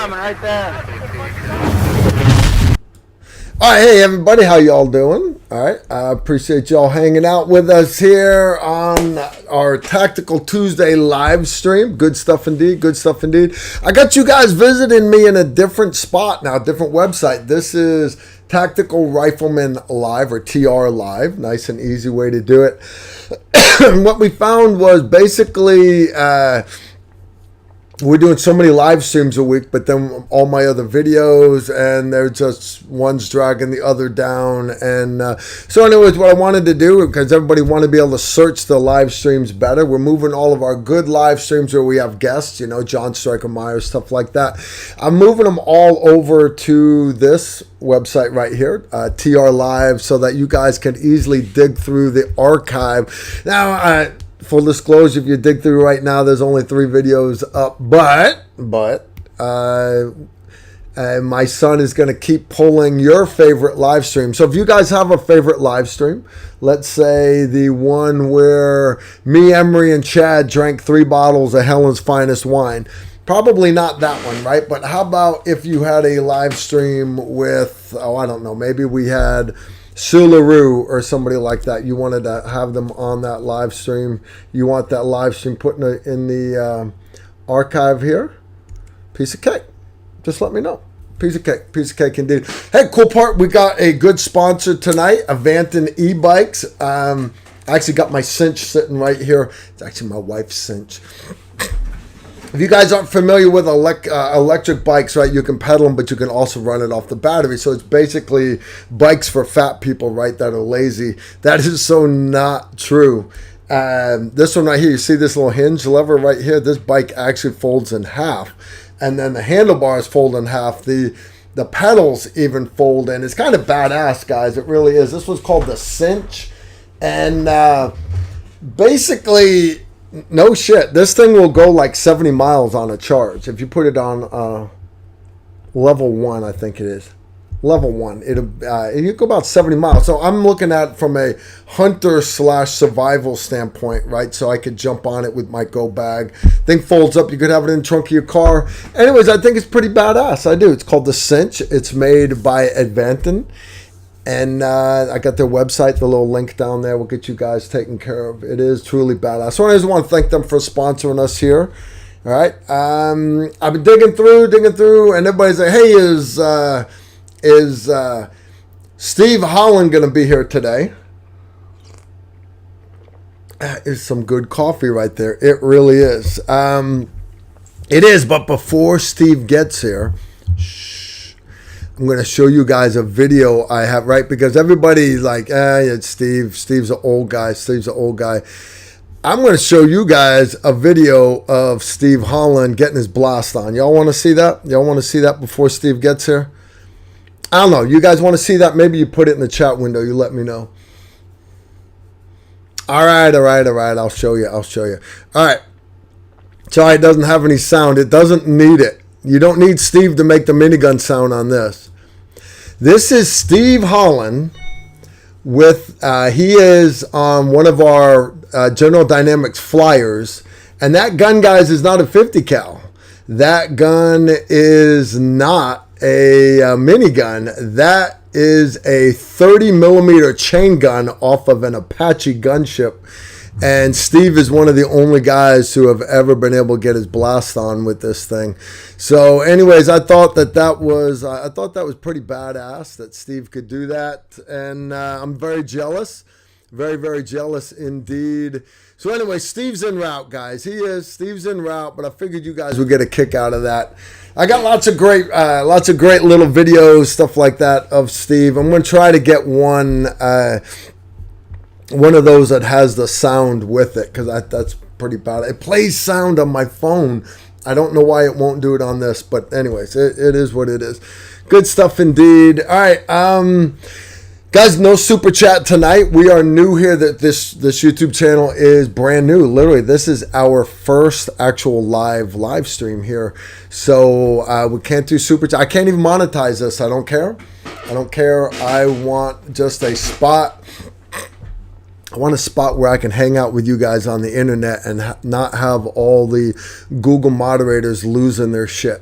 coming right there. All right, hey everybody, how y'all doing? All right, I appreciate y'all hanging out with us here on our Tactical Tuesday live stream. Good stuff indeed, good stuff indeed. I got you guys visiting me in a different spot now, different website. This is Tactical Rifleman Live, or TR Live. Nice and easy way to do it. What we found was basically we're doing so many live streams a week, but then all my other videos, and they're just one's dragging the other down. And so anyways, what I wanted to do, because everybody wanted to be able to search the live streams better, we're moving all of our good live streams where we have guests, you know, John Striker Myers, stuff like that. I'm moving them all over to this website right here, TR Live, so that you guys can easily dig through the archive. Now, full disclosure, if you dig through right now, there's only 3 videos up, but my son is going to keep pulling your favorite live stream. So if you guys have a favorite live stream, let's say the one where me, Emery, and Chad drank 3 bottles of Helen's Finest wine, probably not that one, right? But how about if you had a live stream with, I don't know, maybe we had Sularoo or somebody like that. You wanted to have them on that live stream. You want that live stream put in the archive here. Piece of cake. Just let me know. Piece of cake indeed. Hey, cool part. We got a good sponsor tonight, Avanton e-bikes. I actually got my cinch sitting right here. It's actually my wife's cinch. If you guys aren't familiar with electric bikes, right, you can pedal them, but you can also run it off the battery. So it's basically bikes for fat people, right, that are lazy. That is so not true. This one right here, you see this little hinge lever right here? This bike actually folds in half. And then the handlebars fold in half. The pedals even fold in. It's kind of badass, guys. It really is. This one's called the Cinch. And basically, no shit, this thing will go like 70 miles on a charge. If you put it on level 1, I think it is. Level 1. You go about 70 miles. So I'm looking at from a hunter/survival standpoint, right? So I could jump on it with my go bag. Thing folds up. You could have it in the trunk of your car. Anyways, I think it's pretty badass. I do. It's called the Cinch. It's made by Avanton. And I got their website, the little link down there will get you guys taken care of. It is truly badass. So I just want to thank them for sponsoring us here. All right. I've been digging through, and everybody's like, hey, is Steve Holland going to be here today? That is some good coffee right there. It really is. It is, but before Steve gets here, I'm going to show you guys a video I have, right? Because everybody's like, it's Steve. Steve's an old guy. I'm going to show you guys a video of Steve Holland getting his blast on. Y'all want to see that? Y'all want to see that before Steve gets here? I don't know. You guys want to see that? Maybe you put it in the chat window. You let me know. All right. I'll show you. All right. Sorry, it doesn't have any sound. It doesn't need it. You don't need Steve to make the minigun sound on this. This is Steve Holland with, he is on one of our General Dynamics flyers. And that gun, guys, is not a 50 cal. That gun is not a minigun. That is a 30 millimeter chain gun off of an Apache gunship. And Steve is one of the only guys who have ever been able to get his blast on with this thing. So anyways, I thought that was pretty badass that Steve could do that. And I'm very jealous. Very, very jealous indeed. So anyway, Steve's en route, guys. Steve's en route, but I figured you guys would get a kick out of that. I got lots of great little videos, stuff like that of Steve. I'm going to try to get one of those that has the sound with it, because that's pretty bad. It plays sound on my phone. I don't know why it won't do it on this, but anyways, it is what it is. Good stuff indeed. All right, guys, no super chat tonight. We are new here. That this YouTube channel is brand new. Literally, this is our first actual live stream here. So we can't do super chat. I can't even monetize this. I don't care. I want just a spot. I want a spot where I can hang out with you guys on the internet and not have all the Google moderators losing their shit.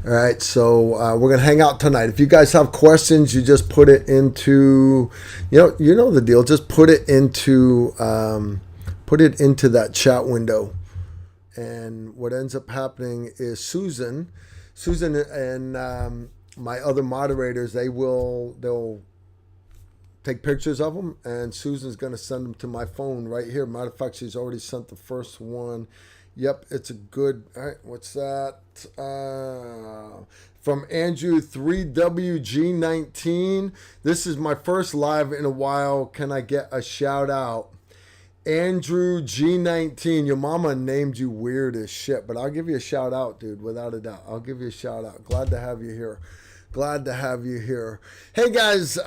All right, so we're gonna hang out tonight. If you guys have questions, you just put it into, you know the deal. Just put it into that chat window. And what ends up happening is Susan and my other moderators, they'll take pictures of them, and Susan's going to send them to my phone right here. Matter of fact, she's already sent the first one. Yep, it's a good. All right, what's that? From Andrew 3WG19. This is my first live in a while. Can I get a shout out? Andrew G19, your mama named you weird as shit, but I'll give you a shout out, dude, without a doubt. I'll give you a shout out. Glad to have you here. Glad to have you here. Hey guys,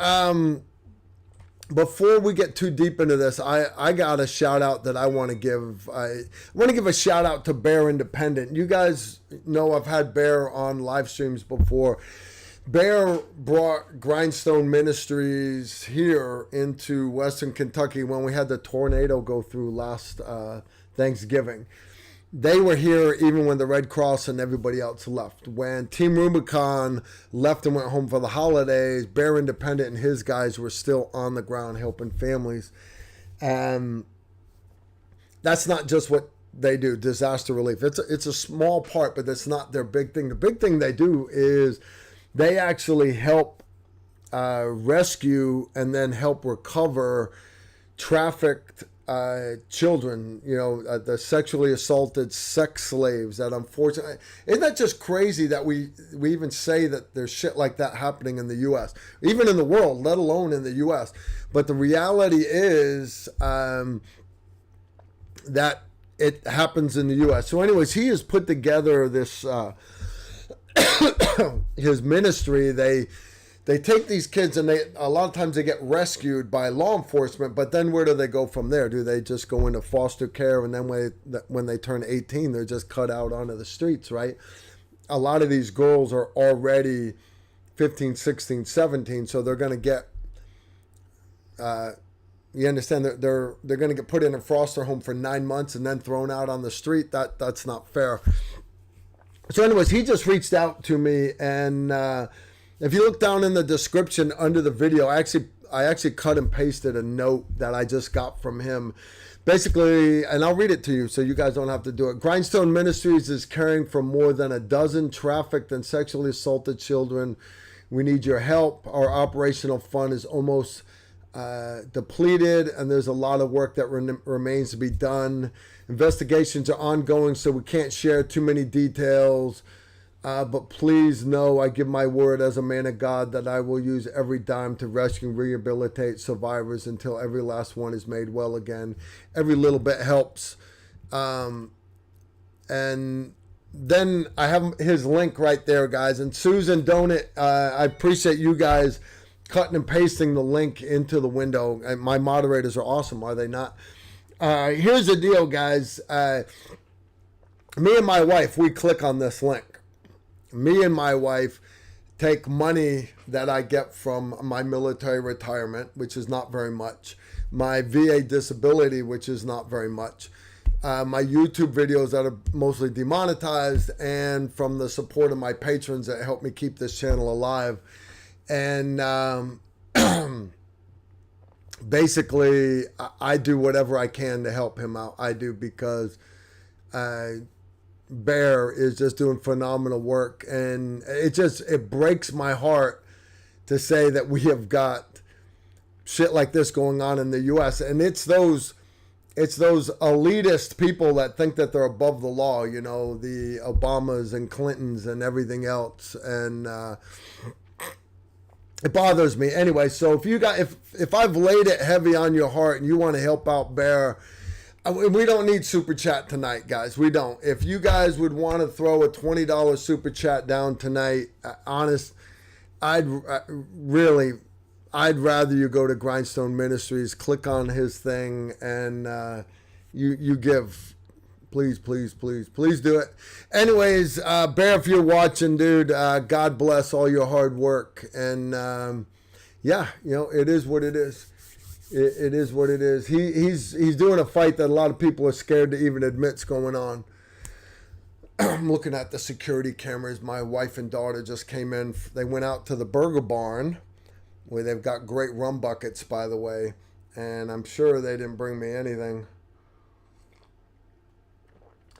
before we get too deep into this, I got a shout out that I want to give. I want to give a shout out to Bear Independent. You guys know I've had Bear on live streams before. Bear brought Grindstone Ministries here into Western Kentucky when we had the tornado go through last Thanksgiving. They were here even when the Red Cross and everybody else left. When Team Rubicon left and went home for the holidays, Bear Independent and his guys were still on the ground helping families. And that's not just what they do, disaster relief. It's a small part, but that's not their big thing. The big thing they do is they actually help rescue and then help recover trafficked children, the sexually assaulted sex slaves that unfortunately, isn't that just crazy that we even say that there's shit like that happening in the U.S., even in the world, let alone in the U.S. But the reality is that it happens in the U.S. So anyways, he has put together this his ministry. They take these kids and a lot of times they get rescued by law enforcement, but then where do they go from there? Do they just go into foster care and then when they turn 18, they're just cut out onto the streets, right? A lot of these girls are already 15, 16, 17, so they're going to get, you understand, they're going to get put in a foster home for 9 months and then thrown out on the street. That's not fair. So anyways, he just reached out to me, and if you look down in the description under the video, I actually cut and pasted a note that I just got from him. Basically, and I'll read it to you so you guys don't have to do it. Grindstone Ministries is caring for more than a dozen trafficked and sexually assaulted children. We need your help. Our operational fund is almost depleted, and there's a lot of work that remains to be done. Investigations are ongoing, so we can't share too many details. But please know I give my word as a man of God that I will use every dime to rescue and rehabilitate survivors until every last one is made well again. Every little bit helps. And then I have his link right there, guys. And Susan, I appreciate you guys cutting and pasting the link into the window. And my moderators are awesome, are they not? Here's the deal, guys. Me and my wife, we click on this link. Me and my wife take money that I get from my military retirement, which is not very much, my VA disability, which is not very much, my YouTube videos that are mostly demonetized, and from the support of my patrons that help me keep this channel alive. And basically, I do whatever I can to help him out. I do, because Bear is just doing phenomenal work, and it breaks my heart to say that we have got shit like this going on in the U.S. And it's those elitist people that think that they're above the law, the Obamas and Clintons and everything else, and it bothers me. Anyway, so if I've laid it heavy on your heart and you want to help out Bear, we don't need super chat tonight, guys. We don't. If you guys would want to throw a $20 super chat down tonight, I'd rather you go to Grindstone Ministries, click on his thing, and you give. Please, please, please, please do it. Anyways, Bear, if you're watching, dude, God bless all your hard work. And it is what it is. It is what it is. He's doing a fight that a lot of people are scared to even admit's going on. I'm looking at the security cameras. My wife and daughter just came in. They went out to the burger barn where they've got great rum buckets, by the way. And I'm sure they didn't bring me anything.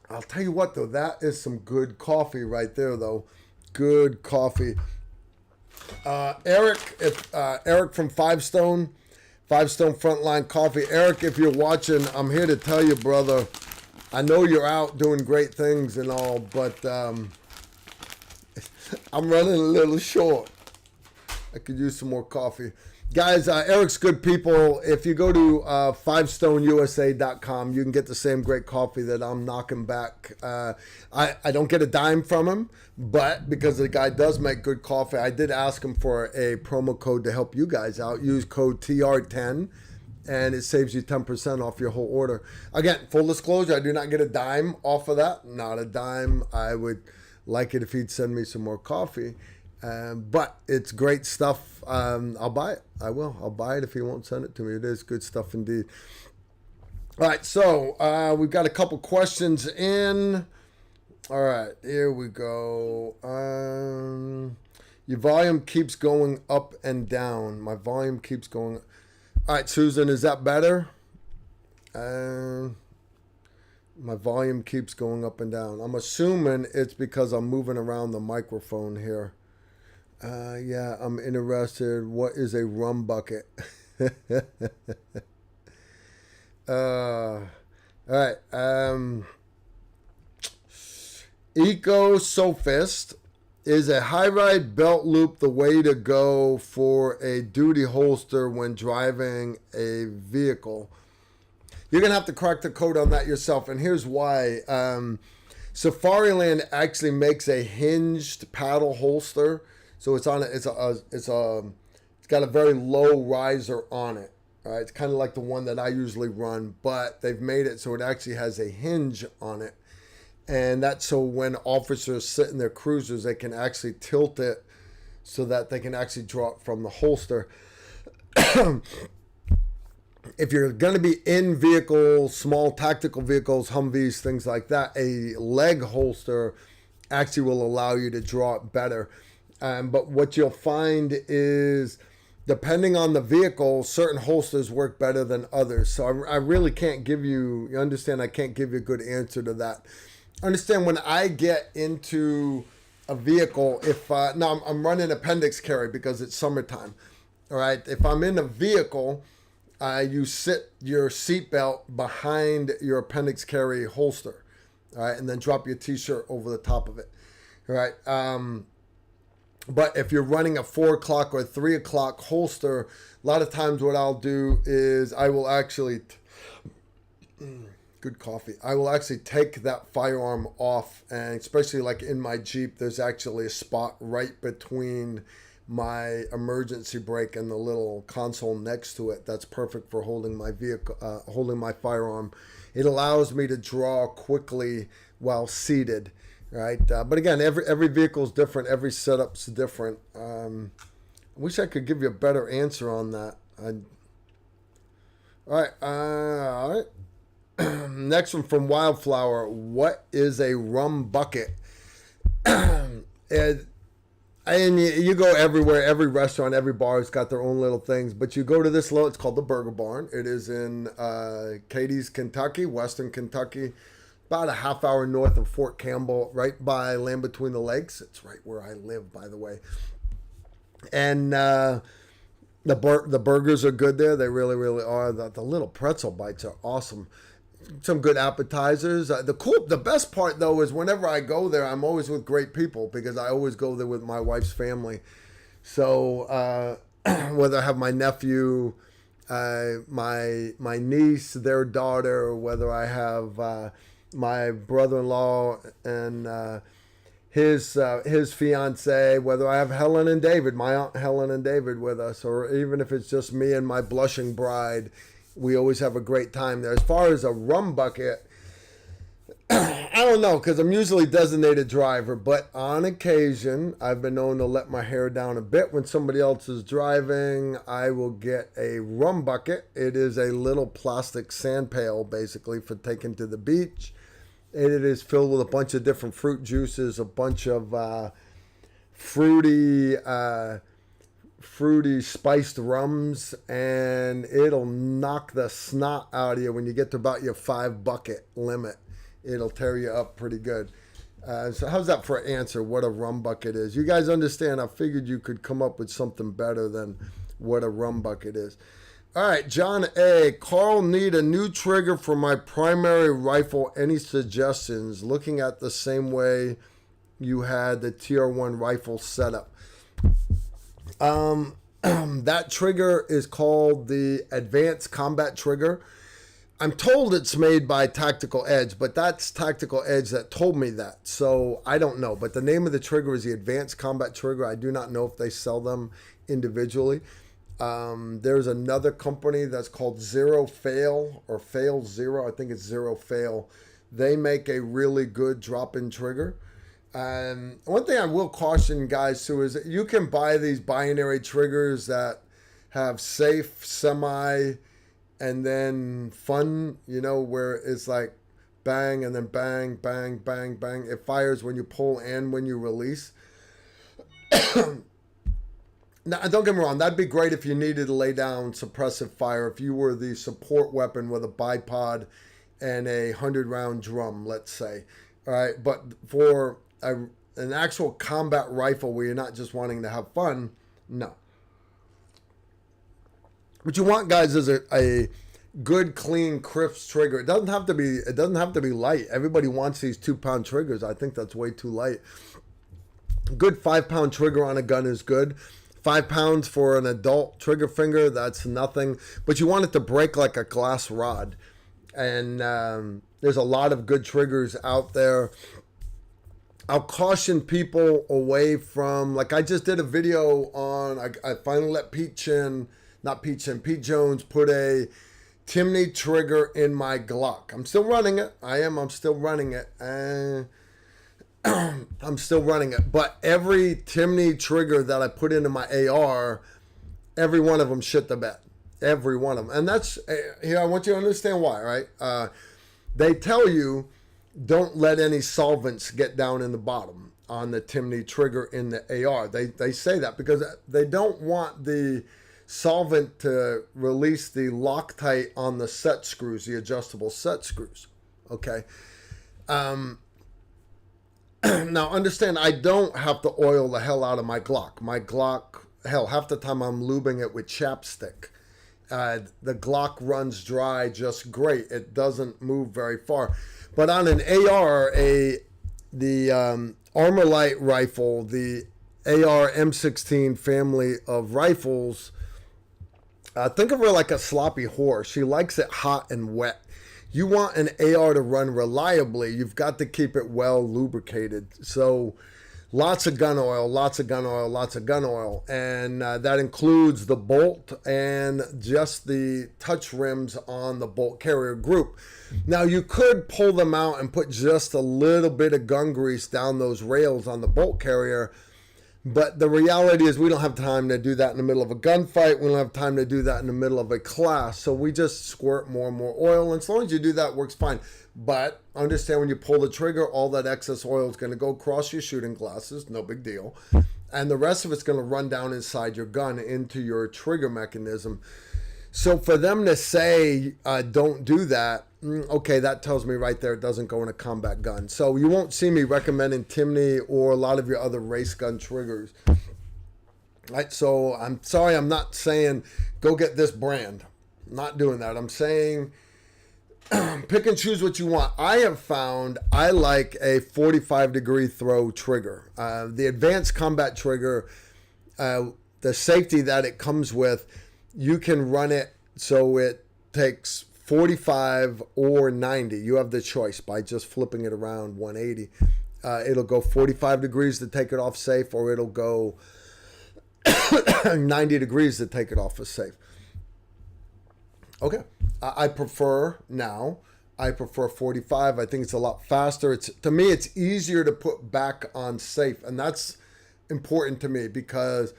I'll tell you what, though. That is some good coffee right there, though. Good coffee. Eric from Five Stone Frontline Coffee. Eric, if you're watching, I'm here to tell you, brother, I know you're out doing great things and all, but I'm running a little short. I could use some more coffee. Guys, Eric's good people. If you go to 5stoneusa.com, you can get the same great coffee that I'm knocking back. I don't get a dime from him, but because the guy does make good coffee, I did ask him for a promo code to help you guys out. Use code TR10, and it saves you 10% off your whole order. Again, full disclosure, I do not get a dime off of that. Not a dime. I would like it if he'd send me some more coffee. But it's great stuff. I'll buy it. I will. I'll buy it if he won't send it to me. It is good stuff indeed. All right, so we've got a couple questions in. All right, here we go. Your volume keeps going up and down. My volume keeps going. All right, Susan, is that better? My volume keeps going up and down. I'm assuming it's because I'm moving around the microphone here. Yeah, I'm interested. What is a rum bucket? All right. Eco Sophist. Is a high ride belt loop the way to go for a duty holster when driving a vehicle? You're going to have to crack the code on that yourself. And here's why. Safariland actually makes a hinged paddle holster. So it's got a very low riser on it. All right, it's kind of like the one that I usually run, but they've made it so it actually has a hinge on it, and that's so when officers sit in their cruisers, they can actually tilt it so that they can actually draw it from the holster. If you're going to be in vehicles, small tactical vehicles, Humvees, things like that, a leg holster actually will allow you to draw it better. But what you'll find is, depending on the vehicle, certain holsters work better than others. So I really can't give you understand, I can't give you a good answer to that. Understand, when I get into a vehicle, now I'm running appendix carry because it's summertime. All right. If I'm in a vehicle, you sit your seatbelt behind your appendix carry holster. All right. And then drop your t-shirt over the top of it. All right. But if you're running a 4 o'clock or 3 o'clock holster, a lot of times what I'll do is I will actually, good coffee, I will actually take that firearm off, and especially like in my Jeep, there's actually a spot right between my emergency brake and the little console next to it. That's perfect for holding my vehicle, holding my firearm. It allows me to draw quickly while seated. Right, but again, every vehicle is different. Every setup's different. I wish I could give you a better answer on that. All right. Next one from Wildflower. What is a rum bucket? And you go everywhere. Every restaurant, every bar has got their own little things. But you go to this it's called the Burger Barn. It is in Cadiz, Kentucky, Western Kentucky. About a half hour north of Fort Campbell, right by Land Between the Lakes. It's right where I live, by the way. And the burgers are good there. They really, really are. The little pretzel bites are awesome. Some good appetizers. The best part, though, is whenever I go there, I'm always with great people because I always go there with my wife's family. So whether I have my nephew, my niece, their daughter, or whether I have my brother-in-law and his fiance, whether I have Helen and David, my Aunt Helen and David with us, or even if it's just me and my blushing bride, we always have a great time there. As far as a rum bucket, I don't know, because I'm usually designated driver, but on occasion, I've been known to let my hair down a bit. When somebody else is driving, I will get a rum bucket. It is a little plastic sand pail, basically, for taking to the beach. It is filled with a bunch of different fruit juices, a bunch of fruity spiced rums, and it'll knock the snot out of you when you get to about your 5-bucket limit. It'll tear you up pretty good. So how's that for an answer, what a rum bucket is? You guys understand, I figured you could come up with something better than what a rum bucket is. All right, John A. Carl, need a new trigger for my primary rifle. Any suggestions? Looking at the same way you had the TR1 rifle setup. That trigger is called the Advanced Combat Trigger. I'm told it's made by Tactical Edge, but that's Tactical Edge that told me that. So I don't know. But the name of the trigger is the Advanced Combat Trigger. I do not know if they sell them individually. There's another company that's called Zero Fail or Fail Zero. I think it's Zero Fail. They make a really good drop-in trigger. One thing I will caution guys too is that you can buy these binary triggers that have safe, semi, and then fun, where it's like bang and then bang, bang, bang, bang. It fires when you pull and when you release. Now, don't get me wrong, that'd be great if you needed to lay down suppressive fire, if you were the support weapon with a bipod and a 100-round drum, let's say. All right, but for an actual combat rifle where you're not just wanting to have fun, no. What you want, guys, is a good, clean, crisp trigger. It doesn't have to be light. Everybody wants these 2-pound triggers. I think that's way too light. Good 5-pound trigger on a gun is good. 5 pounds for an adult trigger finger, that's nothing. But you want it to break like a glass rod. And there's a lot of good triggers out there. I'll caution people away from, like I just did a video on, I finally let Pete Jones put a Timney trigger in my Glock. I'm still running it. I'm still running it. I'm still running it. But every Timney trigger that I put into my AR, every one of them shit the bed. Every one of them. And that's, here, I want you to understand why, right? They tell you, don't let any solvents get down in the bottom on the Timney trigger in the AR. They say that because they don't want the solvent to release the Loctite on the set screws, the adjustable set screws. Okay. Now understand, I don't have to oil the hell out of my Glock. My Glock, hell, half the time I'm lubing it with chapstick. The Glock runs dry just great. It doesn't move very far. But on an AR, the Armalite rifle, the AR M16 family of rifles, think of her like a sloppy whore. She likes it hot and wet. You want an AR to run reliably, you've got to keep it well lubricated. So lots of gun oil, lots of gun oil, lots of gun oil. And that includes the bolt and just the touch rims on the bolt carrier group. Now you could pull them out and put just a little bit of gun grease down those rails on the bolt carrier. But the reality is we don't have time to do that in the middle of a gunfight. We don't have time to do that in the middle of a class. So we just squirt more and more oil. And as long as you do that, it works fine. But understand, when you pull the trigger, all that excess oil is going to go across your shooting glasses. No big deal. And the rest of it's going to run down inside your gun into your trigger mechanism. So for them to say, don't do that, okay, that tells me right there it doesn't go in a combat gun. So you won't see me recommending Timney or a lot of your other race gun triggers. Right? So I'm sorry, I'm not saying go get this brand. I'm not doing that. I'm saying pick and choose what you want. I have found I like a 45-degree throw trigger. The Advanced Combat Trigger, the safety that it comes with, you can run it so it takes 45 or 90. You have the choice by just flipping it around 180. It'll go 45 degrees to take it off safe, or it'll go 90 degrees to take it off as safe. Okay. I prefer 45. I think it's a lot faster. To me, it's easier to put back on safe. And that's important to me because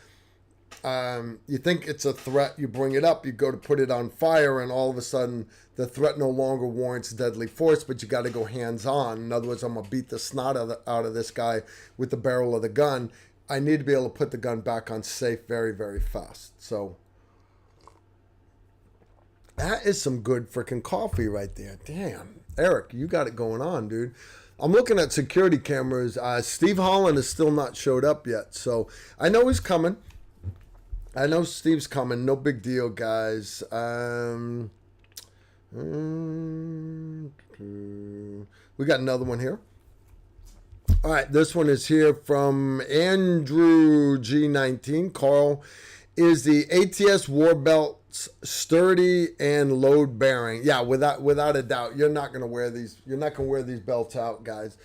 You think it's a threat, you bring it up, you go to put it on fire, and all of a sudden the threat no longer warrants deadly force, but you got to go hands-on. In other words, I'm going to beat the snot out of this guy with the barrel of the gun. I need to be able to put the gun back on safe very, very fast. So that is some good freaking coffee right there. Damn. Eric, you got it going on, dude. I'm looking at security cameras. Steve Holland has still not showed up yet, so I know he's coming. I know Steve's coming. No big deal, guys. We got another one here. All right, this one is here from Andrew G19. Carl, is the ATS war belts sturdy and load bearing? Yeah, without a doubt. You're not gonna wear these. You're not gonna wear these belts out, guys.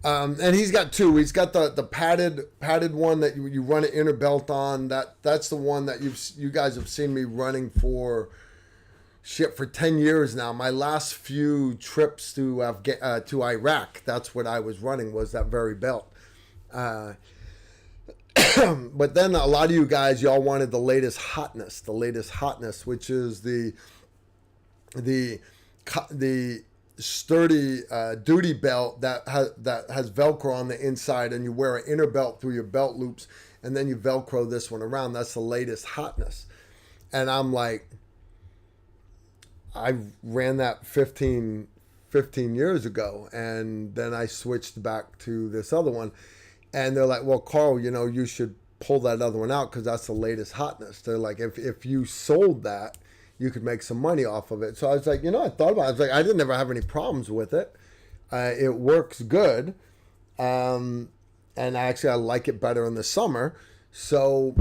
And he's got two. He's got the padded one that you run an inner belt on. That's the one that you guys have seen me running for 10 years now. My last few trips to Iraq, that's what I was running, was that very belt. But then a lot of you guys, y'all wanted the latest hotness, which is the sturdy duty belt that has Velcro on the inside, and you wear an inner belt through your belt loops, and then you Velcro this one around. That's the latest hotness. And I'm like, I ran that 15 years ago, and then I switched back to this other one. And they're like, well, Carl, you should pull that other one out because that's the latest hotness. They're like, if you sold that, you could make some money off of it. So I was like, I thought about it. I was like, I didn't ever have any problems with it. It works good. And actually, I like it better in the summer. So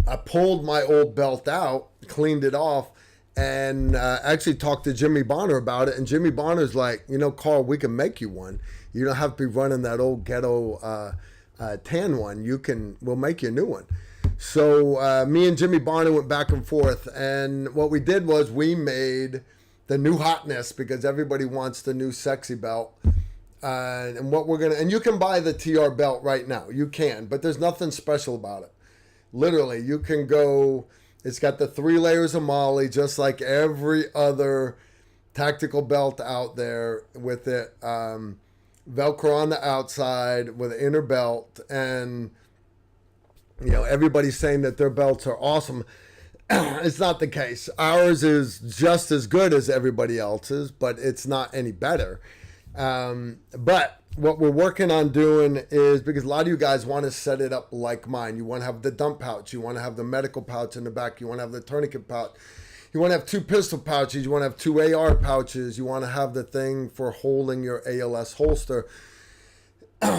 I pulled my old belt out, cleaned it off, and actually talked to Jimmy Bonner about it. And Jimmy Bonner's like, Carl, we can make you one. You don't have to be running that old ghetto tan one. We'll make you a new one. So me and Jimmy Bonner went back and forth, and what we did was we made the new hotness, because everybody wants the new sexy belt. And you can buy the TR belt right now. You can, but there's nothing special about it. Literally, you can go. It's got the 3 layers of MOLLE, just like every other tactical belt out there, with it Velcro on the outside with an inner belt. And everybody's saying that their belts are awesome. It's not the case. Ours is just as good as everybody else's, but it's not any better. But what we're working on doing is, because a lot of you guys want to set it up like mine. You want to have the dump pouch. You want to have the medical pouch in the back. You want to have the tourniquet pouch. You want to have 2 pistol pouches. You want to have 2 AR pouches. You want to have the thing for holding your ALS holster.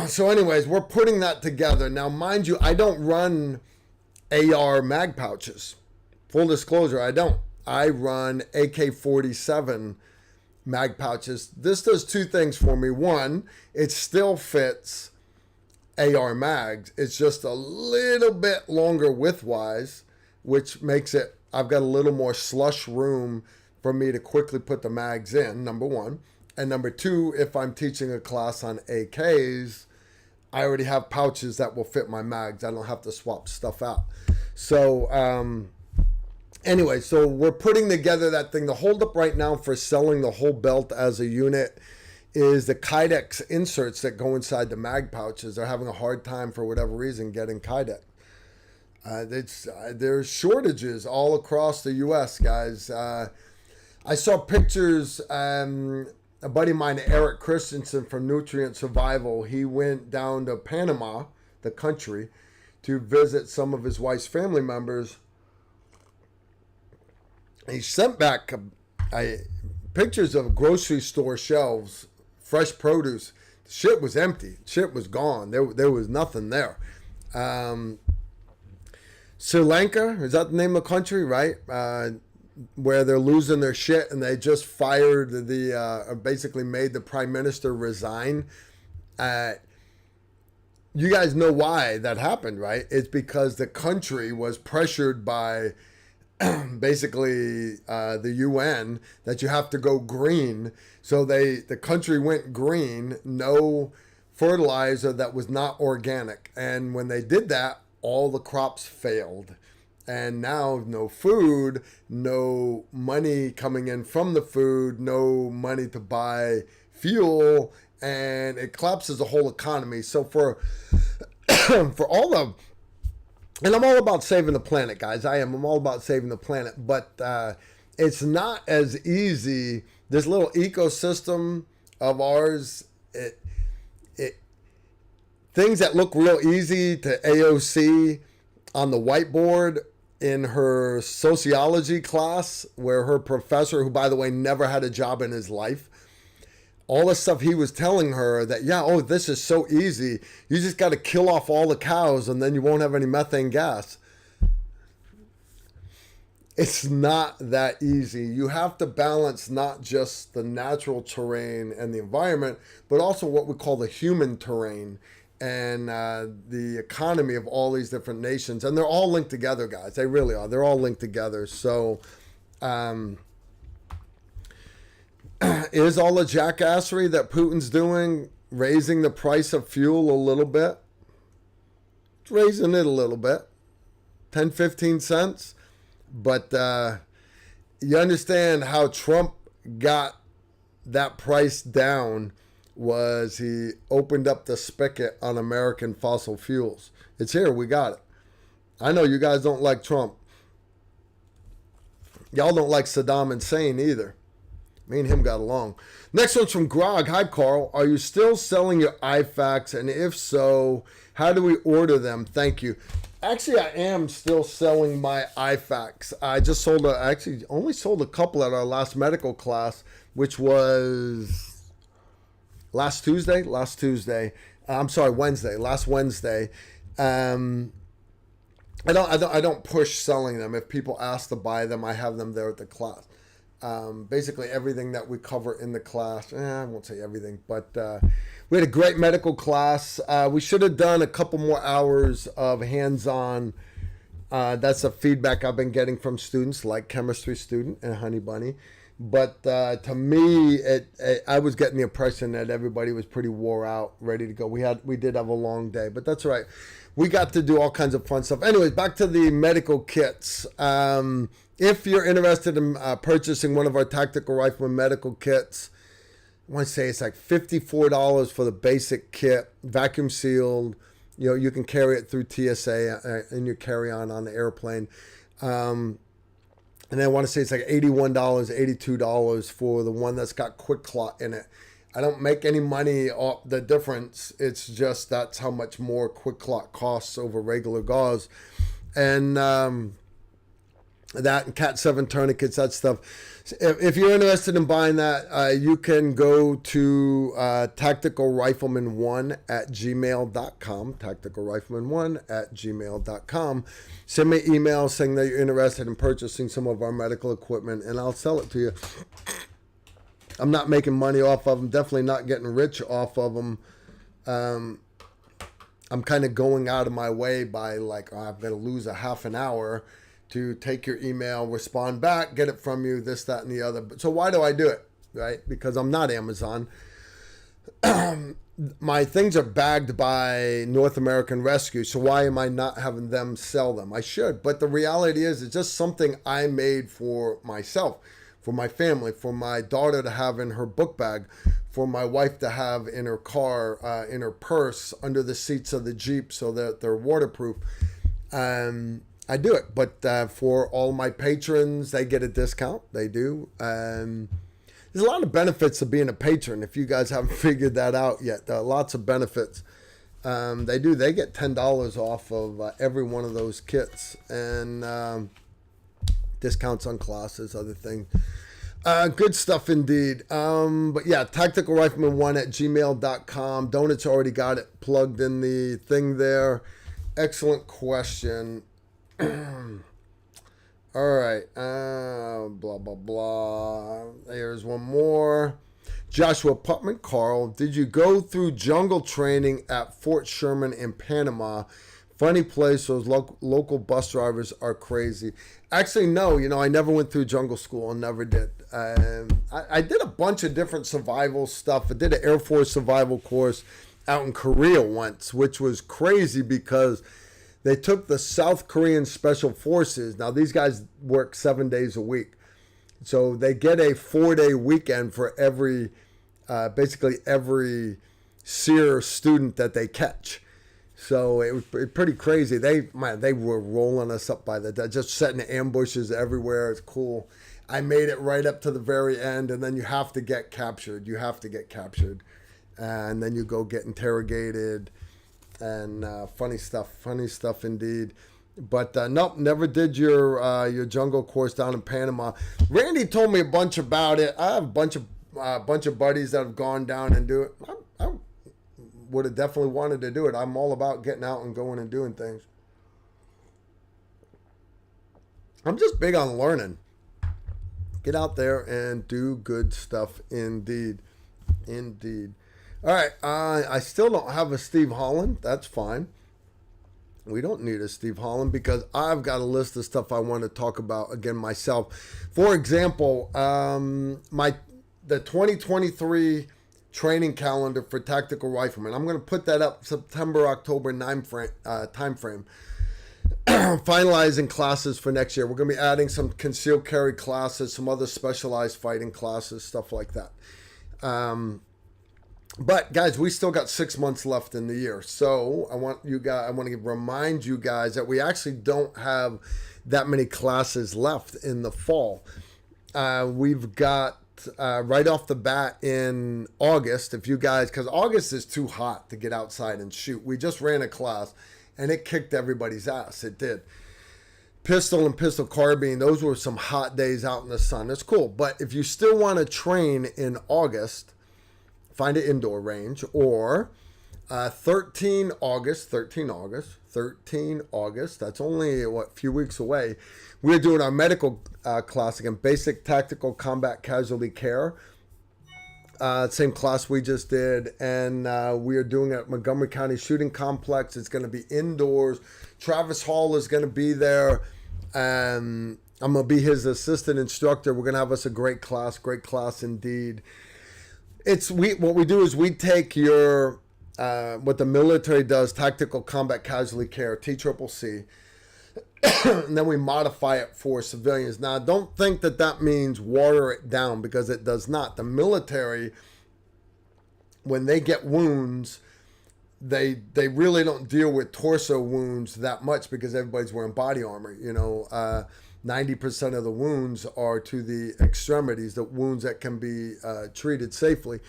So anyways, we're putting that together. Now, mind you, I don't run AR mag pouches. Full disclosure, I don't. I run AK-47 mag pouches. This does 2 things for me. One, it still fits AR mags. It's just a little bit longer width-wise, which makes it, I've got a little more slush room for me to quickly put the mags in, number one. And number 2, if I'm teaching a class on AKs, I already have pouches that will fit my mags. I don't have to swap stuff out. So, anyway, so we're putting together that thing. The holdup right now for selling the whole belt as a unit is the Kydex inserts that go inside the mag pouches. They're having a hard time, for whatever reason, getting Kydex. There's shortages all across the U.S., guys. I saw pictures. A buddy of mine, Eric Christensen from Nutrient Survival, he went down to Panama, the country, to visit some of his wife's family members. He sent back pictures of grocery store shelves, fresh produce. Shit was empty. Shit was gone. There was nothing there. Sri Lanka, is that the name of the country, right? Where they're losing their shit, and they just fired basically made the prime minister resign. You guys know why that happened, right? It's because the country was pressured by basically the UN that you have to go green. So the country went green, no fertilizer that was not organic. And when they did that, all the crops failed. And now no food, no money coming in from the food, no money to buy fuel, and it collapses the whole economy. So for all the, and I'm all about saving the planet, guys. I'm all about saving the planet, but it's not as easy. This little ecosystem of ours, things that look real easy to AOC on the whiteboard in her sociology class, where her professor, who by the way never had a job in his life, all the stuff he was telling her that, this is so easy. You just got to kill off all the cows and then you won't have any methane gas. It's not that easy. You have to balance not just the natural terrain and the environment, but also what we call the human terrain and the economy of all these different nations. And they're all linked together, guys. They really are. They're all linked together. So is all the jackassery that Putin's doing raising the price of fuel a little bit? It's raising it a little bit. 10, 15 cents. But you understand how Trump got that price down was he opened up the spigot on American fossil fuels. It's here. We got it. I know you guys don't like Trump. Y'all don't like Saddam Hussein either. Me and him got along. Next one's from Grog. Hi, Carl. Are you still selling your iFacs? And if so, how do we order them? Thank you. Actually, I am still selling my iFacs. I just sold only sold a couple at our last medical class, which was last Tuesday. Wednesday. Last Wednesday. I don't push selling them. If people ask to buy them, I have them there at the class. Basically everything that we cover in the class. I won't say everything, but we had a great medical class. We should have done a couple more hours of hands-on. That's the feedback I've been getting from students, like chemistry student and Honey Bunny. But to me, I was getting the impression that everybody was pretty wore out, ready to go. We did have a long day, but that's all right. We got to do all kinds of fun stuff. Anyways, back to the medical kits. If you're interested in purchasing one of our Tactical Rifleman medical kits, I want to say it's like $54 for the basic kit, vacuum sealed. You can carry it through TSA in your carry-on the airplane. And I want to say it's like $81, $82 for the one that's got quick clot in it. I don't make any money off the difference. It's just that's how much more quick clot costs over regular gauze. And that and Cat 7 tourniquets, that stuff. If you're interested in buying that, you can go to tacticalrifleman1@gmail.com, tacticalrifleman1@gmail.com. Send me an email saying that you're interested in purchasing some of our medical equipment, and I'll sell it to you. I'm not making money off of them, definitely not getting rich off of them. I'm kind of going out of my way by I'm going to lose a half an hour to take your email, respond back, get it from you, this, that, and the other. So why do I do it, right? Because I'm not Amazon. My things are bagged by North American Rescue, so why am I not having them sell them? I should, but the reality is it's just something I made for myself, for my family, for my daughter to have in her book bag, for my wife to have in her car, in her purse, under the seats of the Jeep so that they're waterproof. I do it, but for all my patrons, they get a discount. They do. There's a lot of benefits of being a patron. If you guys haven't figured that out yet, there are lots of benefits. They do. They get $10 off of every one of those kits, and discounts on classes, other things. Good stuff indeed. But yeah, tacticalrifleman1@gmail.com. Donuts already got it plugged in the thing there. Excellent question. All right. Blah, blah, blah. There's one more. Joshua Putman. Carl, did you go through jungle training at Fort Sherman in Panama? Funny place. Those local bus drivers are crazy. Actually, no. I never went through jungle school. I never did. I did a bunch of different survival stuff. I did an Air Force survival course out in Korea once, which was crazy because They took the South Korean Special Forces. Now, these guys work 7 days a week. So they get a 4-day weekend for basically every SEER student that they catch. So it was pretty crazy. They were rolling us up by just setting ambushes everywhere. It's cool. I made it right up to the very end, and then you have to get captured. And then you go get interrogated, and funny stuff indeed. But nope, never did your jungle course down in Panama. Randy told me a bunch about it. I have a bunch of buddies that have gone down and do it. I would have definitely wanted to do it. I'm all about getting out and going and doing things. I'm just big on learning. Get out there and do good stuff indeed. All right, I still don't have a Steve Holland. That's fine. We don't need a Steve Holland because I've got a list of stuff I want to talk about again myself. For example, the 2023 training calendar for Tactical Rifleman. I'm going to put that up September, October time frame. Finalizing classes for next year. We're going to be adding some concealed carry classes, some other specialized fighting classes, stuff like that. But guys, we still got 6 months left in the year. So I want to remind you guys that we actually don't have that many classes left in the fall. We've got right off the bat in August, because August is too hot to get outside and shoot. We just ran a class and it kicked everybody's ass. It did. Pistol and pistol carbine, those were some hot days out in the sun. It's cool. But if you still want to train in August, find an indoor range, or 13 August, that's only, a few weeks away. We're doing our medical class again, Basic Tactical Combat Casualty Care. Same class we just did, and we are doing it at Montgomery County Shooting Complex. It's going to be indoors. Travis Hall is going to be there. I'm going to be his assistant instructor. We're going to have us a great class indeed. What we do is we take your what the military does, Tactical Combat Casualty Care, TCCC, and then we modify it for civilians. Now, don't think that means water it down, because it does not. The military, when they get wounds, they really don't deal with torso wounds that much because everybody's wearing body armor. 90% of the wounds are to the extremities, the wounds that can be treated safely.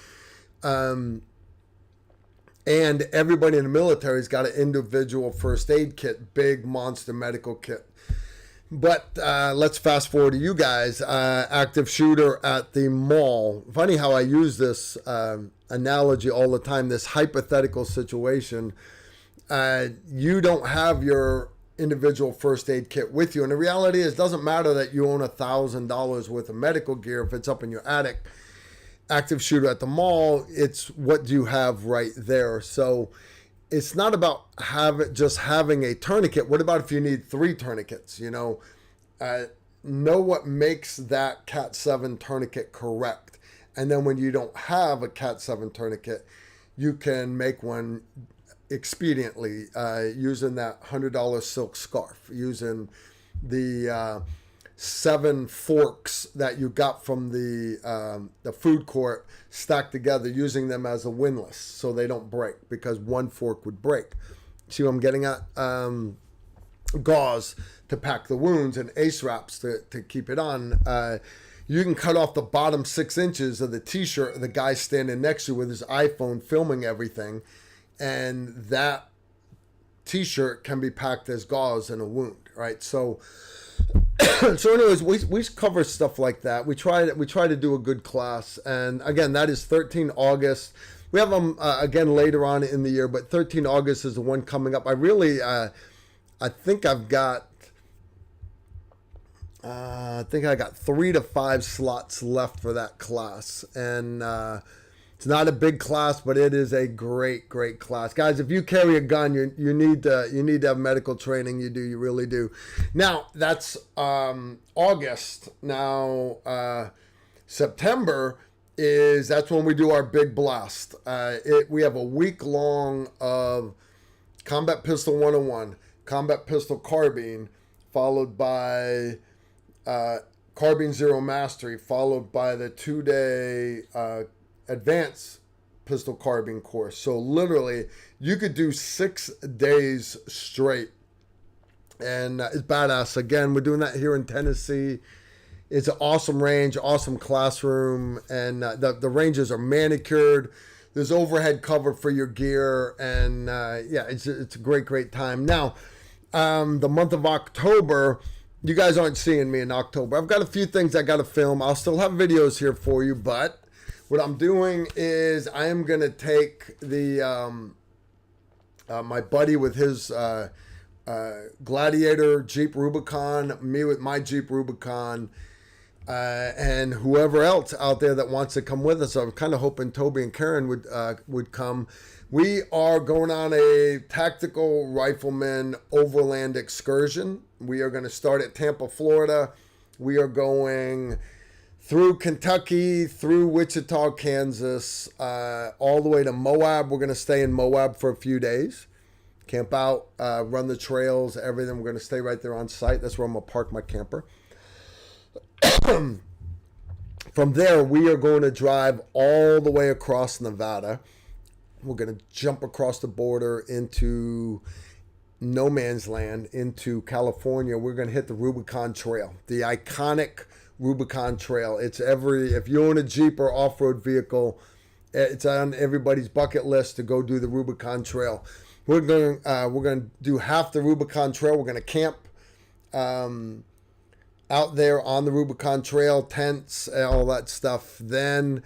And everybody in the military's got an individual first aid kit, big monster medical kit. But let's fast forward to you guys. Active shooter at the mall. Funny how I use this analogy all the time, this hypothetical situation. You don't have your individual first aid kit with you. And the reality is, it doesn't matter that you own $1,000 worth of medical gear if it's up in your attic. Active shooter at the mall, it's what you have right there. So it's not about just having a tourniquet. What about if you need 3 tourniquets? Know what makes that Cat 7 tourniquet correct. And then when you don't have a Cat 7 tourniquet, you can make one expediently using that $100 silk scarf, using the 7 forks that you got from the food court stacked together, using them as a windlass so they don't break, because one fork would break. See what I'm getting at? Gauze to pack the wounds and ace wraps to keep it on. You can cut off the bottom 6 inches of the t-shirt of the guy standing next to you with his iPhone filming everything, and that t-shirt can be packed as gauze in a wound, right? So anyways, we cover stuff like that. We try to do a good class, and again, that is 13 August. We have them again later on in the year, but 13 August is the one coming up. I really, I think I got 3 to 5 slots left for that class, and it's not a big class, but it is a great class, guys. If you carry a gun, you need to have medical training. You really do. Now that's August. Now September that's when we do our big blast. We have a week long of Combat Pistol 101, combat pistol carbine, followed by carbine zero mastery, followed by the 2-day advanced pistol carbine course. So literally, you could do 6 days straight, and it's badass. Again, we're doing that here in Tennessee. It's an awesome range, awesome classroom, and the ranges are manicured. There's overhead cover for your gear, and yeah, it's a great time. Now, the month of October, you guys aren't seeing me in October. I've got a few things I got to film. I'll still have videos here for you, but what I'm doing is I am going to take the my buddy with his Gladiator Jeep Rubicon, me with my Jeep Rubicon, and whoever else out there that wants to come with us. I'm kind of hoping Toby and Karen would come. We are going on a tactical rifleman overland excursion. We are going to start at Tampa, Florida. We are going through Kentucky, through Wichita, Kansas, all the way to Moab. We're going to stay in Moab for a few days. Camp out, run the trails, everything. We're going to stay right there on site. That's where I'm going to park my camper. From there, we are going to drive all the way across Nevada. We're going to jump across the border into no man's land, into California. We're going to hit the Rubicon Trail, the iconic Rubicon Trail. If you own a Jeep or off-road vehicle, it's on everybody's bucket list to go do the Rubicon Trail. We're going to do half the Rubicon Trail. We're going to camp out there on the Rubicon Trail, tents, all that stuff. Then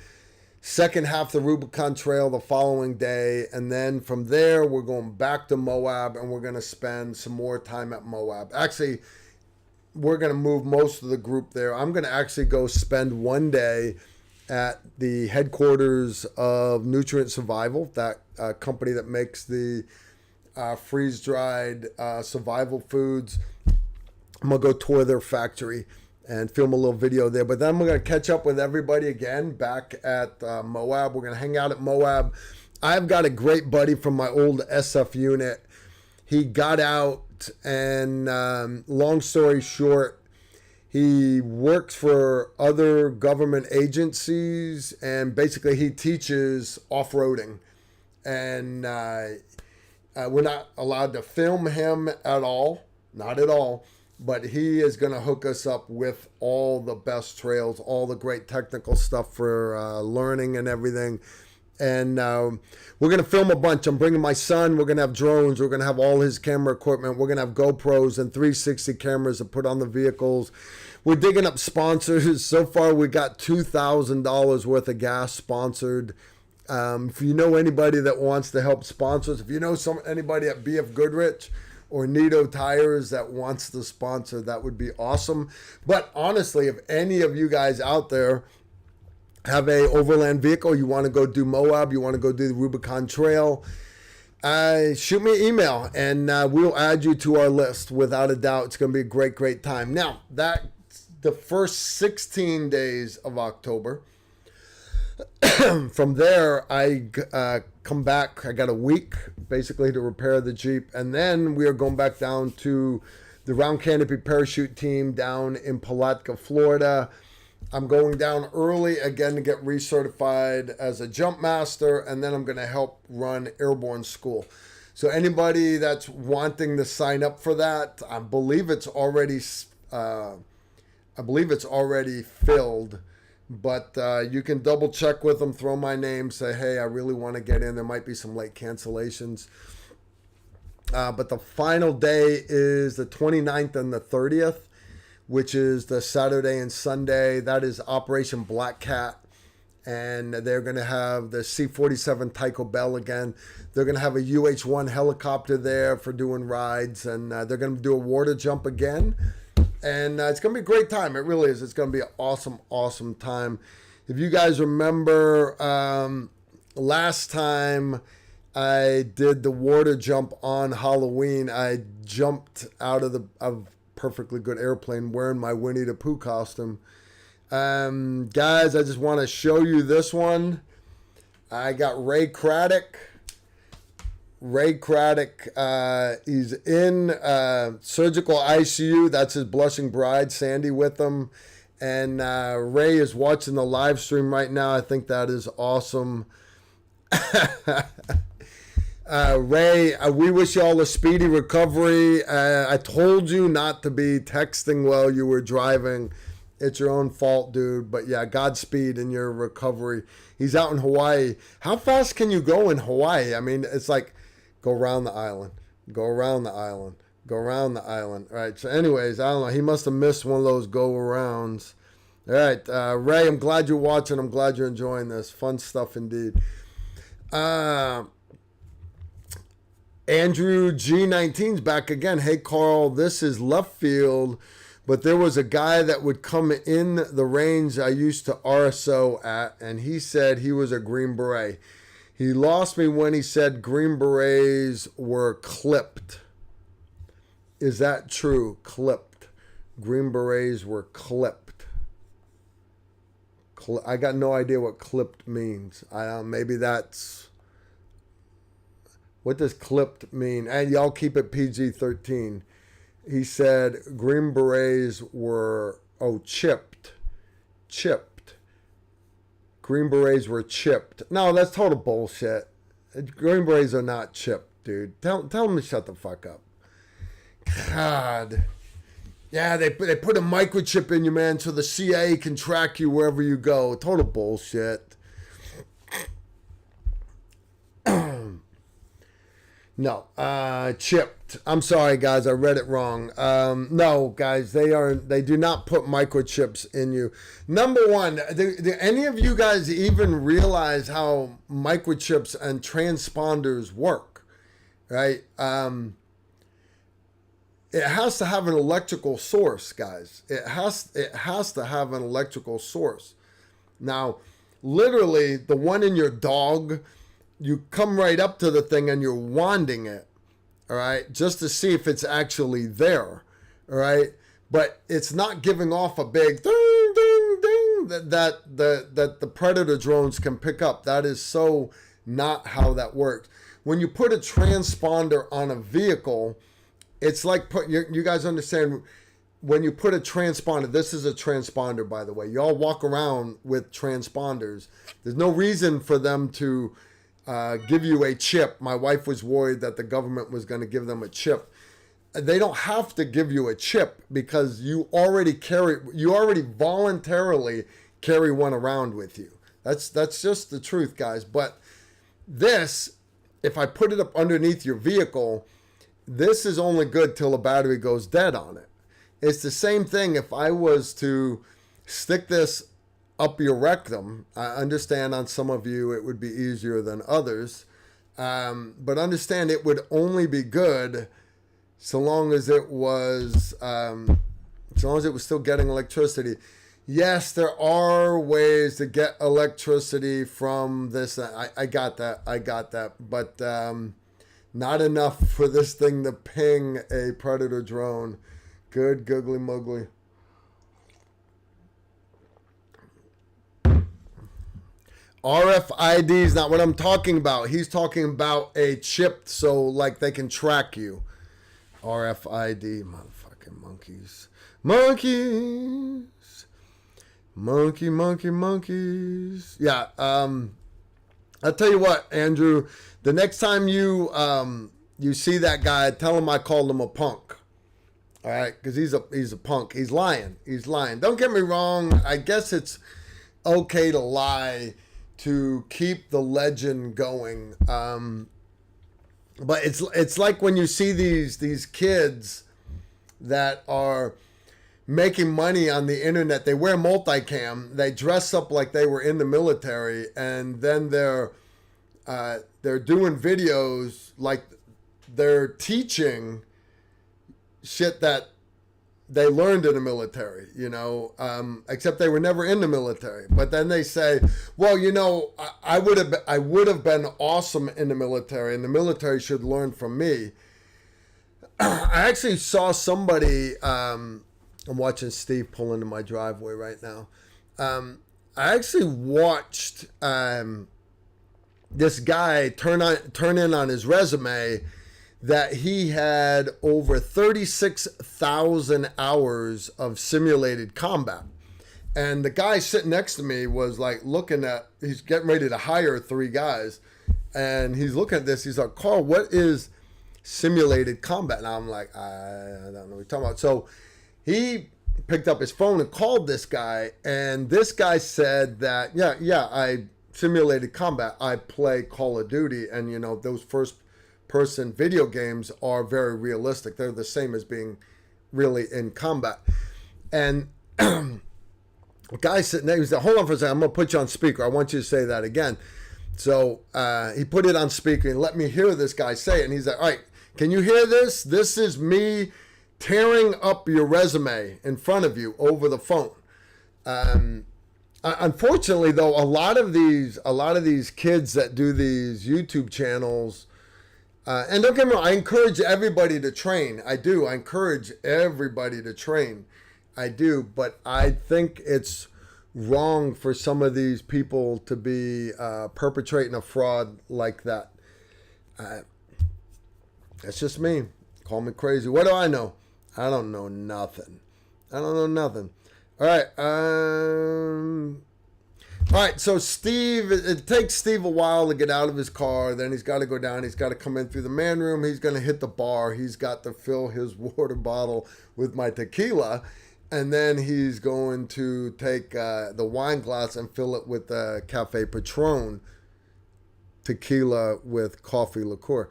second half the Rubicon Trail the following day, and then from there we're going back to Moab, and we're going to spend some more time at Moab. Actually, we're going to move most of the group there. I'm going to actually go spend one day at the headquarters of Nutrient Survival, that company that makes the freeze-dried survival foods. I'm going to go tour their factory and film a little video there. But then I'm going to catch up with everybody again back at Moab. We're going to hang out at Moab. I've got a great buddy from my old SF unit. He got out, and long story short, he works for other government agencies, and basically he teaches off-roading. And we're not allowed to film him at all, not at all. But he is going to hook us up with all the best trails, all the great technical stuff for learning and everything. And we're going to film a bunch. I'm bringing my son. We're going to have drones. We're going to have all his camera equipment. We're going to have GoPros and 360 cameras to put on the vehicles. We're digging up sponsors. So far, we got $2,000 worth of gas sponsored. If you know anybody that wants to help sponsors, if you know anybody at BF Goodrich or Nito Tires that wants to sponsor, that would be awesome. But honestly, if any of you guys out there have a overland vehicle, you want to go do Moab, you want to go do the Rubicon Trail, shoot me an email, and we'll add you to our list. Without a doubt, it's going to be a great time. Now, that's the first 16 days of October. From there, I come back. I got a week basically to repair the Jeep, and then we are going back down to the Round Canopy Parachute Team down in Palatka, Florida. I'm going down early again to get recertified as a jump master, and then I'm going to help run airborne school. So anybody that's wanting to sign up for that, I believe it's already filled. But you can double check with them, throw my name, say, hey, I really want to get in. There might be some late cancellations. But the final day is the 29th and the 30th, which is the Saturday and Sunday. That is Operation Black Cat. And they're going to have the C-47 Tycho Bell again. They're going to have a UH-1 helicopter there for doing rides. And they're going to do a water jump again. And it's going to be a great time. It really is. It's going to be an awesome time. If you guys remember, last time I did the water jump on Halloween, I jumped out of a perfectly good airplane wearing my Winnie the Pooh costume. Guys, I just want to show you this one. I got Ray Craddock Ray Craddock, he's in surgical ICU. That's his blushing bride, Sandy, with him. And Ray is watching the live stream right now. I think that is awesome. Ray, we wish you all a speedy recovery. I told you not to be texting while you were driving. It's your own fault, dude. But yeah, Godspeed in your recovery. He's out in Hawaii. How fast can you go in Hawaii? I mean, it's like go around the island, go around the island, go around the island. All right. So anyways, I don't know. He must have missed one of those go-arounds. All right. Ray, I'm glad you're watching. I'm glad you're enjoying this. Fun stuff indeed. Andrew G19's back again. Hey, Carl, this is left field. But there was a guy that would come in the range I used to RSO at, and he said he was a Green Beret. He lost me when he said Green Berets were clipped. Is that true? Clipped. Green Berets were clipped. I got no idea what clipped means. Maybe that's... What does clipped mean? And y'all keep it PG-13. He said Green Berets were, chipped. Chipped. Green Berets were chipped. No, that's total bullshit. Green Berets are not chipped, dude. Tell them to shut the fuck up. God. Yeah, they put a microchip in you, man, so the CIA can track you wherever you go. Total bullshit. No, chipped. I'm sorry, guys. I read it wrong. No, guys, they do not put microchips in you. Number one, do any of you guys even realize how microchips and transponders work? Right? It has to have an electrical source, guys. It has to have an electrical source. Now, literally, the one in your dog, you come right up to the thing and you're wanding it, all right, just to see if it's actually there, all right? But it's not giving off a big ding, ding, ding that the Predator drones can pick up. That is so not how that works. When you put a transponder on a vehicle, it's like you guys understand, when you put a transponder, this is a transponder, by the way. Y'all walk around with transponders. There's no reason for them to give you a chip. My wife was worried that the government was going to give them a chip. They don't have to give you a chip because you already voluntarily carry one around with you. That's just the truth, guys. But this, if I put it up underneath your vehicle, this is only good till the battery goes dead on it. It's the same thing if I was to stick this up your rectum. I understand on some of you it would be easier than others, but understand it would only be good so long as it was still getting electricity. Yes, there are ways to get electricity from this. I got that, but not enough for this thing to ping a Predator drone. Good googly muggly. RFID is not what I'm talking about. He's talking about a chip so like they can track you. RFID, motherfucking monkeys. Monkeys. Monkeys. Yeah, I'll tell you what, Andrew, the next time you see that guy, tell him I called him a punk. All right, because he's a punk. He's lying. Don't get me wrong. I guess it's okay to lie to keep the legend going. But it's like when you see these kids that are making money on the internet. They wear multicam. They dress up like they were in the military, and then they're doing videos like they're teaching shit that they learned in the military, except they were never in the military. But then they say, well, I would have been awesome in the military, and the military should learn from me. I actually saw somebody, I'm watching Steve pull into my driveway right now. I actually watched this guy turn in on his resume that he had over 36,000 hours of simulated combat. And the guy sitting next to me was like looking at, he's getting ready to hire 3 guys. And he's looking at this. He's like, Carl, what is simulated combat? And I'm like, I don't know what you're talking about. So he picked up his phone and called this guy. And this guy said that, yeah, I simulated combat. I play Call of Duty. And, you know, those first person video games are very realistic. They're the same as being really in combat. And the guy sitting there, he said, hold on for a second, I'm going to put you on speaker. I want you to say that again. So he put it on speaker and let me hear this guy say it. And he's like, all right, can you hear this? This is me tearing up your resume in front of you over the phone. Unfortunately, though, a lot of these kids that do these YouTube channels, and don't get me wrong, I encourage everybody to train. I do. I encourage everybody to train. I do. But I think it's wrong for some of these people to be perpetrating a fraud like that. That's just me. Call me crazy. What do I know? I don't know nothing. All right, so Steve, it takes Steve a while to get out of his car. Then he's got to go down. He's got to come in through the man room. He's going to hit the bar. He's got to fill his water bottle with my tequila. And then he's going to take the wine glass and fill it with Cafe Patron tequila with coffee liqueur.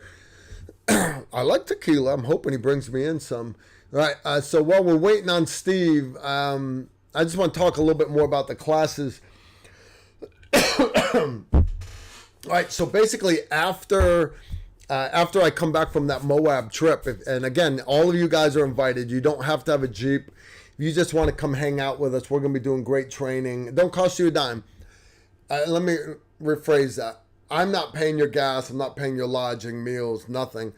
I like tequila. I'm hoping he brings me in some. All right, so while we're waiting on Steve, I just want to talk a little bit more about the classes. All right, so basically after I come back from that Moab trip, and again, all of you guys are invited. You don't have to have a Jeep. If you just want to come hang out with us, we're going to be doing great training. It don't cost you a dime. Let me rephrase that. I'm not paying your gas. I'm not paying your lodging, meals, nothing.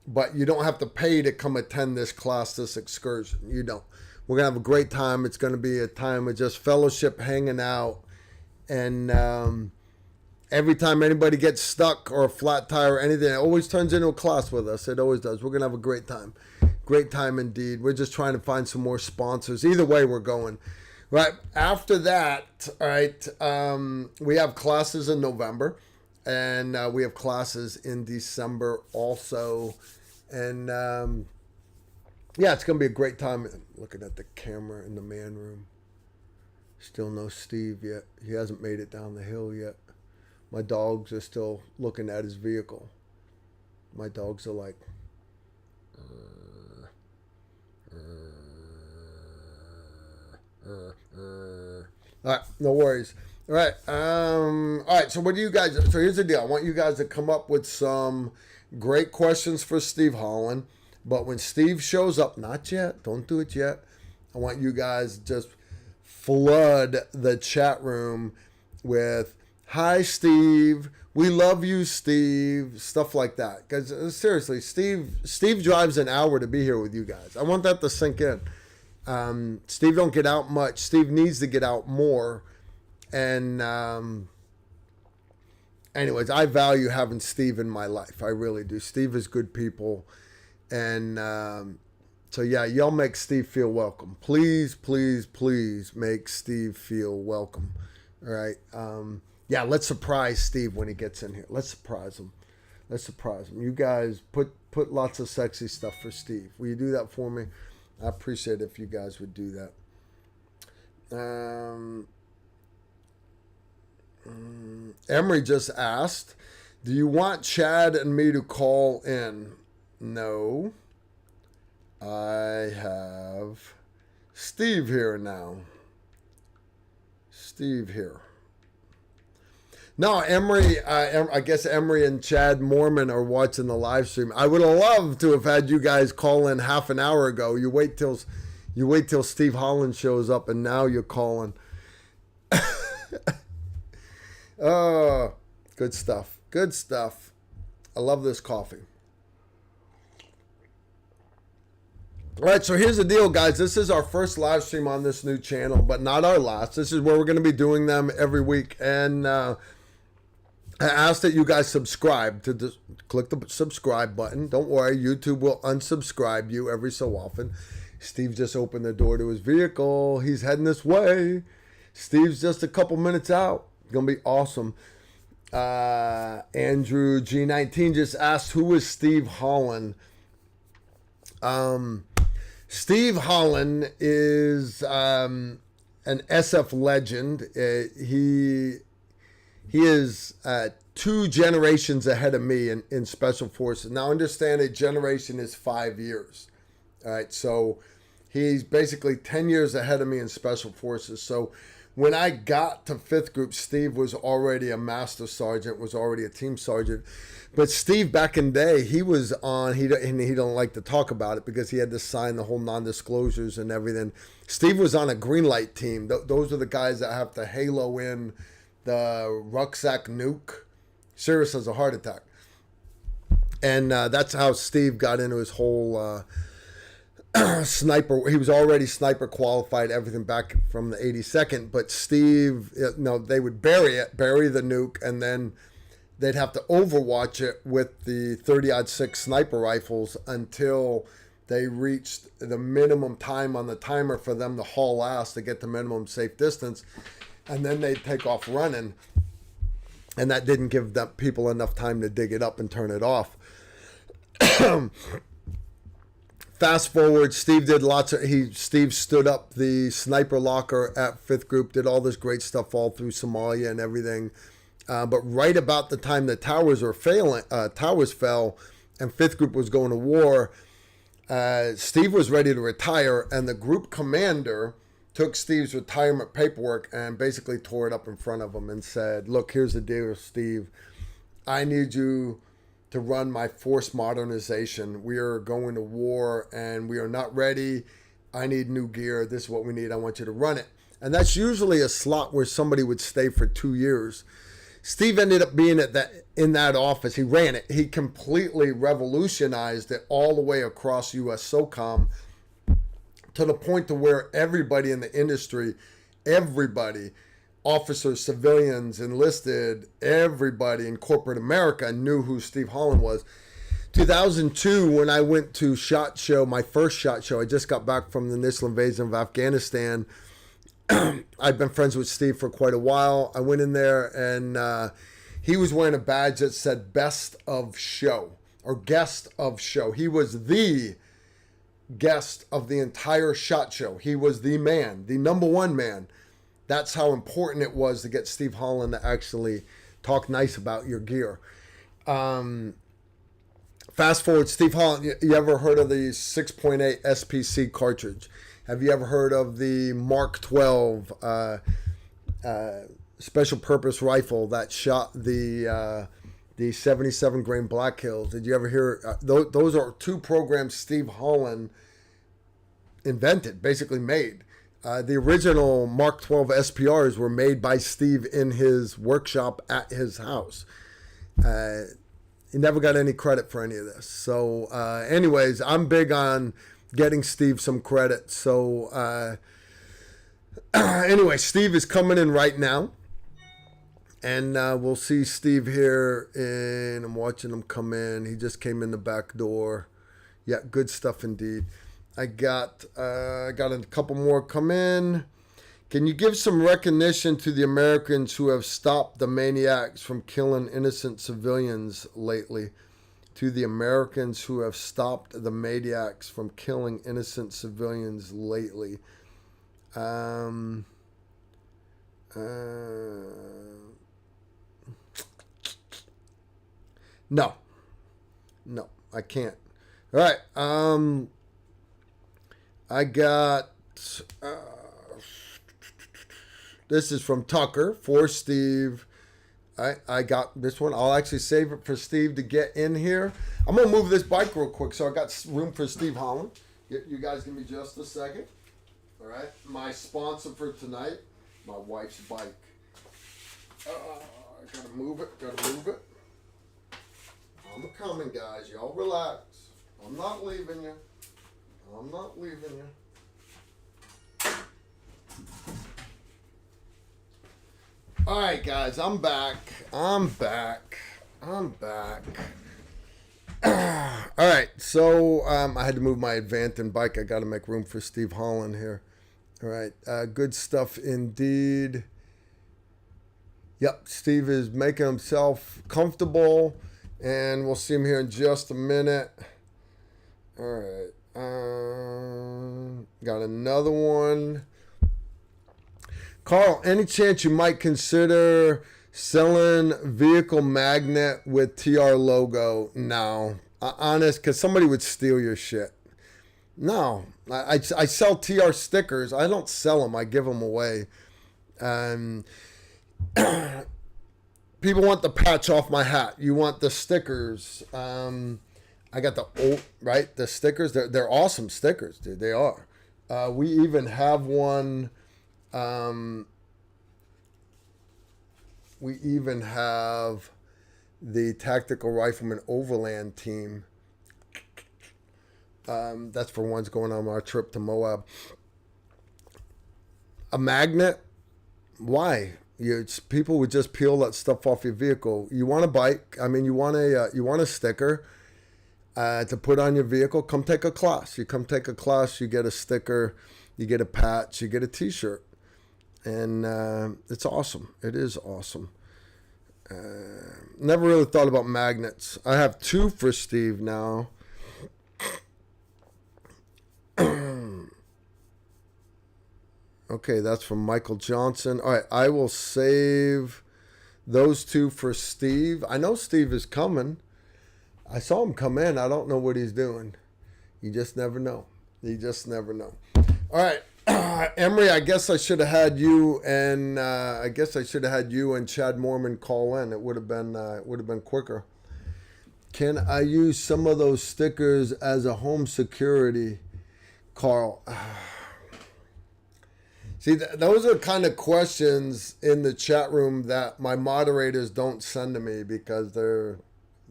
But you don't have to pay to come attend this class, this excursion. You don't. We're going to have a great time. It's going to be a time of just fellowship, hanging out. And every time anybody gets stuck or a flat tire or anything, it always turns into a class with us. It always does. We're going to have a great time. Great time indeed. We're just trying to find some more sponsors. Either way, we're going. Right. After that, all right, we have classes in November. And we have classes in December also. And yeah, it's going to be a great time. I'm looking at the camera in the man room. Still no Steve yet. He hasn't made it down the hill yet. My dogs are still looking at his vehicle. My dogs are like... All right, no worries. All right. All right. So what do you guys? So here's the deal. I want you guys to come up with some great questions for Steve Holland. But when Steve shows up, not yet. Don't do it yet. I want you guys to just flood the chat room with "Hi, Steve. We love you, Steve." Stuff like that. Because seriously, Steve drives an hour to be here with you guys. I want that to sink in. Steve don't get out much. Steve needs to get out more. And anyways, I value having Steve in my life. I really do. Steve is good people. And so, yeah, y'all make Steve feel welcome. Please, please, please make Steve feel welcome. All right. Yeah, let's surprise Steve when he gets in here. Let's surprise him. Let's surprise him. You guys put lots of sexy stuff for Steve. Will you do that for me? I appreciate it if you guys would do that. Emery just asked, do you want Chad and me to call in? No. I have Steve here now. Steve here. No, Emery, I guess Emery and Chad Mormon are watching the live stream. I would have loved to have had you guys call in half an hour ago. You wait till Steve Holland shows up, and now you're calling. Oh, good stuff. Good stuff. I love this coffee. All right, so here's the deal, guys. This is our first live stream on this new channel, but not our last. This is where we're going to be doing them every week. And I ask that you guys subscribe click the subscribe button. Don't worry, YouTube will unsubscribe you every so often. Steve just opened the door to his vehicle. He's heading this way. Steve's just a couple minutes out. Gonna be awesome. Andrew G19 just asked, who is Steve Holland? Steve Holland is an SF legend. He is 2 generations ahead of me in Special Forces. Now, understand a generation is 5 years. All right, so he's basically 10 years ahead of me in Special Forces. So when I got to 5th Group, Steve was already a master sergeant, was already a team sergeant. But Steve, back in the day, he was on, he don't like to talk about it because he had to sign the whole non-disclosures and everything. Steve was on a green light team. Those are the guys that have to halo in the rucksack nuke. Serious as a heart attack. And that's how Steve got into his whole sniper. He was already sniper qualified, everything back from the 82nd. But Steve, they would bury the nuke, and then they'd have to overwatch it with the 30-06 sniper rifles until they reached the minimum time on the timer for them to haul ass to get the minimum safe distance. And then they'd take off running, and that didn't give the people enough time to dig it up and turn it off. Fast forward, Steve did Steve stood up the sniper locker at 5th Group, did all this great stuff all through Somalia and everything. But right about the time the towers fell, and 5th Group was going to war, Steve was ready to retire, and the group commander took Steve's retirement paperwork and basically tore it up in front of him and said, look, here's the deal, Steve. I need you to run my force modernization. We are going to war and we are not ready. I need new gear. This is what we need. I want you to run it. And that's usually a slot where somebody would stay for 2 years. Steve ended up being in that office. He ran it. He completely revolutionized it all the way across U.S. SOCOM, to the point to where everybody in the industry, officers, civilians, enlisted, everybody in corporate America knew who Steve Holland was. 2002, when I went to SHOT Show, my first SHOT Show, I just got back from the initial invasion of Afghanistan. I've been friends with Steve for quite a while. I went in there, and he was wearing a badge that said Best of Show, or Guest of Show. He was the guest of the entire SHOT Show. He was the man, the number one man. That's how important it was to get Steve Holland to actually talk nice about your gear. Fast forward, Steve Holland, you ever heard of the 6.8 SPC cartridge? Have you ever heard of the Mark 12 special purpose rifle that shot the 77 grain Black Hills? Did you ever hear? Those are 2 programs Steve Holland invented, basically made. The original Mark 12 SPRs were made by Steve in his workshop at his house. He never got any credit for any of this. So anyways, I'm big on getting Steve some credit. So anyway, Steve is coming in right now. And we'll see Steve here, and I'm watching him come in. He just came in the back door. Yeah, good stuff indeed. I got a couple more come in. Can you give some recognition to the Americans who have stopped the maniacs from killing innocent civilians lately? To the Americans who have stopped the maniacs from killing innocent civilians lately. No, I can't. All right. I got, this is from Tucker for Steve. I got this one. I'll actually save it for Steve to get in here. I'm going to move this bike real quick so I got room for Steve Holland. You guys give me just a second. All right. My sponsor for tonight, my wife's bike. I got to move it. I'm coming, guys. Y'all relax. I'm not leaving you. All right, guys, I'm back. All right, so I had to move my Advanton bike. I got to make room for Steve Holland here. All right, good stuff indeed. Yep, Steve is making himself comfortable, and we'll see him here in just a minute. All right, got another one. Carl, any chance you might consider selling vehicle magnet with TR logo? No. Honest, because somebody would steal your shit. No. I sell TR stickers. I don't sell them. I give them away. People want the patch off my hat. You want the stickers. I got the stickers. They're awesome stickers, dude. They are. We even have one. We even have the Tactical Rifleman Overland team. That's for ones going on our trip to Moab. A magnet? Why? People would just peel that stuff off your vehicle. You want a bike? I mean, you want a sticker to put on your vehicle? Come take a class. You come take a class. You get a sticker. You get a patch. You get a T-shirt. And it's awesome. It is awesome. Never really thought about magnets. I have 2 for Steve now. Okay, that's from Michael Johnson. All right, I will save those 2 for Steve. I know Steve is coming. I saw him come in. I don't know what he's doing. You just never know. All right. Emery, I guess I should have had you and Chad Mormon call in. It would have been quicker. Can I use some of those stickers as a home security, Carl? See, those are kind of questions in the chat room that my moderators don't send to me because they're.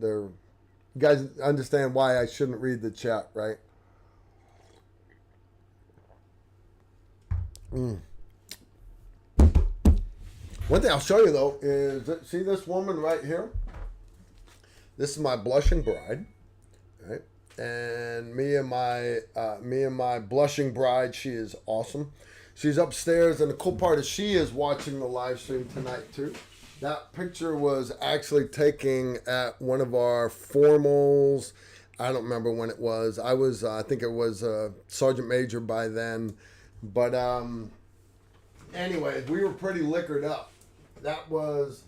You guys understand why I shouldn't read the chat, right? One thing I'll show you though is, see this woman right here? This is my blushing bride, right? And me and my blushing bride, she is awesome. She's upstairs, and the cool part is she is watching the live stream tonight too. That picture was actually taken at one of our formals. I don't remember when it was. I think it was Sergeant Major by then. But anyways, we were pretty liquored up. That was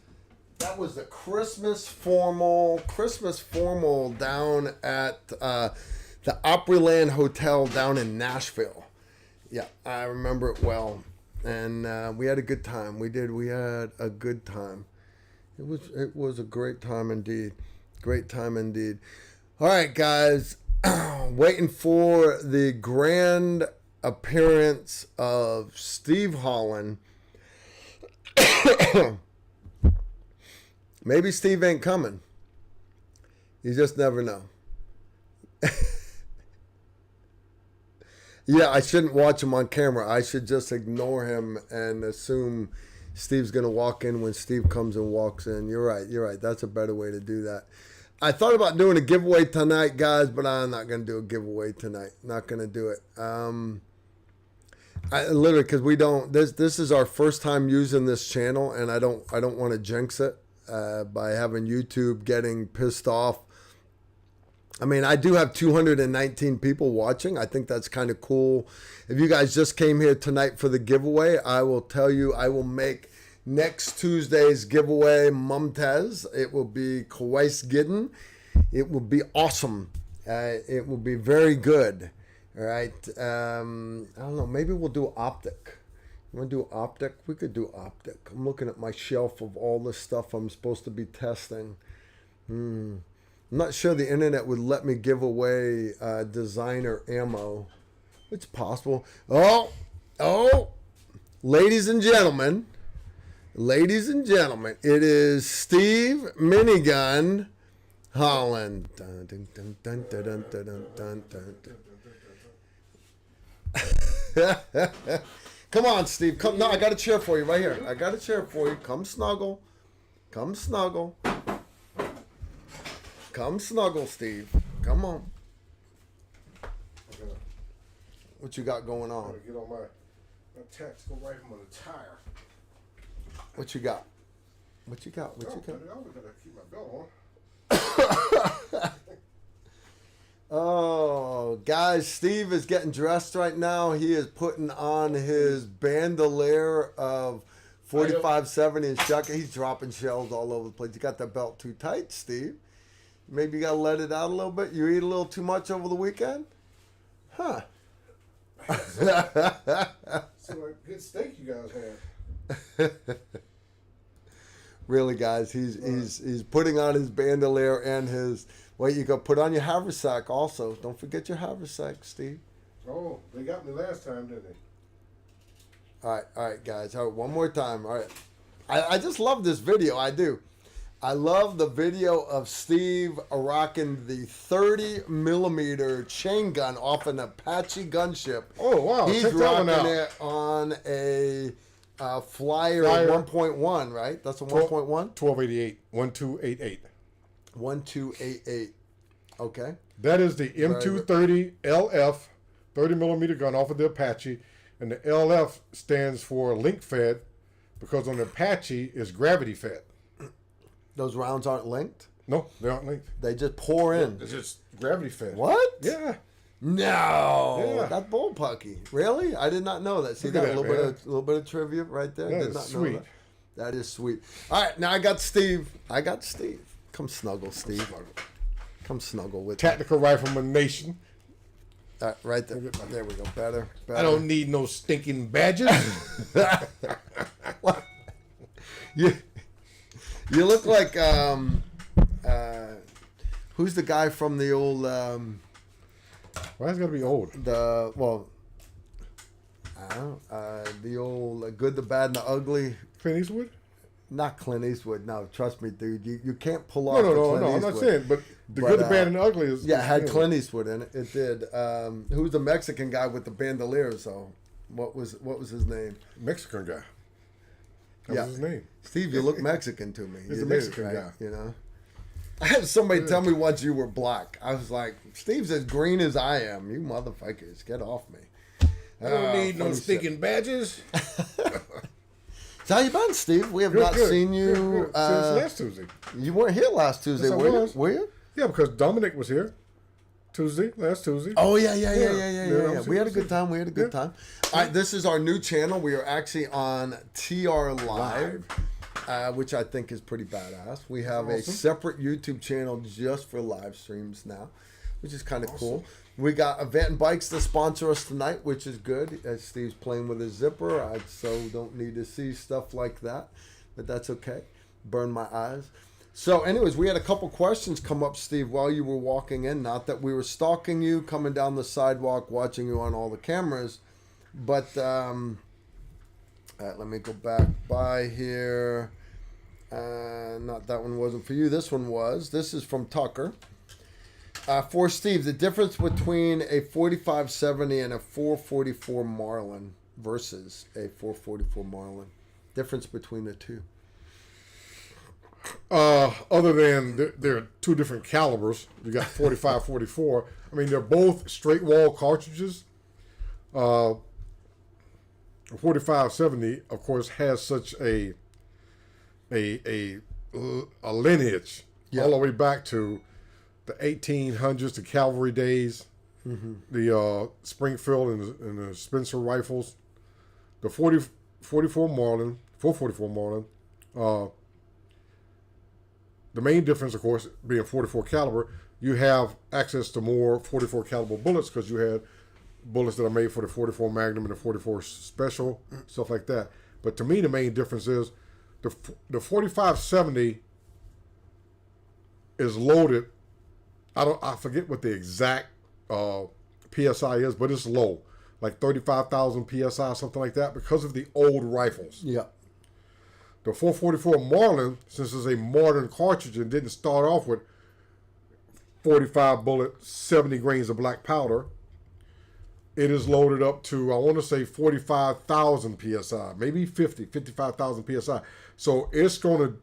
the Christmas formal down at the Opryland Hotel down in Nashville. Yeah, I remember it well, and we had a good time. We had a good time. It was a great time indeed. All right, guys, waiting for the grand appearance of Steve Holland. Maybe Steve ain't coming. You just never know. Yeah, I shouldn't watch him on camera. I should just ignore him and assume Steve's going to walk in when Steve comes and walks in. You're right. That's a better way to do that. I thought about doing a giveaway tonight, guys, but I'm not going to do a giveaway tonight. Not going to do it. Literally, because we don't. This is our first time using this channel, and I don't want to jinx it by having YouTube getting pissed off. I mean, I do have 219 people watching. I think that's kind of cool. If you guys just came here tonight for the giveaway, I will tell you, I will make next Tuesday's giveaway Mumtaz. It will be Kawais Gidden. It will be awesome. It will be very good. All right. I don't know. Maybe we'll do optic. You want to do optic? We could do optic. I'm looking at my shelf of all the stuff I'm supposed to be testing. I'm not sure the internet would let me give away designer ammo. It's possible. Oh, ladies and gentlemen, it is Steve Minigun Holland. Dun, dun, dun, dun, dun, dun, dun, dun, dun, dun. Come on, Steve. Come. No, I got a chair for you right here. I got a chair for you. Come snuggle. Come snuggle. Come snuggle, Steve. Come on. What you got going on? I'm gonna get on my tactical rifleman attire. What you got? What you got? What you got? I always gotta keep my belt on. Oh, guys, Steve is getting dressed right now. He is putting on his bandolier of 45-70 and shotgun. He's dropping shells all over the place. You got that belt too tight, Steve. Maybe you got to let it out a little bit. You eat a little too much over the weekend? Huh. So like good steak you guys had. Really, guys, he's putting on his bandolier and his. Wait, you got put on your haversack also. Don't forget your haversack, Steve. Oh, they got me last time, didn't they? All right, guys. All right, one more time. All right, I just love this video. I do. I love the video of Steve rocking the 30 millimeter chain gun off an Apache gunship. Oh wow! He's check that one rocking out. it on a Flyer 1.1, right? That's a 1.1? 1288. 1288. 1288. Okay. That is the M230 LF 30 millimeter gun off of the Apache, and the LF stands for link fed because on the Apache is gravity fed. Those rounds aren't linked? No, they aren't linked. They just pour in. It's just gravity fed. What? Yeah. No, Yeah. that's bullpucky. Really? I did not know that. See Look that at that, little bit of trivia right there. That Did is not sweet. know that. That is sweet. All right, now I got Steve. Come snuggle, Steve. Come snuggle with Tactical Rifleman Nation. me. Right there. There we go. Better. I don't need no stinking badges. What? You look like who's the guy from the old Why is it gotta be old? the old Good, the Bad, and the Ugly. Clint Eastwood? Not Clint Eastwood. No, trust me, dude. You can't pull off. No. Clint I'm Eastwood. not saying, but the good, the bad, and the ugly is. Yeah, it had is- Clint Eastwood in it. It did. Who's the Mexican guy with the bandoliers? So, what was his name? Mexican guy. That Yeah. was his name. Steve, you look Mexican to me. He's You a do, Mexican right? guy. You know. I had somebody tell me once you were black. I was like, Steve's as green as I am. You motherfuckers, get off me. I don't need no funny stinking badges. So how you been, Steve? We have not seen you Good. Since last Tuesday. You weren't here last Tuesday, Yes, I were you? was. Were you? Yeah, because Dominic was here last Tuesday. Oh yeah. Yeah, We had a good time. All right, this is our new channel. We are actually on TR Live, which I think is pretty badass. We have a separate YouTube channel just for live streams now, which is kind of cool. We got Event and Bikes to sponsor us tonight, which is good. As Steve's playing with his zipper, I so don't need to see stuff like that, but that's okay. Burn my eyes. So anyways, we had a couple questions come up, Steve, while you were walking in. Not that we were stalking you, coming down the sidewalk, watching you on all the cameras, but let me go back by here. Not that one wasn't for you. This one was. This is from Tucker. For Steve, the difference between a 45-70 and a 444 Marlin versus a 444 Marlin. Difference between the two. Other than they're two different calibers. You got 45, 44. I mean, they're both straight wall cartridges. 45-70, of course, has such a lineage all the way back to the 1800s, the cavalry days, the Springfield and the Spencer rifles, the 444 Marlin. The main difference, of course, being 44 caliber, you have access to more 44 caliber bullets because you had bullets that are made for the 44 Magnum and the 44 Special, stuff like that. But to me, the main difference is the 45-70 is loaded. I forget what the exact PSI is, but it's low, like 35,000 PSI, something like that, because of the old rifles. Yeah. The 444 Marlin, since it's a modern cartridge and didn't start off with 45 bullets, 70 grains of black powder, it is loaded up to, I want to say 45,000 psi, maybe 55,000 psi. So it's going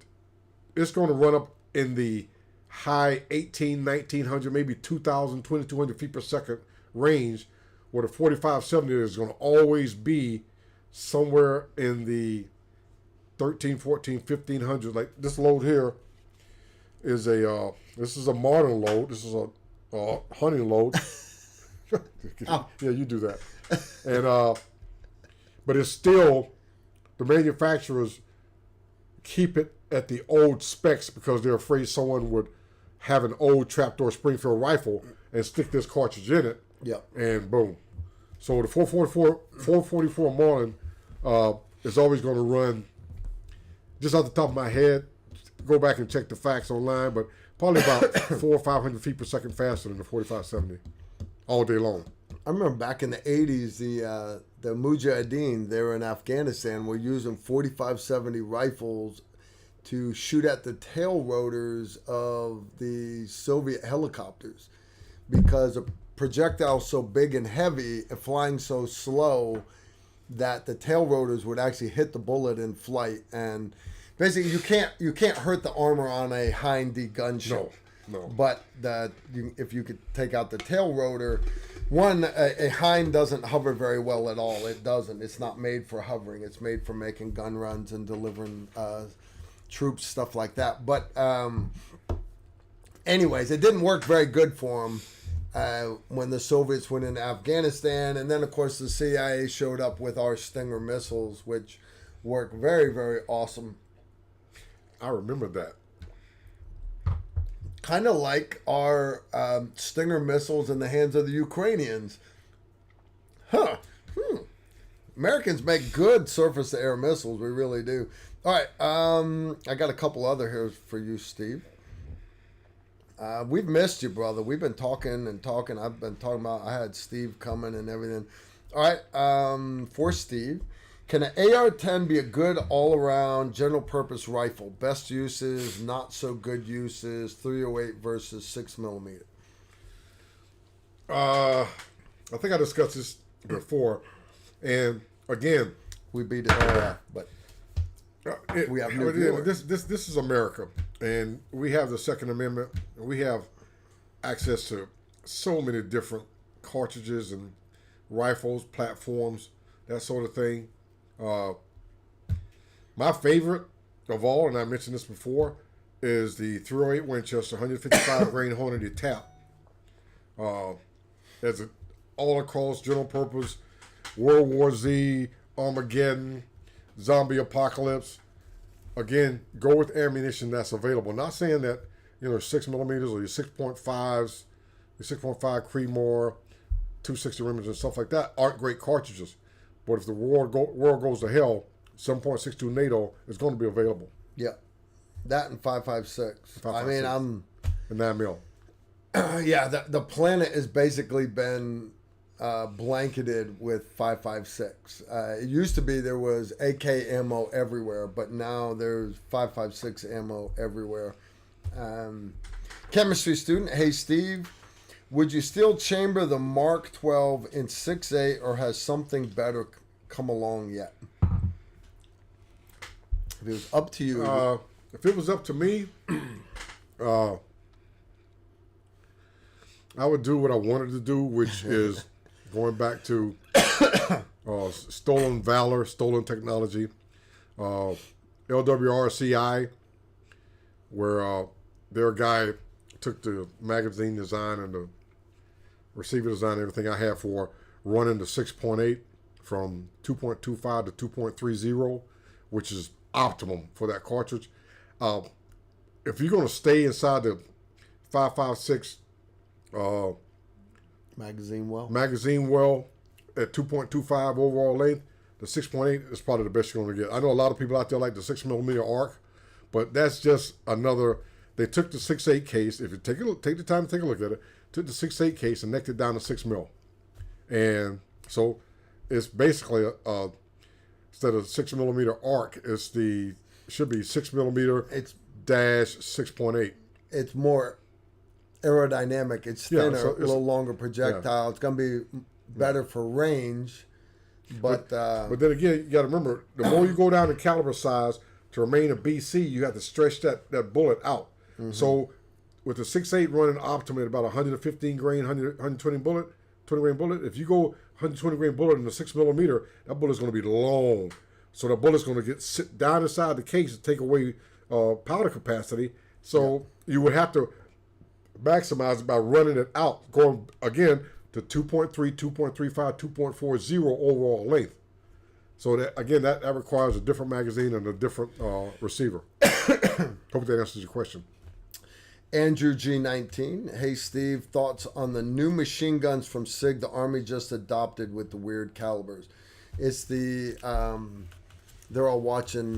to run up in the high 1900, maybe 2,000, 2,200 feet per second range, where the 4570 is going to always be somewhere in the 13, 14, 1500. Like this load here is this is a modern load. This is a hunting load. Oh. Yeah, you do that. And but it's still, the manufacturers keep it at the old specs because they're afraid someone would have an old trapdoor Springfield rifle and stick this cartridge in it. Yep. And boom. So the 444 Marlin is always going to run, just off the top of my head, go back and check the facts online, but probably about 400 or 500 feet per second faster than the 4570 all day long. I remember back in the 80s, the Mujahideen, they were in Afghanistan, were using 4570 rifles to shoot at the tail rotors of the Soviet helicopters because a projectile so big and heavy and flying so slow that the tail rotors would actually hit the bullet in flight. And basically, you can't hurt the armor on a Hind gunship. No. But if you could take out the tail rotor, a Hind doesn't hover very well at all. It doesn't. It's not made for hovering. It's made for making gun runs and delivering troops, stuff like that. But anyways, it didn't work very good for them when the Soviets went into Afghanistan. And then, of course, the CIA showed up with our Stinger missiles, which work very, very awesome. I remember that. Kind of like our Stinger missiles in the hands of the Ukrainians. Americans make good surface-to-air missiles. We really do. All right. I got a couple other here for you, Steve. We've missed you, brother. We've been talking and talking. I've been talking about, I had Steve coming and everything. All right. For Steve, can an AR-10 be a good all-around general-purpose rifle? Best uses, not so good uses, 308 versus 6mm. I think I discussed this before, and again, We beat it all, but we have new viewers. This is America, and we have the Second Amendment. And we have access to so many different cartridges and rifles, platforms, that sort of thing. My favorite of all, and I mentioned this before, is the 308 Winchester 155 grain Hornady Tap. As an all-across general purpose, World War Z, Armageddon, zombie apocalypse. Again, go with ammunition that's available. Not saying that 6mm or your 6.5s, your 6.5 Creedmoor, 260 Remington and stuff like that aren't great cartridges. But if the world goes to hell, 7.62 NATO is going to be available. Yeah, that and 5.56. I mean, I'm and 9mm. Yeah, the planet has basically been blanketed with 5.56. It used to be there was AK ammo everywhere, but now there's 5.56 ammo everywhere. Chemistry student, hey Steve, would you still chamber the Mark 12 in 6.8 or has something better come along yet? If it was up to you. If it was up to me, I would do what I wanted to do, which is going back to stolen valor, stolen technology, LWRCI, where their guy took the magazine design and the receiver design and everything I had for running the 6.8 from 2.25 to 2.30, which is optimum for that cartridge. If you're going to stay inside the 5.56 magazine well at 2.25 overall length, the 6.8 is probably the best you're going to get. I know a lot of people out there like the 6mm arc, but that's just another. They took the 6.8 case. If you take the time to take a look at it, took the 6.8 case and necked it down to 6mm, and so it's basically instead of 6mm arc, should be 6mm. It's dash 6.8. It's more aerodynamic. It's thinner, so it's a little longer projectile. Yeah. It's going to be better for range. But then again, you got to remember, the more you go down in caliber size to remain a BC, you have to stretch that bullet out. So with the 6.8 running optimum at about 115 grain, 120 bullet, 20 grain bullet, if you go 120 grain bullet in a 6mm, that bullet's going to be long. So the bullet's going to sit down inside the case and take away powder capacity. So you would have to maximize it by running it out, going again to 2.3, 2.35, 2.40 overall length. So that again, that requires a different magazine and a different receiver. Hope that answers your question. Andrew G19, hey Steve, thoughts on the new machine guns from SIG the Army just adopted with the weird calibers? It's the they're all watching.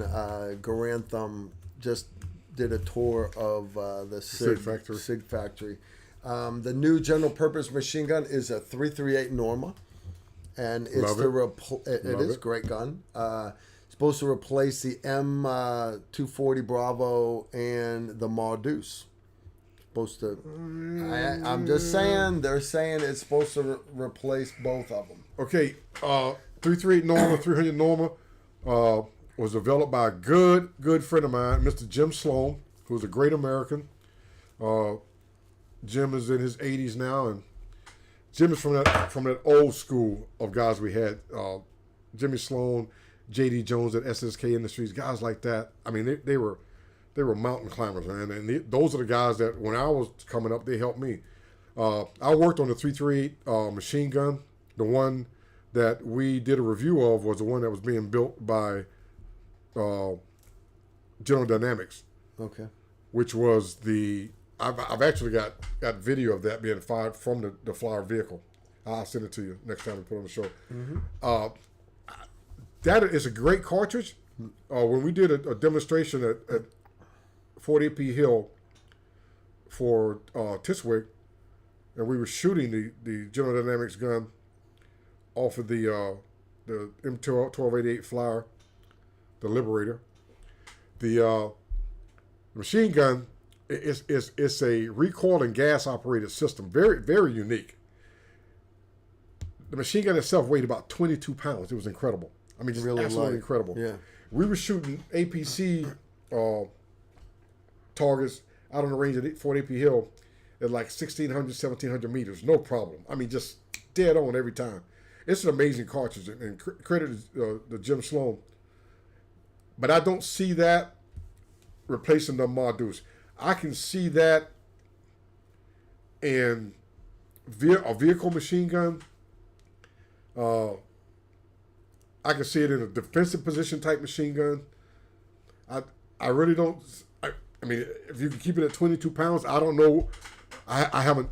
Garantham just did a tour of the SIG factory. The new general purpose machine gun is a 338 Norma, and it's it is a great gun. Supposed to replace the M240 Bravo and the Mardeus. Supposed to. I'm just saying. They're saying it's supposed to replace both of them. Okay, 338 Norma, 300 Norma was developed by a good friend of mine, Mr. Jim Sloan, who's a great American. Jim is in his 80s now, and Jim is from that old school of guys we had. Jimmy Sloan, J.D. Jones at SSK Industries, guys like that. I mean, they were mountain climbers, man. And those are the guys that when I was coming up, they helped me. I worked on the 338 machine gun. The one that we did a review of was the one that was being built by General Dynamics. Okay. Which was I've actually got video of that being fired from the flyer vehicle. I'll send it to you next time we put it on the show. Mm-hmm. That is a great cartridge. When we did a demonstration at 40AP Hill for Tiswick, and we were shooting the General Dynamics gun off of the M1288 flyer, the Liberator. The machine gun is a recoil and gas operated system, very very unique. The machine gun itself weighed about 22 pounds. It was incredible. I mean, just really absolutely incredible. Yeah, we were shooting APC targets out on the range at Fort AP Hill at like 1,600, 1,700 meters, no problem. I mean, just dead on every time. It's an amazing cartridge, and credit to Jim Sloan. But I don't see that replacing the Mardeus. I can see that in a vehicle machine gun. I can see it in a defensive position type machine gun. I really don't. I mean, if you can keep it at 22 pounds, I don't know. I haven't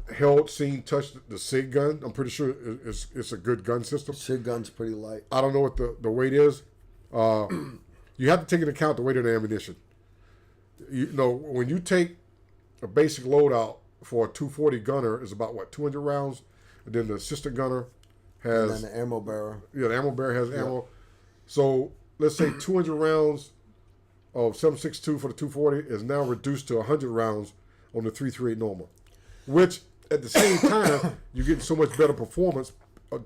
touched the SIG gun. I'm pretty sure it's a good gun system. SIG gun's pretty light. I don't know what the weight is. You have to take into account the weight of the ammunition. You know, when you take a basic loadout for a 240 gunner is about 200 rounds, and then the assistant gunner has. And then the ammo bearer. Yeah, the ammo bearer has ammo. So let's say 200 rounds of 7.62 for the 240 is now reduced to 100 rounds on the 338 Norma, which at the same time you get so much better performance,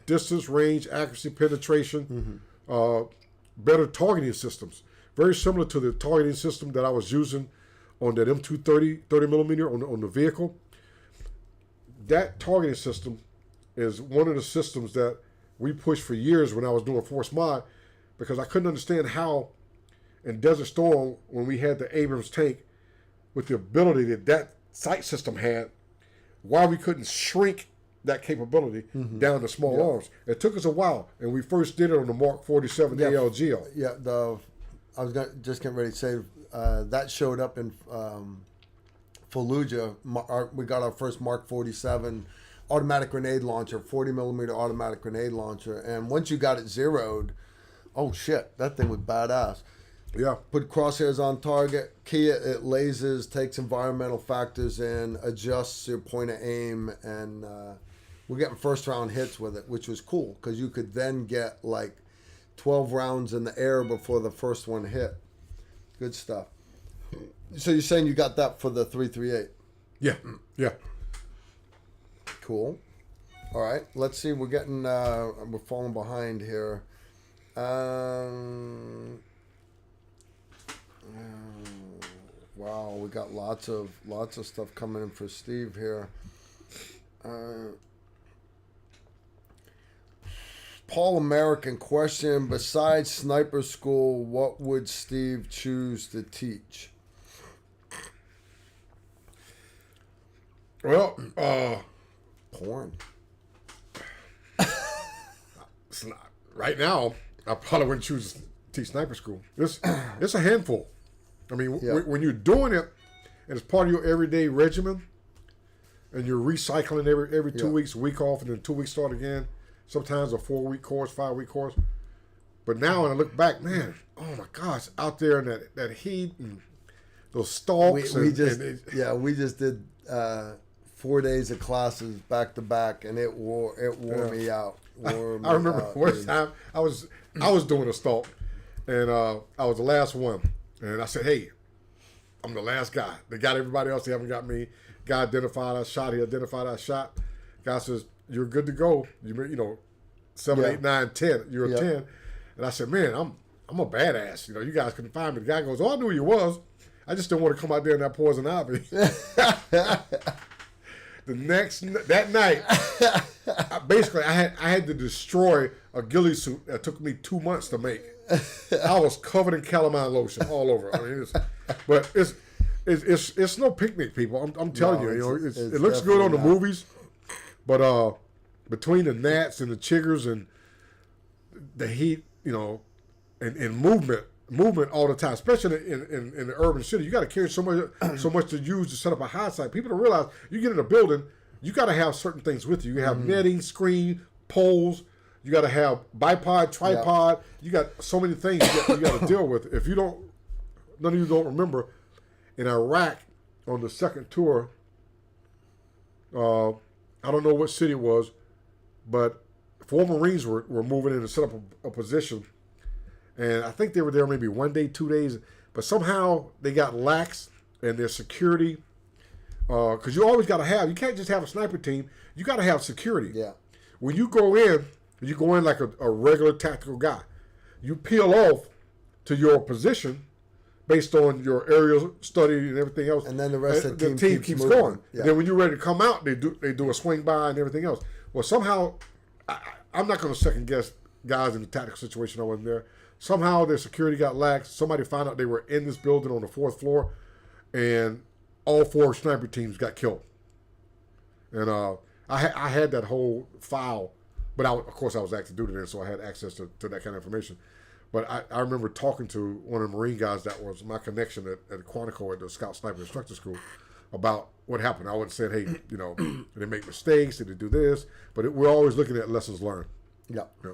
distance, range, accuracy, penetration, better targeting systems. Very similar to the targeting system that I was using on that M230 30mm on the vehicle. That targeting system is one of the systems that we pushed for years when I was doing Force Mod, because I couldn't understand how in Desert Storm, when we had the Abrams tank with the ability that sight system had, why we couldn't shrink that capability down to small arms. It took us a while, and we first did it on the Mark 47 ALGL. Yeah, I was just getting ready to say that showed up in Fallujah. We got our first Mark 47 automatic grenade launcher, 40mm automatic grenade launcher, and once you got it zeroed, oh shit, that thing was badass. Yeah. Put crosshairs on target, key it lasers, takes environmental factors in, adjusts your point of aim, and we're getting first round hits with it, which was cool because you could then get like 12 rounds in the air before the first one hit. Good stuff. So you're saying you got that for the 338? Yeah, yeah. Cool. All right. Let's see. We're getting we're falling behind here. Wow, we got lots of stuff coming in for Steve here. Paul American question: besides sniper school, what would Steve choose to teach? Well, Porn. it's not, right now, I probably wouldn't choose to teach sniper school. It's a handful. I mean, Yeah. when you're doing it, and it's part of your everyday regimen, and you're recycling every 2 Yeah. weeks, a week off, and then 2 weeks start again. Sometimes a 4-week course, 5-week course. But now when I look back, man, oh my gosh, out there in that heat and those stalks. We just did 4 days of classes back to back, and it wore me out. I remember one time I was doing a stalk, and I was the last one, and I said, "Hey, I'm the last guy. They got everybody else. They haven't got me." Guy identified I shot. He identified I shot. Guy says, "You're good to go. You know, 7, Yeah. 8, 9, 10. You're Yeah. a 10." And I said, "Man, I'm a badass. You know, you guys couldn't find me." The guy goes, "Oh, I knew you was. I just didn't want to come out there in that poison ivy." That night, I had to destroy a ghillie suit that took me 2 months to make. I was covered in calamine lotion all over. I mean, it's no picnic, people. I'm telling No, you, it's it looks good on the definitely not. movies, but between the gnats and the chiggers and the heat, and movement all the time, especially in the urban city. You got to carry so much to use to set up a high site. People don't realize you get in a building, you got to have certain things with you. You have netting, screen, poles. You got to have bipod, tripod. You got so many things you got to deal with. If you don't, none of you don't remember, in Iraq on the second tour, I don't know what city it was, but 4 Marines were moving in to set up a position. And I think they were there maybe 1 day, 2 days, but somehow they got lax in their security. Because you always got to have, you can't just have a sniper team. You got to have security. Yeah. When you go in like a regular tactical guy. You peel off to your position based on your aerial study and everything else. And then the rest of the team keeps moving. going. Yeah. Then when you're ready to come out, they do a swing by and everything else. Well, somehow, I'm not going to second guess guys in the tactical situation. I wasn't there. Somehow their security got lax. Somebody found out they were in this building on the 4th floor, and all 4 sniper teams got killed. And I had that whole file, but of course I was active duty there, so I had access to that kind of information. But I remember talking to one of the Marine guys that was my connection at Quantico at the Scout Sniper Instructor School about what happened. I wasn't saying, hey, did they make mistakes? Did they do this? But we're always looking at lessons learned. Yeah. Yeah.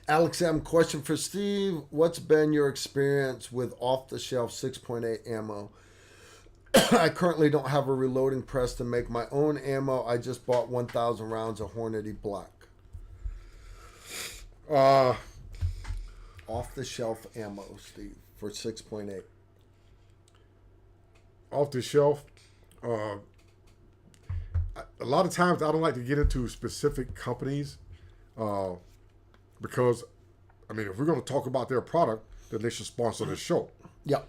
Alex M., question for Steve. What's been your experience with off-the-shelf 6.8 ammo? I currently don't have a reloading press to make my own ammo. I just bought 1,000 rounds of Hornady Black. Off-the-shelf ammo, Steve, for 6.8. Off the shelf. A lot of times I don't like to get into specific companies because, I mean, if we're going to talk about their product, then they should sponsor the show. Yeah.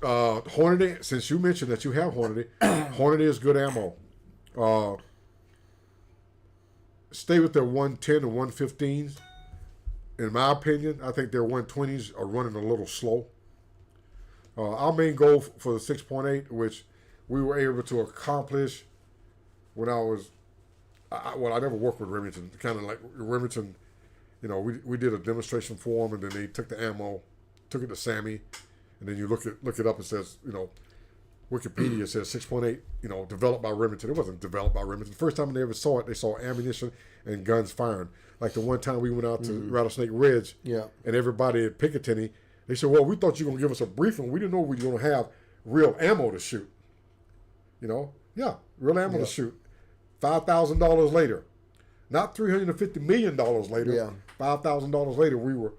Hornady, since you mentioned that you have Hornady, Hornady is good ammo. Stay with their 110 and 115s. In my opinion, I think their 120s are running a little slow. Our main goal for the 6.8, which we were able to accomplish when I was, I never worked with Remington. Kind of like Remington, we did a demonstration for them, and then they took the ammo, took it to Sammy, and then you look it up. It says, Wikipedia says 6.8, developed by Remington. It wasn't developed by Remington. The first time they ever saw it, they saw ammunition and guns firing. Like the one time we went out to Rattlesnake Ridge, Yeah. and everybody at Picatinny, they said, well, we thought you were going to give us a briefing. We didn't know we were going to have real ammo to shoot. Yeah, real ammo to shoot. $5,000 later. Not $350 million later. Yeah. $5,000 later, we were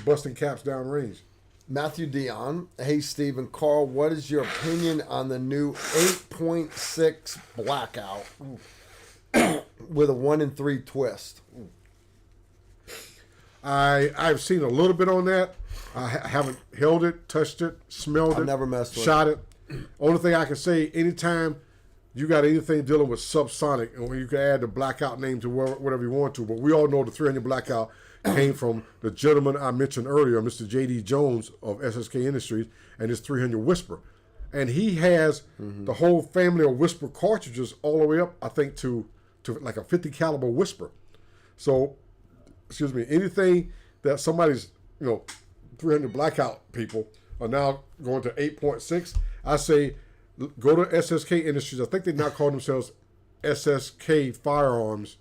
busting caps down range. Matthew Dion. Hey, Steve and Carl, what is your opinion on the new 8.6 blackout with a 1 in 3 twist? I've seen a little bit on that. I haven't held it, touched it, smelled it. I've never messed with shot it. Only thing I can say, anytime you got anything dealing with subsonic, and you can add the blackout name to whatever you want to, but we all know the 300 blackout came from the gentleman I mentioned earlier, Mr. J.D. Jones of SSK Industries, and his 300 Whisper. And he has the whole family of Whisper cartridges all the way up, I think, to like a 50 caliber Whisper. So, excuse me, anything that somebody's, 300 blackout people are now going to 8.6, I say go to SSK Industries. I think they now call themselves SSK Firearms.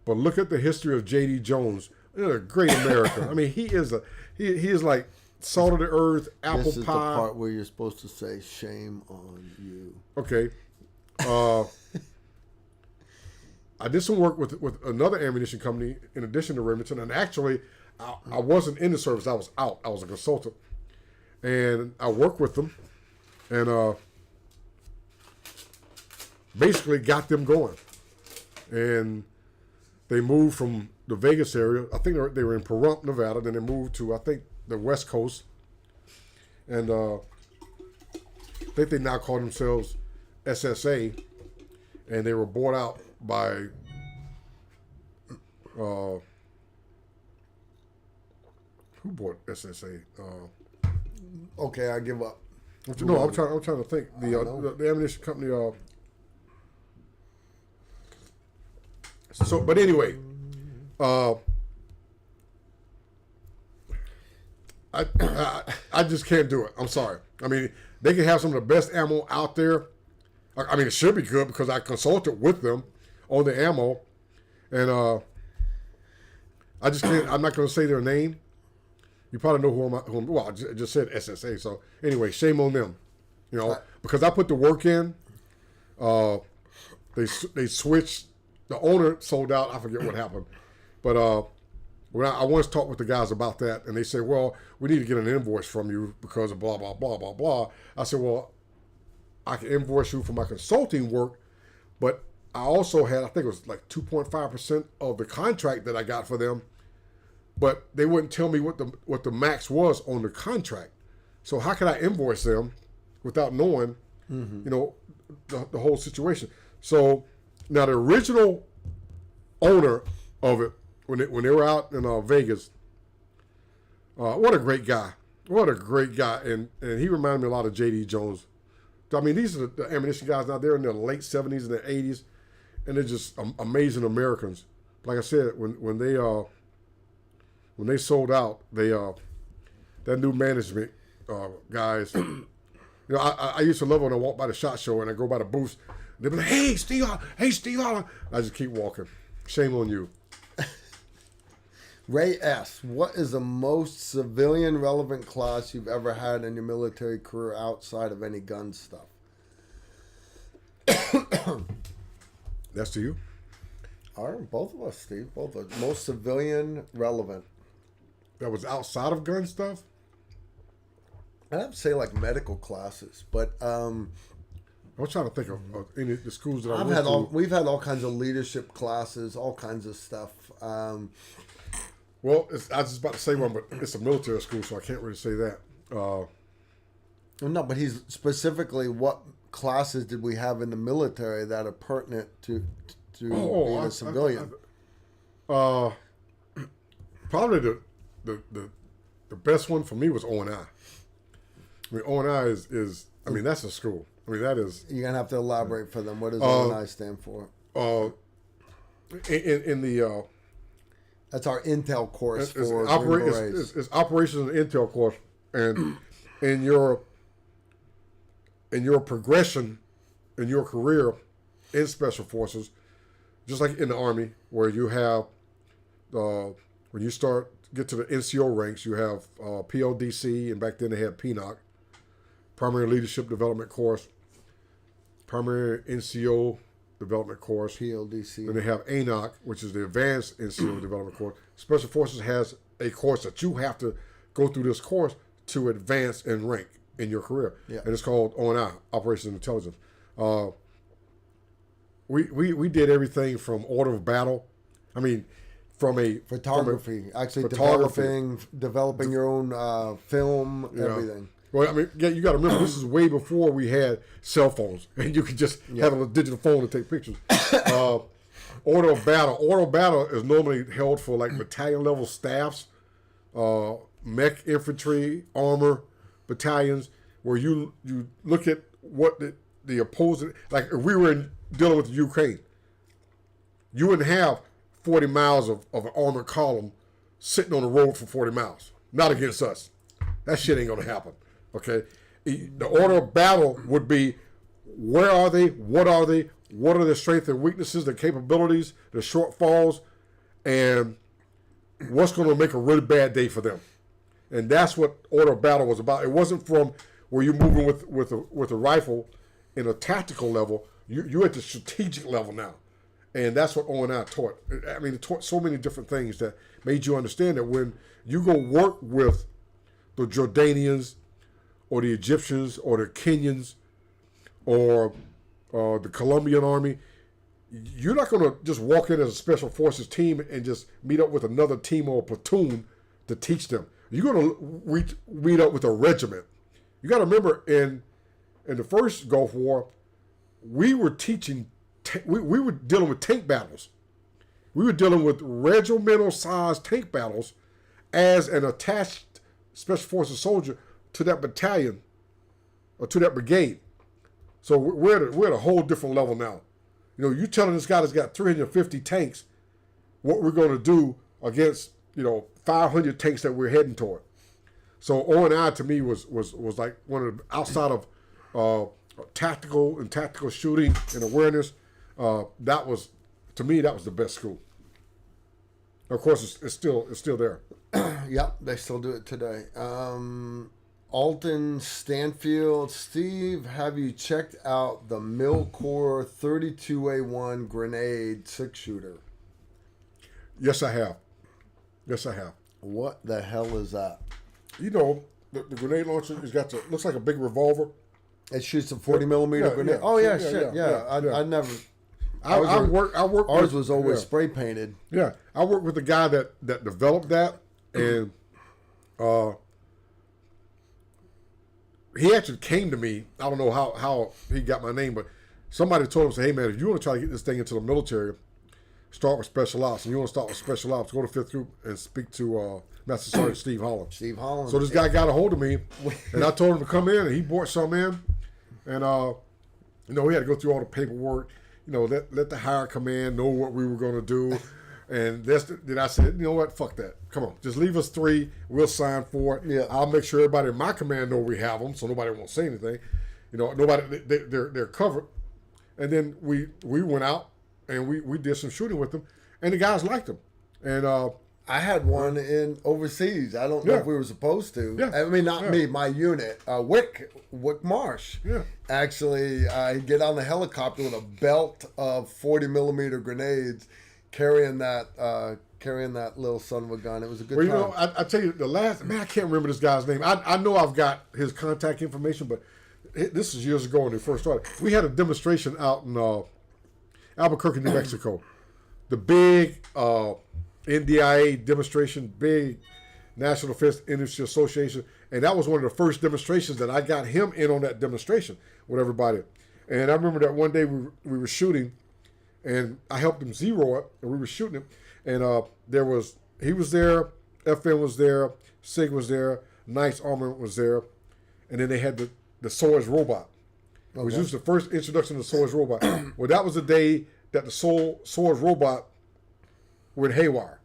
But look at the history of J.D. Jones. They're a great American. I mean, he is like salt of the earth, apple pie. This is the part where you're supposed to say, shame on you. Okay. I did some work with another ammunition company in addition to Remington, and actually, I wasn't in the service. I was out. I was a consultant, and I worked with them, and basically got them going. And they moved from the Vegas area. I think they were in Pahrump, Nevada. Then they moved to, I think, the West Coast, and I think they now call themselves SSA, and they were bought out by who bought SSA? Okay, I give up. No, I'm trying to think. The ammunition company. So, but anyway, I just can't do it. I'm sorry. I mean, they can have some of the best ammo out there. I mean, it should be good because I consulted with them on the ammo, and I just can't. I'm not going to say their name. You probably know who I'm. Well, I just said SSA. So anyway, shame on them. Because I put the work in. They switched. The owner sold out. I forget what happened, but when I once talked with the guys about that, and they said, "Well, we need to get an invoice from you because of blah blah blah blah blah." I said, "Well, I can invoice you for my consulting work, but I also had, I think it was like 2.5% of the contract that I got for them, but they wouldn't tell me what the max was on the contract. So how could I invoice them without knowing, the whole situation?" So now the original owner of it, when they were out in Vegas, what a great guy. What a great guy. And he reminded me a lot of J.D. Jones. I mean, these are the ammunition guys now. They're in their late 70s and their 80s, and they're just amazing Americans. Like I said, when they sold out, that new management guys, I used to love when I walk by the SHOT Show and I go by the booths. They'd be like, hey, Steve Holland. I just keep walking. Shame on you. Ray S., what is the most civilian relevant class you've ever had in your military career outside of any gun stuff? That's to you? All right, both of us, Steve. Both of us. Most civilian relevant. That was outside of gun stuff? I'd have to say like medical classes, but I was trying to think of any of the schools that we've had all kinds of leadership classes, all kinds of stuff. Well, I was just about to say one, but it's a military school, so I can't really say that. No, but he's specifically, what classes did we have in the military that are pertinent to being a civilian? Probably the best one for me was O&I. I mean, O&I is that's a school. I mean, that is. You're gonna have to elaborate for them. What does O&I stand for? In the. That's our intel course it's for it's operations and intel course, and in your progression in your career in special forces, just like in the Army, where you have when you get to the NCO ranks, you have PLDC, and back then they had PNOC, Primary Leadership Development Course, Primary NCO Development Course, PLDC. Then they have ANOC, which is the Advanced NCO Development Course. Special Forces has a course that you have to go through this course to advance in rank in your career. Yeah. And it's called O&I, Operations Intelligence. We did everything from order of battle. I mean, from a Photography, actually developing your own film, everything. Well, I mean, yeah, you got to remember, this is way before we had cell phones, and you could just have a digital phone to take pictures. Order of battle. Order of battle is normally held for like battalion level staffs, mech infantry, armor battalions, where you look at what the opposing, like if we were dealing with Ukraine, you wouldn't have 40 miles of an armored column sitting on the road for 40 miles. Not against us. That shit ain't gonna happen. Okay? The order of battle would be, where are they? What are they? What are their strengths and weaknesses, their capabilities, their shortfalls, and what's going to make a really bad day for them? And that's what order of battle was about. It wasn't from where you're moving with a rifle in a tactical level. You're at the strategic level now, and that's what O&I taught. I mean, it taught so many different things that made you understand that when you go work with the Jordanians or the Egyptians or the Kenyans or the Colombian army, you're not going to just walk in as a special forces team and just meet up with another team or a platoon to teach them. You're going to meet up with a regiment. You got to remember, in the first Gulf War, we were teaching, we were dealing with tank battles. We were dealing with regimental-sized tank battles as an attached special forces soldier to that battalion or to that brigade. So we're at a whole different level now. You know, you're telling this guy that's got 350 tanks what we're going to do against, 500 tanks that we're heading toward. So O&I to me was like one of the, outside of tactical shooting and awareness, that was, to me, that was the best school. Of course, it's still there. Yep, they still do it today. Alton Stanfield, Steve, have you checked out the Milcore 32A1 grenade 6-shooter? Yes, I have. What the hell is that? The grenade launcher has got looks like a big revolver. It shoots a 40 millimeter grenade. Oh yeah, shit. I never. Ours was always spray painted. Yeah, I worked with the guy that developed that, and he actually came to me. I don't know how he got my name, but somebody told him, say, hey man, if you want to try to get this thing into the military, start with special ops. And you want to start with special ops, go to 5th Group and speak to Master Sergeant Steve Holland. So this guy got a hold of me, and I told him to come in, and he brought some in, and we had to go through all the paperwork. Let the hire come in, know what we were going to do. And then I said, you know what, fuck that. Come on, just leave us 3. We'll sign for it. Yeah. I'll make sure everybody in my command know we have them, so nobody won't say anything. They're covered. And then we went out and we did some shooting with them, and the guys liked them. And I had one in overseas. I don't know if we were supposed to. Yeah. I mean, not me, my unit. Wick Marsh. Yeah. Actually, he'd get on the helicopter with a belt of 40 millimeter grenades, carrying that little son of a gun. It was a good time. I tell you, I can't remember this guy's name. I know I've got his contact information, but this is years ago when they first started. We had a demonstration out in Albuquerque, New Mexico. The big NDIA demonstration, big National Defense Industry Association, and that was one of the first demonstrations that I got him in on that demonstration with everybody. And I remember that one day we were shooting, and I helped him zero it, and we were shooting him, and he was there, FN was there, SIG was there, Knight's Armament was there, and then they had the Soyuz robot. Okay. It was just the first introduction of the Soyuz robot. Well, that was the day that the Soyuz robot went haywire.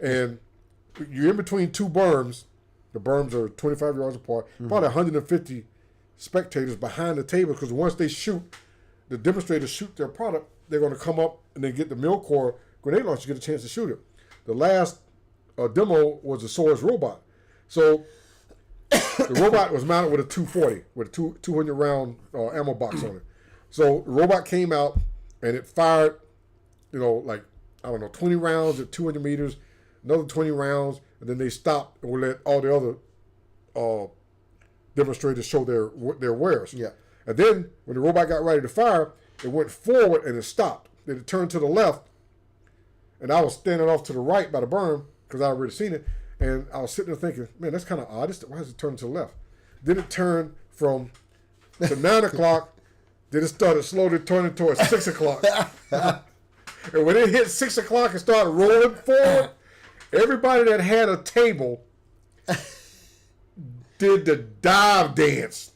And you're in between 2 berms. The berms are 25 yards apart. Probably 150 spectators behind the table, because once they shoot, the demonstrators shoot their product, they're going to come up and they get the Milcore grenade launcher, get a chance to shoot it. The last demo was the Soyuz robot. So the robot was mounted with a 240, with a 200 round ammo box on it. So the robot came out and it fired, 20 rounds at 200 meters, another 20 rounds, and then they stopped and we let all the other demonstrators show their wares. Yeah. And then when the robot got ready to fire, it went forward and it stopped. Then it turned to the left, and I was standing off to the right by the berm because I already seen it, and I was sitting there thinking, man, that's kind of odd. Why is it turning to the left? Then it turned from to 9 o'clock. Then it started slowly turning towards 6 o'clock. And when it hit 6 o'clock and started rolling forward, everybody that had a table did the dive dance.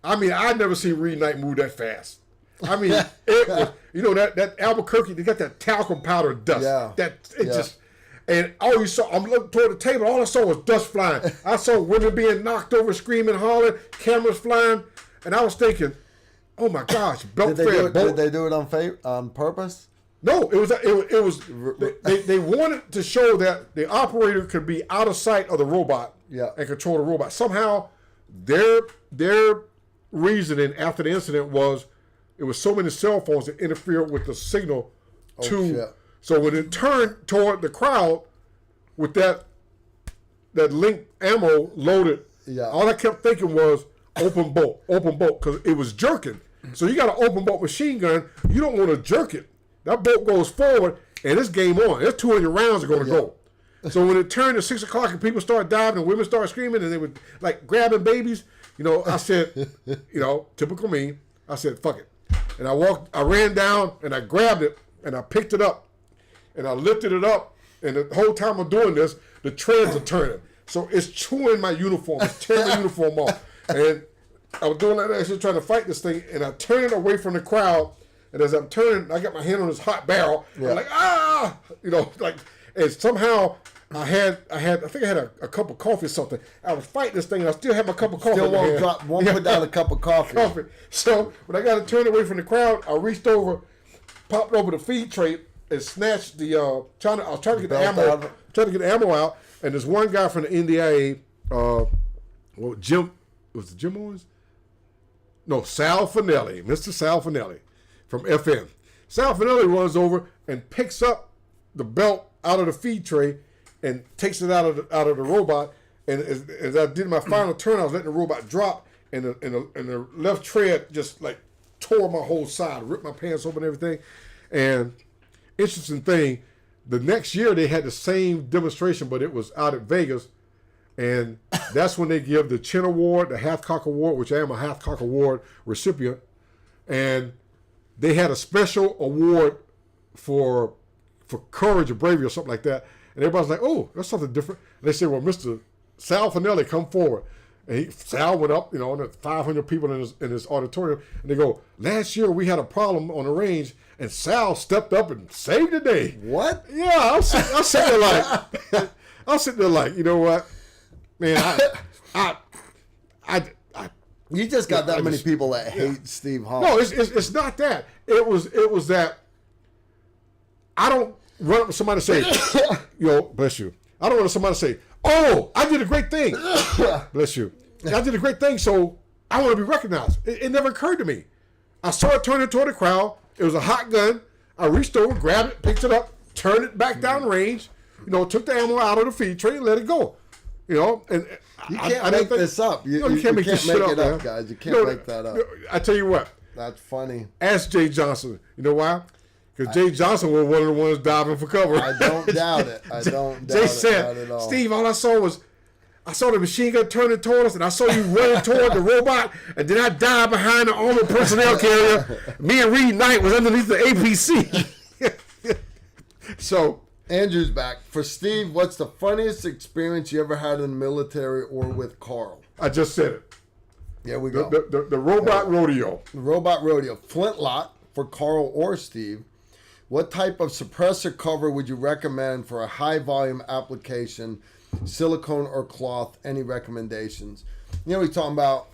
I mean, I never seen Reed Knight move that fast. I mean, it was, that Albuquerque, they got that talcum powder dust. Yeah. Just, and all you saw, I'm looking toward the table, all I saw was dust flying. I saw women being knocked over, screaming, hollering, cameras flying, and I was thinking, oh my gosh, belt fed. Did they do it on purpose? No, it was. They wanted to show that the operator could be out of sight of the robot and control the robot. Somehow, their reasoning after the incident was it was so many cell phones that interfered with the signal. So when it turned toward the crowd with that link ammo loaded, all I kept thinking was open bolt, because it was jerking. So you got an open bolt machine gun. You don't want to jerk it. That bolt goes forward, and it's game on. There's 200 rounds are going to go. So when it turned to 6 o'clock and people started diving and women started screaming and they were like grabbing babies, I said, typical me, I said, fuck it. And I ran down and I grabbed it and I picked it up and I lifted it up. And the whole time I'm doing this, the treads are turning. So it's chewing my uniform. It's tearing my uniform off. And I was doing that, actually trying to fight this thing, and I turned it away from the crowd. And as I'm turning, I got my hand on this hot barrel. I'm like, and somehow I think I had a cup of coffee or something. I was fighting this thing, and I still had my cup of coffee. Still won't put down a cup of coffee. So when I got to turn away from the crowd, I reached over, popped over the feed tray, and snatched the. I was trying to get the ammo. Trying to get the ammo out, and there's one guy from the NDIA. Jim was it Jim Owens? No, Sal Finelli, Mr. Sal Finelli from FM. Sal Finelli runs over and picks up the belt out of the feed tray and takes it out of the robot. And as I did my final turn, I was letting the robot drop, and the left tread just like tore my whole side, ripped my pants open and everything. And interesting thing, the next year they had the same demonstration, but it was out at Vegas. And that's when they give the Chin Award, the Hathcock Award, which I am a Hathcock Award recipient. And they had a special award for courage or bravery or something like that. And everybody's like, oh, that's something different. And they said, well, Mr. Sal Finelli, come forward. And Sal went up, and there's 500 people in his auditorium. And they go, last year we had a problem on the range, and Sal stepped up and saved the day. What? Yeah, I'm sitting there like, you know what? Man, you just got that many people that hate Steve Hall. No, it's not that. It was that I don't run up to somebody and say, bless you. I don't want somebody to say, oh, I did a great thing. Bless you. I did a great thing, so I want to be recognized. It never occurred to me. I saw it turning toward the crowd. It was a hot gun. I reached over, grabbed it, picked it up, turned it back down range, took the ammo out of the feed tray and let it go. And you can't make this up. You can't make this shit up, man. Guys. You can't make that up. I tell you what. That's funny. Ask Jay Johnson. You know why? Because Jay Johnson was one of the ones diving for cover. I don't doubt it. I don't doubt Jay it. said, not at all. Steve, all I saw was the machine gun turning toward us, and I saw you running toward the robot, and then I dive behind the armored personnel carrier. Me and Reed Knight was underneath the APC. So Andrew's back. For Steve, what's the funniest experience you ever had in the military or with Carl? I just said it. There we go. The robot rodeo. The robot rodeo. Flintlock for Carl or Steve. What type of suppressor cover would you recommend for a high volume application, silicone or cloth? Any recommendations? We're talking about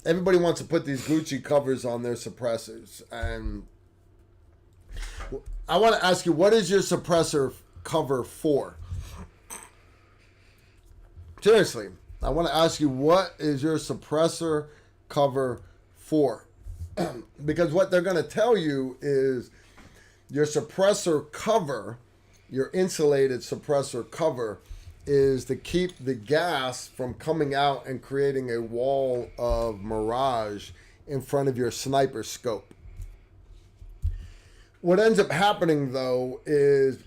everybody wants to put these Gucci covers on their suppressors. And I want to ask you, what is your suppressor cover for? Seriously, I want to ask you, what is your suppressor cover for? Because what they're going to tell you is your suppressor cover, your insulated suppressor cover, is to keep the gas from coming out and creating a wall of mirage in front of your sniper scope. What ends up happening, though, is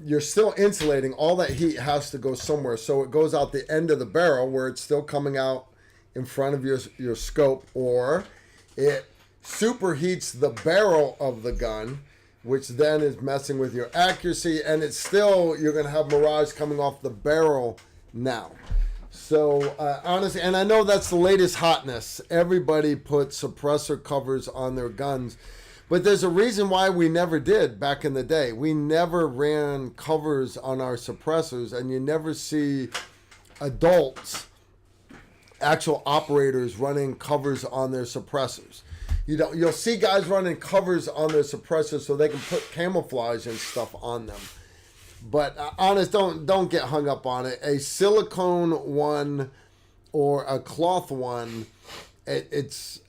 you're still insulating. All that heat has to go somewhere, so it goes out the end of the barrel where it's still coming out in front of your scope, or it superheats the barrel of the gun, which then is messing with your accuracy, and it's still, you're going to have mirage coming off the barrel now. So honestly, and I know that's the latest hotness, everybody puts suppressor covers on their guns, but there's a reason why we never did back in the day. We never ran covers on our suppressors, and you never see adults, actual operators, running covers on their suppressors. You'll see guys running covers on their suppressors so they can put camouflage and stuff on them. But honest, don't get hung up on it. A silicone one or a cloth one, it's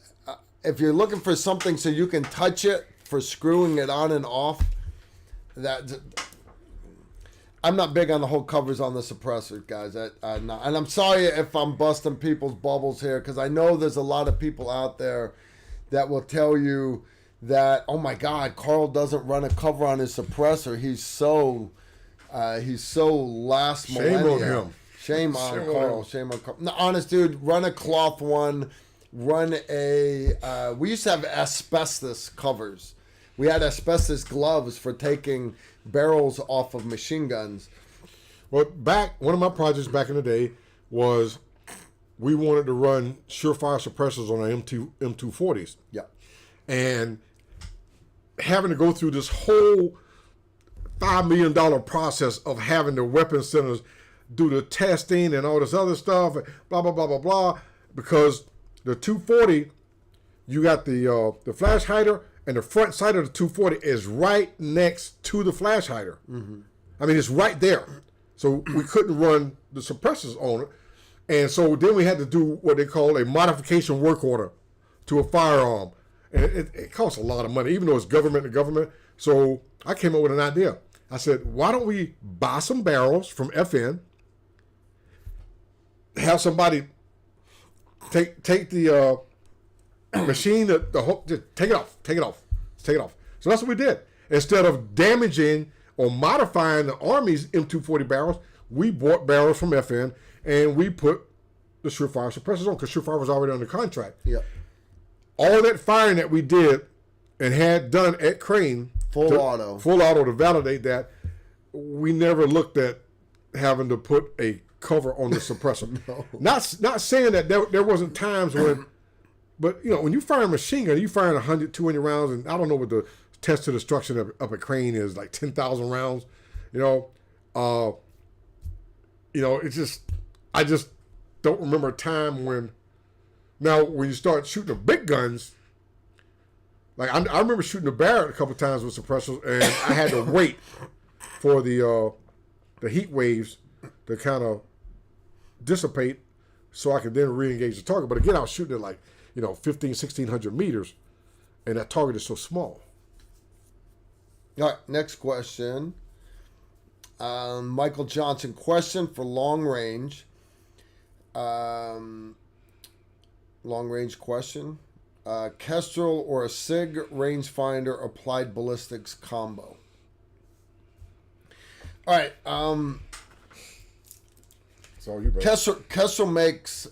if you're looking for something so you can touch it for screwing it on and off, I'm not big on the whole covers on the suppressor, guys. I'm not, and I'm sorry if I'm busting people's bubbles here, because I know there's a lot of people out there that will tell you that, oh my God, Carl doesn't run a cover on his suppressor. He's so last millennium. Shame on him. Shame on Carl. Shame on Carl. No, honest dude, run a cloth one. Run we used to have asbestos covers. We had asbestos gloves for taking barrels off of machine guns. Well, one of my projects back in the day was we wanted to run surefire suppressors on our M240s. Yeah. And having to go through this whole $5 million process of having the weapon centers do the testing and all this other stuff, blah, blah, blah, blah, blah, because the 240, you got the flash hider, and the front sight of the 240 is right next to the flash hider. Mm-hmm. I mean, it's right there. So we couldn't run the suppressors on it. And so then we had to do what they call a modification work order to a firearm. And it costs a lot of money, even though it's government to government. So I came up with an idea. I said, why don't we buy some barrels from FN, have somebody take the machine, the hook, just take it off. So that's what we did. Instead of damaging or modifying the Army's M240 barrels, we bought barrels from FN and we put the surefire suppressors on, because surefire was already under contract. Yeah. All that firing that we did and had done at Crane, full auto to validate that, we never looked at having to put a cover on the suppressor. No. Not saying that there wasn't times when, but you know, when you fire a machine gun, you firing 100, 200 rounds, and I don't know what the test to destruction up at Crane is, like 10,000 rounds. It's just, I just don't remember a time when. Now, when you start shooting the big guns, like I remember shooting the Barrett a couple times with suppressors, and I had to wait for the heat waves to kind of dissipate so I could then re-engage the target. But again, I was shooting at 1,500-1,600 meters, and that target is so small. All right, next question. Michael Johnson, question for long range. Long range question. Kestrel or a SIG rangefinder applied ballistics combo. All right. So you Kestrel makes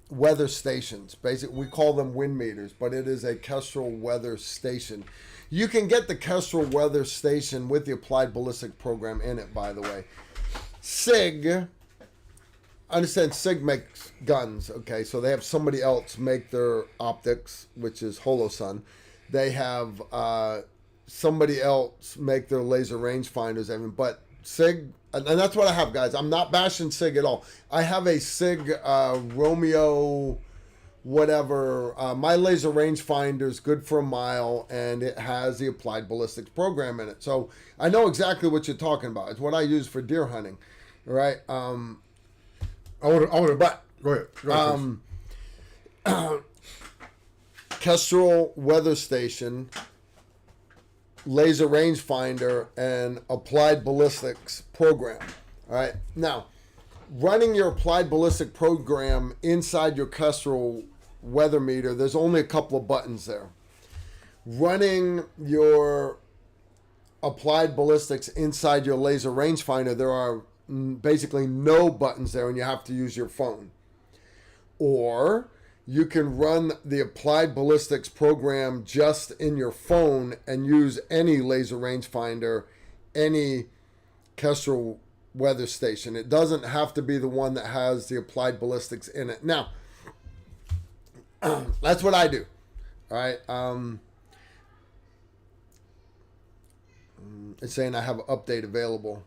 weather stations. Basically, we call them wind meters, but it is a Kestrel weather station. You can get the Kestrel weather station with the applied ballistic program in it, by the way. SIG, I understand SIG makes guns, okay, so they have somebody else make their optics, which is Holosun. They have somebody else make their laser rangefinders, but SIG, and that's what I have, guys. I'm not bashing SIG at all. I have a SIG Romeo whatever. My laser rangefinder is good for a mile, and it has the applied ballistics program in it. So I know exactly what you're talking about. It's what I use for deer hunting, right? But go ahead. Kestrel weather station, laser rangefinder, and applied ballistics program. All right. Now, running your applied ballistic program inside your Kestrel weather meter, there's only a couple of buttons there. Running your applied ballistics inside your laser rangefinder, there are basically no buttons there, and you have to use your phone. Or you can run the applied ballistics program just in your phone and use any laser rangefinder, any Kestrel weather station. It doesn't have to be the one that has the applied ballistics in it. Now, that's what I do. All right. It's saying I have an update available.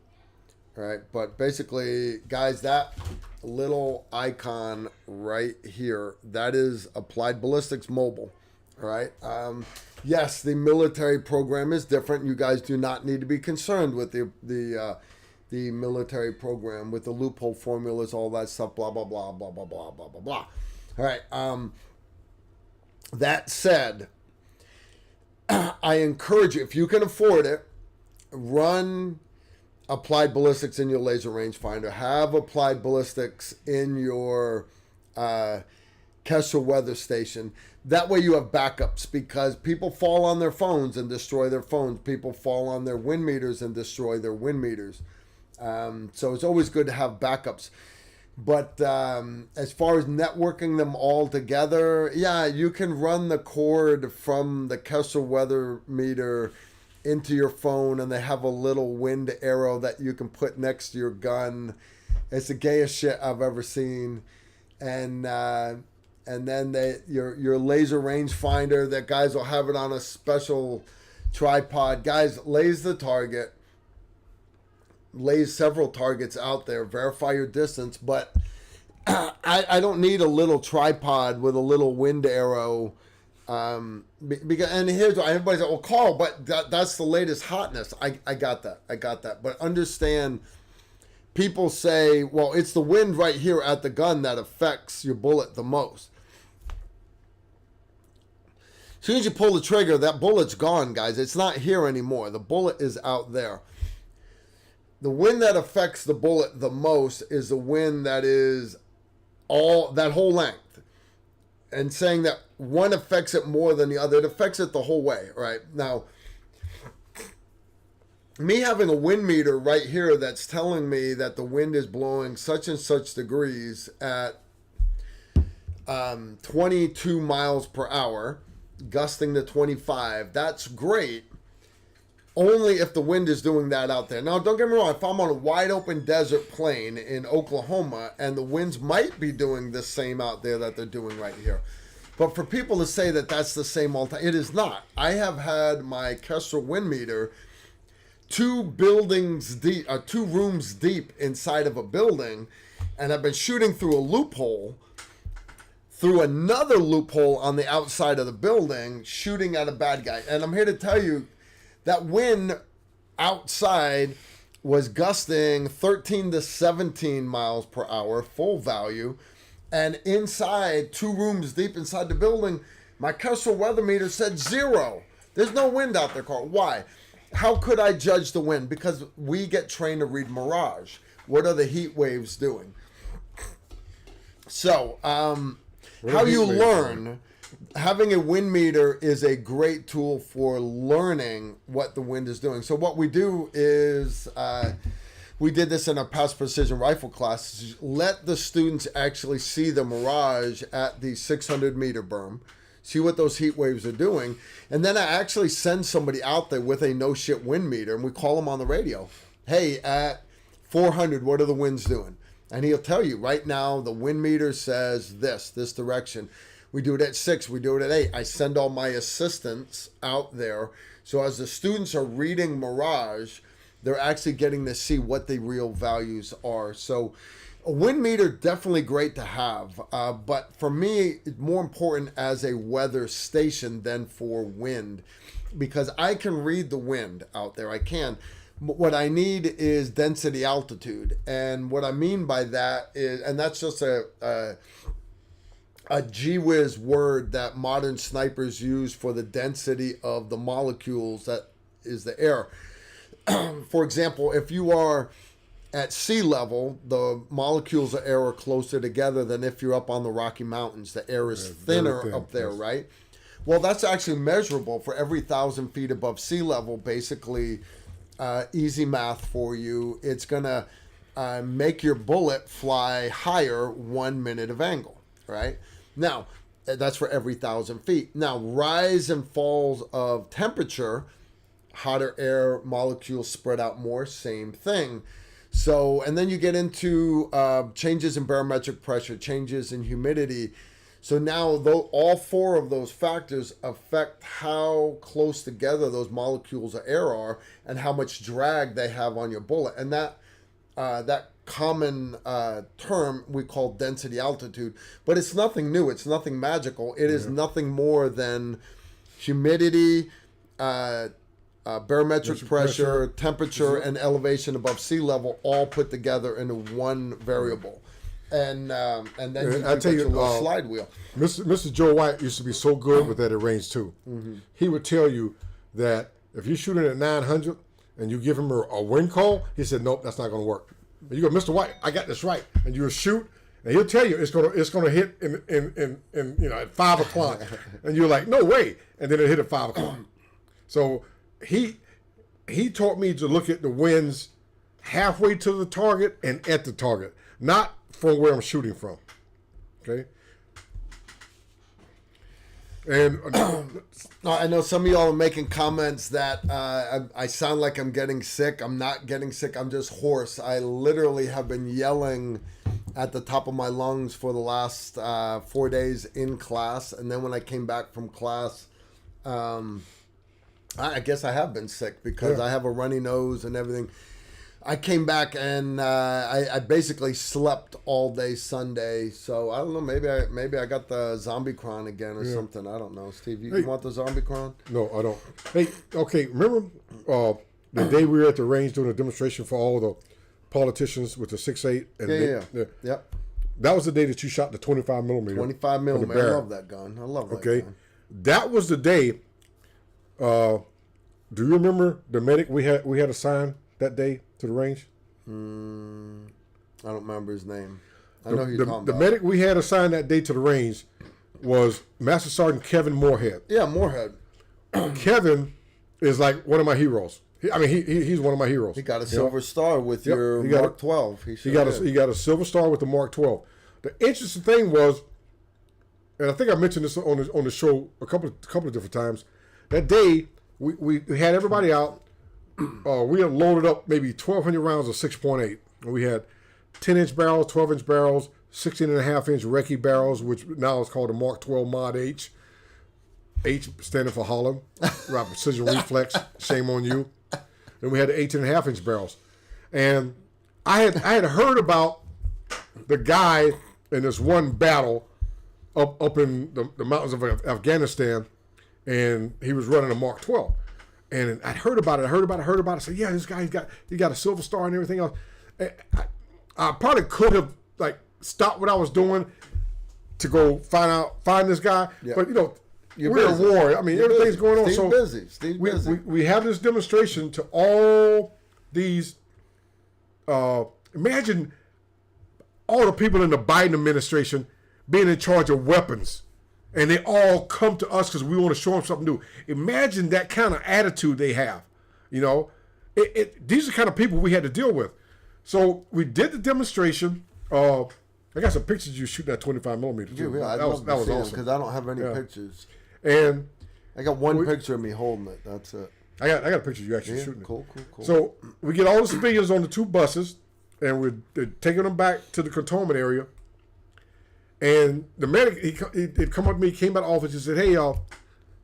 All right. But basically, guys, that little icon right here, that is Applied Ballistics Mobile. All right. Yes, the military program is different. You guys do not need to be concerned with the military program with the loophole formulas, all that stuff, blah, blah, blah, blah, blah, blah, blah, blah, blah. All right. That said, I encourage you, if you can afford it, run applied ballistics in your laser rangefinder. Have applied ballistics in your Kestrel weather station. That way you have backups, because people fall on their phones and destroy their phones. People fall on their wind meters and destroy their wind meters. So it's always good to have backups. But as far as networking them all together, yeah, you can run the cord from the Kestrel weather meter into your phone, and they have a little wind arrow that you can put next to your gun. It's the gayest shit I've ever seen. And then your laser rangefinder, that guys will have it on a special tripod. Guys, lays the target. Lays several targets out there, verify your distance, but I don't need a little tripod with a little wind arrow. Because, and here's why everybody's like, well, Carl, but that's the latest hotness. I got that. But understand, people say, well, it's the wind right here at the gun that affects your bullet the most. As soon as you pull the trigger, that bullet's gone, guys. It's not here anymore. The bullet is out there. The wind that affects the bullet the most is the wind that is that whole length. And saying that one affects it more than the other, it affects it the whole way, right? Now, me having a wind meter right here that's telling me that the wind is blowing such and such degrees at 22 miles per hour, gusting to 25, that's great. Only if the wind is doing that out there. Now, don't get me wrong. If I'm on a wide open desert plain in Oklahoma and the winds might be doing the same out there that they're doing right here. But for people to say that that's the same all the time, it is not. I have had my Kestrel wind meter 2 buildings deep, 2 rooms deep inside of a building, and I've been shooting through a loophole, through another loophole on the outside of the building, shooting at a bad guy. And I'm here to tell you, that wind outside was gusting 13 to 17 miles per hour, full value. And inside, 2 rooms deep inside the building, my Kestrel weather meter said 0. There's no wind out there, Carl. Why? How could I judge the wind? Because we get trained to read mirage. What are the heat waves doing? So, how you learn... Having a wind meter is a great tool for learning what the wind is doing. So what we do is, we did this in our past precision rifle class, let the students actually see the mirage at the 600 meter berm, see what those heat waves are doing, and then I actually send somebody out there with a no shit wind meter, and we call them on the radio. Hey, at 400, what are the winds doing? And he'll tell you, right now, the wind meter says this direction. We do it at 6. We do it at 8. I send all my assistants out there. So as the students are reading mirage, they're actually getting to see what the real values are. So a wind meter, definitely great to have. But for me, it's more important as a weather station than for wind. Because I can read the wind out there. I can. But what I need is density altitude. And what I mean by that is, and that's just a gee whiz word that modern snipers use for the density of the molecules that is the air. For example, if you are at sea level, the molecules of air are closer together than if you're up on the Rocky Mountains. The air is thinner thin, up there, yes. right? Well, that's actually measurable for every 1,000 feet above sea level. Basically, easy math for you. It's going to make your bullet fly higher 1 minute of angle, right? Now, that's for every 1,000 feet. Now, rise and falls of temperature, hotter air molecules spread out more, same thing. So, and then you get into changes in barometric pressure, changes in humidity. So now all four of those factors affect how close together those molecules of air are and how much drag they have on your bullet. And that common term we call density altitude, but it's nothing new. It's nothing magical. It is nothing more than humidity, barometric pressure, temperature, and elevation above sea level all put together into one variable. And then you I tell you, your little slide wheel. Mr. Joe White used to be so good with that at range too. Mm-hmm. He would tell you that if you're shooting at 900 and you give him a wind call, he said, nope, that's not going to work. And you go, Mr. White, I got this right. And you shoot, and he'll tell you it's gonna hit in at 5 o'clock. And you're like, no way. And then it hit at 5 o'clock. So he taught me to look at the winds halfway to the target and at the target, not from where I'm shooting from. Okay. And I know some of y'all are making comments that I sound like I'm getting sick. I'm not getting sick. I'm just hoarse. I literally have been yelling at the top of my lungs for the last 4 days in class. And then when I came back from class, I guess I have been sick because I have a runny nose and everything. I came back and I basically slept all day Sunday. So I don't know. Maybe I got the zombie cron again or something. I don't know. Steve, you want the zombie cron? No, I don't. Hey, okay. Remember the day we were at the range doing a demonstration for all the politicians with the 6.8? And Yep. That was the day that you shot the 25 millimeter. 25 millimeter. I love that gun. I love that gun. That was the day. Do you remember the medic we had assigned that day to the range? I don't remember his name. I know who you're talking the about. medic we had assigned that day to the range was Master Sergeant Kevin Moorhead. Yeah, Moorhead. Kevin is like one of my heroes. He's one of my heroes. He got a silver star with your Mark 12. He got a silver star with the Mark 12. The interesting thing was, and I think I mentioned this on the show a couple of different times. That day we had everybody out. We had loaded up maybe 1,200 rounds of 6.8. We had 10-inch barrels, 12-inch barrels, 16.5-inch recce barrels, which now is called the Mark 12 Mod H. H standing for Holland, right? Precision reflex. Shame on you. Then we had the 18.5-inch barrels, and I had heard about the guy in this one battle up in the mountains of Afghanistan, and he was running a Mark 12. And I'd heard about it. I said, yeah, this guy, he got a silver star and everything else. I probably could have stopped what I was doing to go find this guy. Yeah. But we're at war. I mean, everything's going on. Steve's busy. We have this demonstration to all these. Imagine all the people in the Biden administration being in charge of weapons. And they all come to us because we want to show them something new. Imagine that kind of attitude they have. These are the kind of people we had to deal with. So we did the demonstration. I got some pictures of you shooting that 25 millimeter. Too. Yeah, that was awesome because I don't have any pictures. And I got one picture of me holding it. That's it. I got a picture of you actually shooting it. Cool. So we get all the civilians on the two buses, and we're taking them back to the cantonment area. And the medic, he'd come up to me, came out of the office, and said, hey, y'all.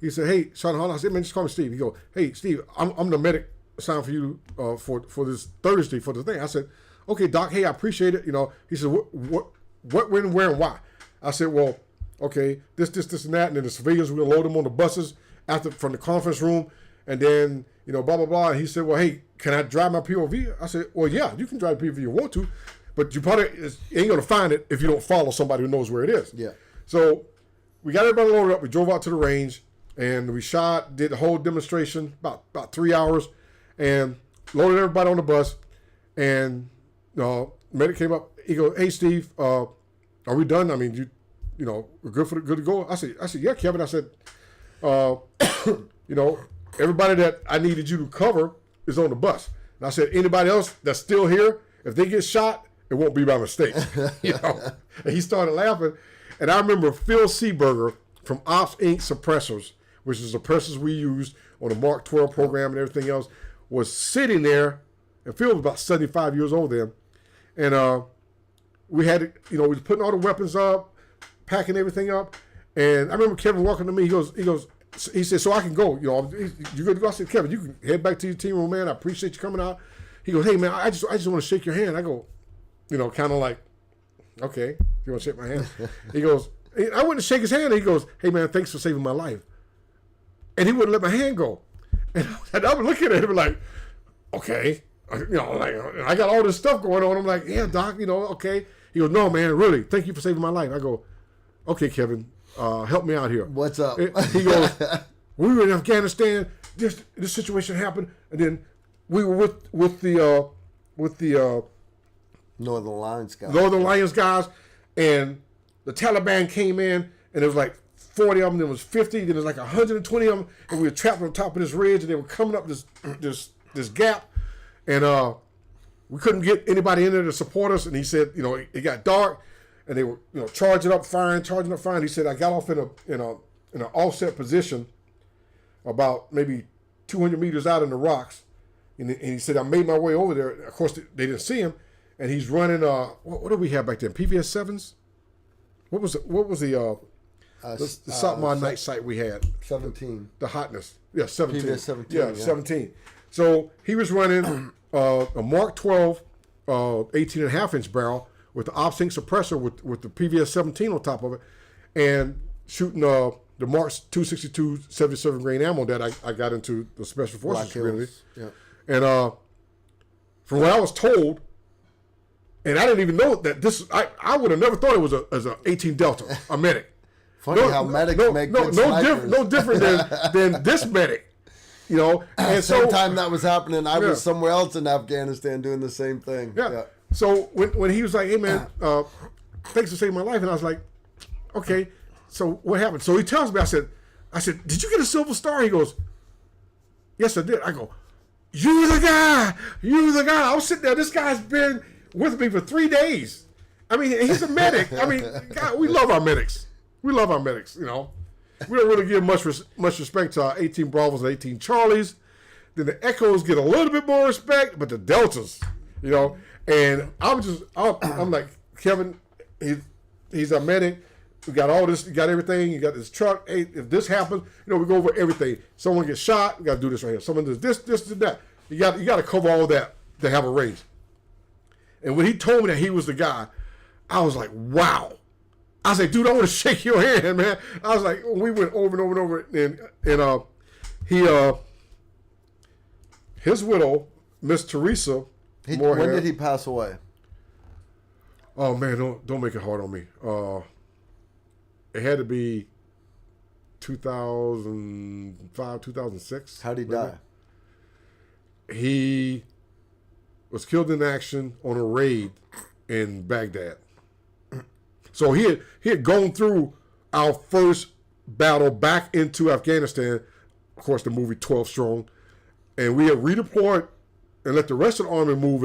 He said, hey, Sergeant Holland. I said, man, just call me Steve. He go, hey, Steve, I'm the medic assigned for you for this Thursday for the thing. I said, okay, Doc, hey, I appreciate it. He said, what, when, where, and why? I said, well, okay, this, and that. And then the civilians, we're going to load them on the buses from the conference room. And then, blah, blah, blah. And he said, well, hey, can I drive my POV? I said, well, yeah, you can drive the POV if you want to. But you probably ain't going to find it if you don't follow somebody who knows where it is. Yeah. So we got everybody loaded up. We drove out to the range, and we did the whole demonstration, about 3 hours, and loaded everybody on the bus. And medic came up. He goes, "Hey, Steve, are we done? I mean, we're good to go." I said, "Yeah, Kevin." I said, everybody that I needed you to cover is on the bus. And I said, anybody else that's still here, if they get shot, it won't be by mistake. And he started laughing. And I remember Phil Seeberger from Ops Inc. Suppressors, which is the suppressors we used on the Mark 12 program and everything else, was sitting there. And Phil was about 75 years old then. And we had, we was putting all the weapons up, packing everything up. And I remember Kevin walking to me. He said, "So I can go. You good to go?" I said, "Kevin, you can head back to your team room, man. I appreciate you coming out." He goes, "Hey, man, I just want to shake your hand." I go, kind of like, "Okay, you want to shake my hand?" He goes, I went to shake his hand. And he goes, "Hey, man, thanks for saving my life." And he wouldn't let my hand go. And I was looking at him like, "Okay, I got all this stuff going on." I'm like, "Yeah, Doc, okay." He goes, "No, man, really, thank you for saving my life." I go, "Okay, Kevin, help me out here." What's up? He goes, "We were in Afghanistan. This situation happened, and then we were with the Northern Alliance guys, and the Taliban came in, and there was like 40 of them. There was 50. Then there was like 120 of them, and we were trapped on top of this ridge, and they were coming up this gap, and we couldn't get anybody in there to support us." And he said, it got dark, and they were charging up, firing. He said, "I got off in an offset position, about maybe 200 meters out in the rocks," and he said, "I made my way over there." Of course, they didn't see him, and he's running. What did we have back then? PVS 7s. What was the Satmar night sight we had? 17. The hotness. Yeah, 17. PVS 17. Yeah, 17. So he was running a Mark 12 18.5-inch barrel with the Ops Inc. suppressor with the PVS 17 on top of it, and shooting the Mark 262 77 grain ammo that I got into the Special Forces community. Yeah. And from what I was told, and I didn't even know that this, I would have never thought it was an 18 Delta, a medic. Funny how medics make good snipers. No different than this medic. And At the same time that was happening, I was somewhere else in Afghanistan doing the same thing. Yeah. So when he was like, "Hey, man, thanks for saving my life," and I was like, "Okay, so what happened?" So he tells me, I said, "Did you get a Silver Star?" He goes, "Yes, I did." I go, You're the guy. I was sitting there. This guy's been with me for 3 days. I mean, he's a medic. I mean, God, we love our medics. We don't really give much respect to our 18 Bravos and 18 Charlies. Then the Echoes get a little bit more respect, but the Deltas, And I'm like, Kevin, he's a medic. We got all this, you got everything, you got this truck. Hey, if this happens, we go over everything. Someone gets shot, we got to do this right here. Someone does this, that. You got to cover all that to have a race. And when he told me that he was the guy, I was like, wow. I was like, dude, I want to shake your hand, man. I was like, we went over and over and over, and his widow, Miss Teresa Moorhead. When did he pass away? Oh man, don't make it hard on me. It had to be 2005, 2006. How did he die? He was killed in action on a raid in Baghdad. So he had gone through our first battle back into Afghanistan, of course, the movie 12 Strong, and we had redeployed and let the rest of the army move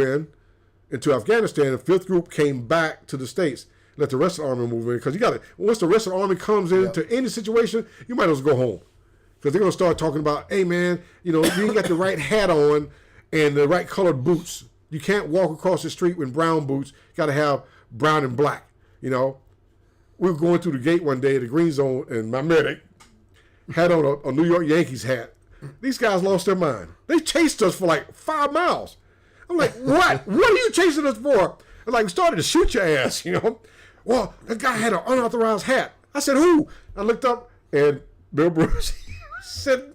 into Afghanistan. The 5th group came back to the States. Let the rest of the army move in, because once the rest of the army comes into any situation, you might as well go home, because they're gonna start talking about, hey man, you ain't got the right hat on and the right colored boots. You can't walk across the street with brown boots. You got to have brown and black. We were going through the gate one day at the Green Zone, and my medic had on a New York Yankees hat. These guys lost their mind. They chased us for like 5 miles. I'm like, what? What are you chasing us for? I'm like, we started to shoot your ass, Well, that guy had an unauthorized hat. I said, who? I looked up, and Bill Bruce said,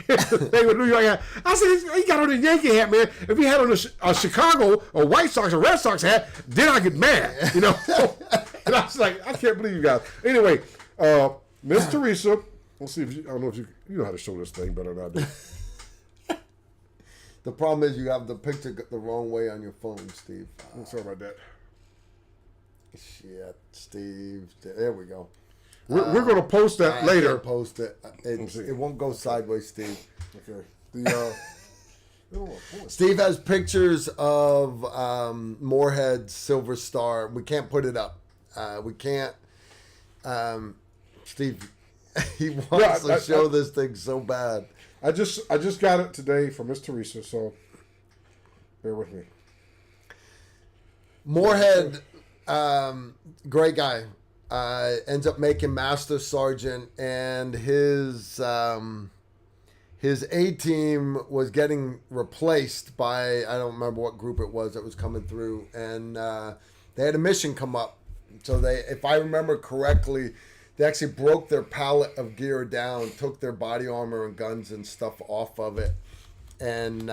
they were New York hat. I said, he got on a Yankee hat, man. If he had on a Chicago or White Sox or Red Sox hat, then I get mad, And I was like, I can't believe you guys. Anyway, Miss Teresa, let's see if I don't know if you know how to show this thing better than I do. The problem is you have the picture the wrong way on your phone, Steve. I'm sorry about that. Shit, Steve. There we go. We're going to post that I later. can't post it. It won't go sideways, Steve. Okay. Steve has pictures of Moorhead Silver Star. We can't put it up. We can't. Steve, he wants to show this thing so bad. I just got it today from Miss Teresa, so bear with me. Moorhead, great guy, ends up making Master Sergeant, and his A team was getting replaced by, I don't remember what group it was that was coming through, and they had a mission come up. So they, if I remember correctly, they actually broke their pallet of gear down, took their body armor and guns and stuff off of it, and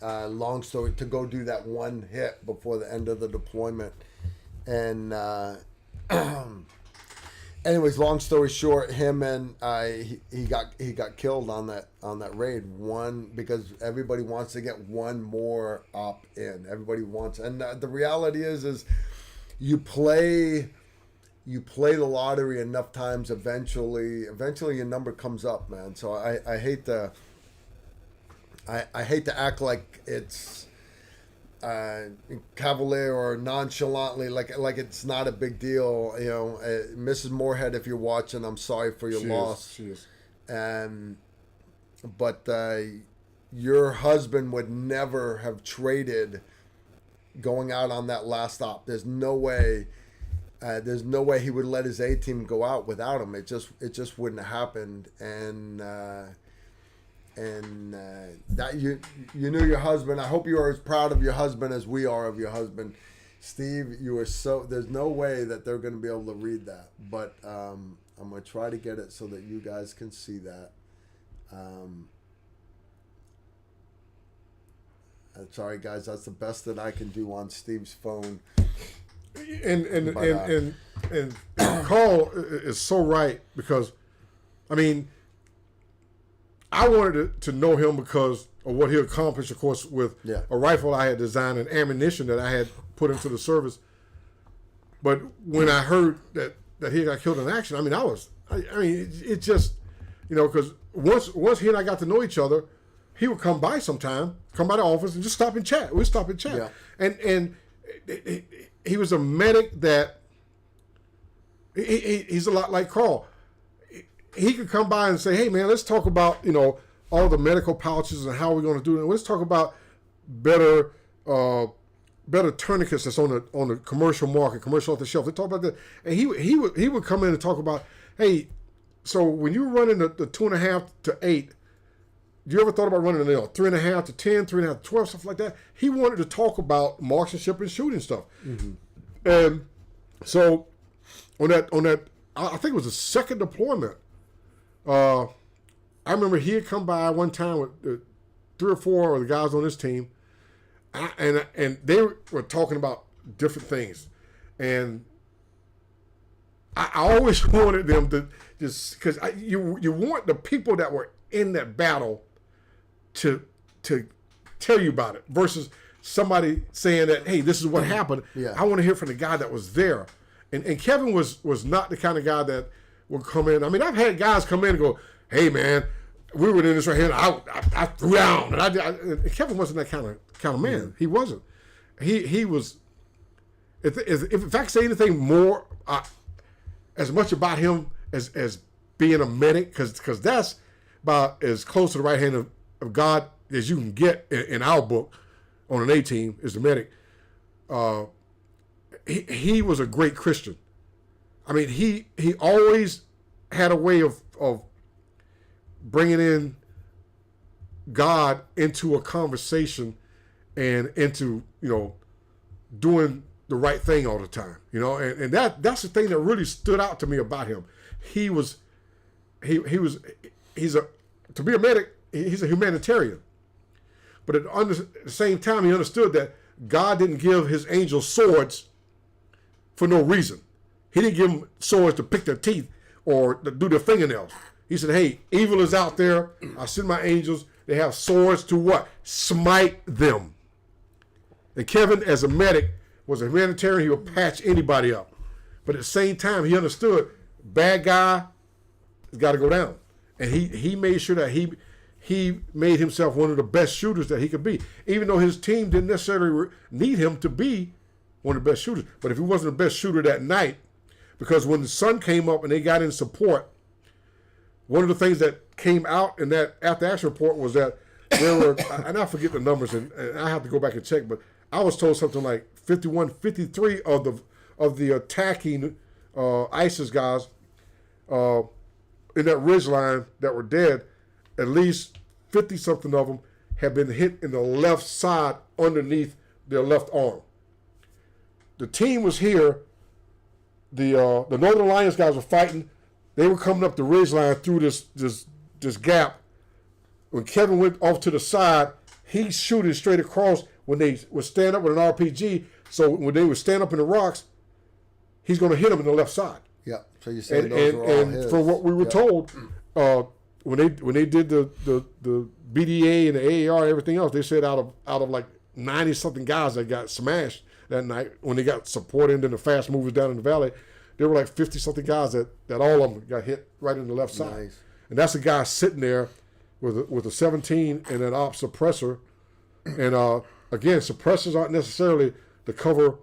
long story, to go do that one hit before the end of the deployment. And anyways, long story short, him and he got killed on that raid. One, because everybody wants to get one more op in. Everybody wants, and the reality is you play the lottery enough times, eventually your number comes up, man. So I hate to act like it's cavalier or nonchalantly, like it's not a big deal. You know, Mrs. Moorhead, if you're watching, I'm sorry for your loss. She is. But your husband would never have traded going out on that last op. There's no way he would let his A team go out without him. It just wouldn't have happened. And that you knew your husband. I hope you are as proud of your husband as we are of your husband, Steve. You are so. There's no way that they're going to be able to read that, but I'm going to try to get it so that you guys can see that. Sorry, guys. That's the best that I can do on Steve's phone. And Carl is so right, because, I mean, I wanted to know him because of what he accomplished, of course, with a rifle I had designed and ammunition that I had put into the service. But when I heard that he got killed in action, I mean, it just, you know, because once he and I got to know each other, he would come by sometime, come by the office and just stop and chat. We'd stop and chat. Yeah. And he was a medic that he's a lot like Carl. He could come by and say, "Hey, man, let's talk about, you know, all the medical pouches and how we're going to do it. And let's talk about better tourniquets that's on the commercial market, commercial off the shelf." They talk about that, and he would come in and talk about, "Hey, so when you were running the 2.5 to 8, do you ever thought about running 3.5 to 10, 3.5 to 12, stuff like that?" He wanted to talk about marksmanship and shooting stuff. Mm-hmm. And so on that, I think it was the second deployment. I remember he had come by one time with 3 or 4 of the guys on his team, and they were talking about different things, and I always wanted them to just, because you want the people that were in that battle to tell you about it versus somebody saying that, "Hey, this is what happened." Yeah. I want to hear from the guy that was there, and Kevin was not the kind of guy that would come in. I mean, I've had guys come in and go, "Hey, man, we were in this right here, and I threw down." And Kevin wasn't that kind of man. Mm-hmm. He wasn't. He was. If I could say anything more, as much about him as being a medic, because that's about as close to the right hand of God as you can get in our book on an A team, is the medic. He was a great Christian. I mean, he always had a way of bringing in God into a conversation and into, you know, doing the right thing all the time, you know, and that's the thing that really stood out to me about him. To be a medic, he's a humanitarian, but at the same time, he understood that God didn't give his angels swords for no reason. He didn't give them swords to pick their teeth or to do their fingernails. He said, "Hey, evil is out there. I send my angels. They have swords to what? Smite them. And Kevin, as a medic, was a humanitarian. He would patch anybody up. But at the same time, he understood bad guy has got to go down. And he made sure that he made himself one of the best shooters that he could be, even though his team didn't necessarily need him to be one of the best shooters. But if he wasn't the best shooter that night, because when the sun came up and they got in support, one of the things that came out in that after-action report was that there were, and I forget the numbers, and I have to go back and check, but I was told something like 51, 53 of the attacking ISIS guys in that ridge line that were dead, at least 50-something of them had been hit in the left side underneath their left arm. The team was here. The Northern Alliance guys were fighting. They were coming up the ridge line through this gap. When Kevin went off to the side, he shooting straight across when they would stand up with an RPG. So when they would stand up in the rocks, he's going to hit them in the left side. Yeah. So you said those were all his. From what we were told, when they did the BDA and the AAR and everything else, they said out of like 90-something guys that got smashed that night when they got support into the fast movers down in the valley, there were like 50-something guys that all of them got hit right in the left side. Nice. And that's a guy sitting there with a 17 and an op suppressor. And again, suppressors aren't necessarily to cover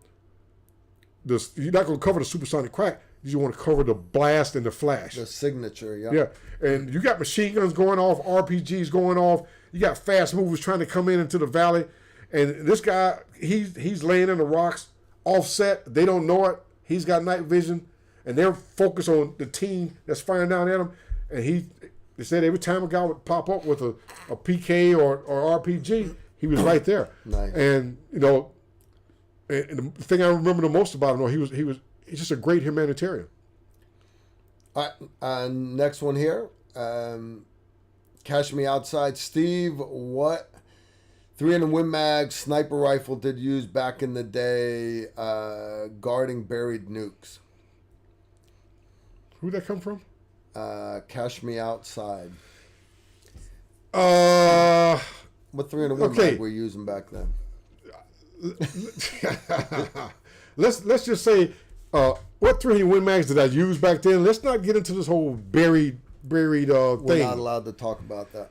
this. You're not going to cover the supersonic crack. You want to cover the blast and the flash. The signature, yeah. Yeah. And you got machine guns going off, RPGs going off. You got fast movers trying to come into the valley. And this guy, he's laying in the rocks, offset. They don't know it. He's got night vision. And they're focused on the team that's firing down at him. And they said every time a guy would pop up with a PK or RPG, he was right there. Nice. And, and the thing I remember the most about him, he's just a great humanitarian. All right, next one here. Cash Me Outside. Steve, what 300 Win Mag sniper rifle did you use back in the day guarding buried nukes? Who'd that come from? Cash Me Outside. What 300 Win Mag were you using back then? Let's just say, what 300 Win Mags did I use back then? Let's not get into this whole buried thing. We're not allowed to talk about that.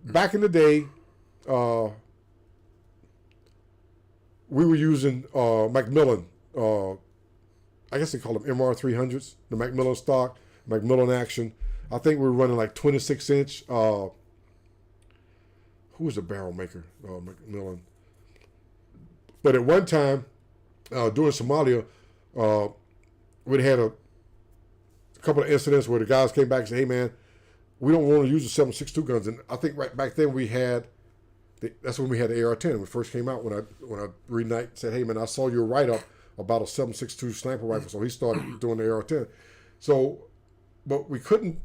Back in the day, we were using Macmillan. I guess they call them MR300s, the Macmillan stock, Macmillan action. I think we were running like 26-inch. Who was the barrel maker? Macmillan. But at one time, during Somalia, we had a couple of incidents where the guys came back and said, "Hey, man, we don't want to use the 7.62 guns." And I think right back then that's when we had the AR-10. When it first came out, when I Reed said, "Hey, man, I saw your write-up about a 7.62 sniper rifle." So he started doing the AR-10. So, but we couldn't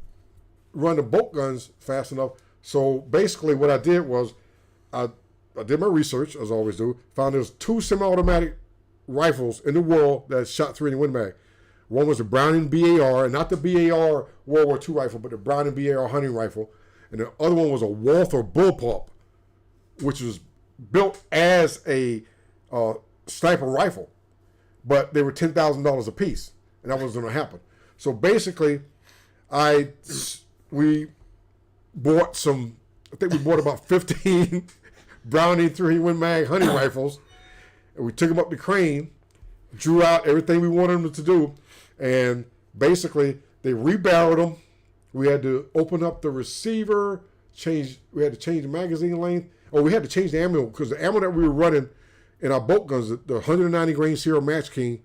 run the bolt guns fast enough. So basically what I did was I did my research, as I always do, found there's 2 semi-automatic rifles in the world that shot 300 Win Mag. One was the Browning BAR, and not the BAR World War II rifle, but the Browning BAR hunting rifle. And the other one was a Walther Bullpup, which was built as a sniper rifle. But they were $10,000 a piece, and that wasn't going to happen. So basically, we bought I think we bought about 15 Browning 300 Win Mag hunting rifles, and we took them up the crane, drew out everything we wanted them to do, and basically they rebarreled them. We had to open up the receiver, we had to change the magazine length, we had to change the ammo, because the ammo that we were running in our bolt guns, the 190 grain Serial Match King,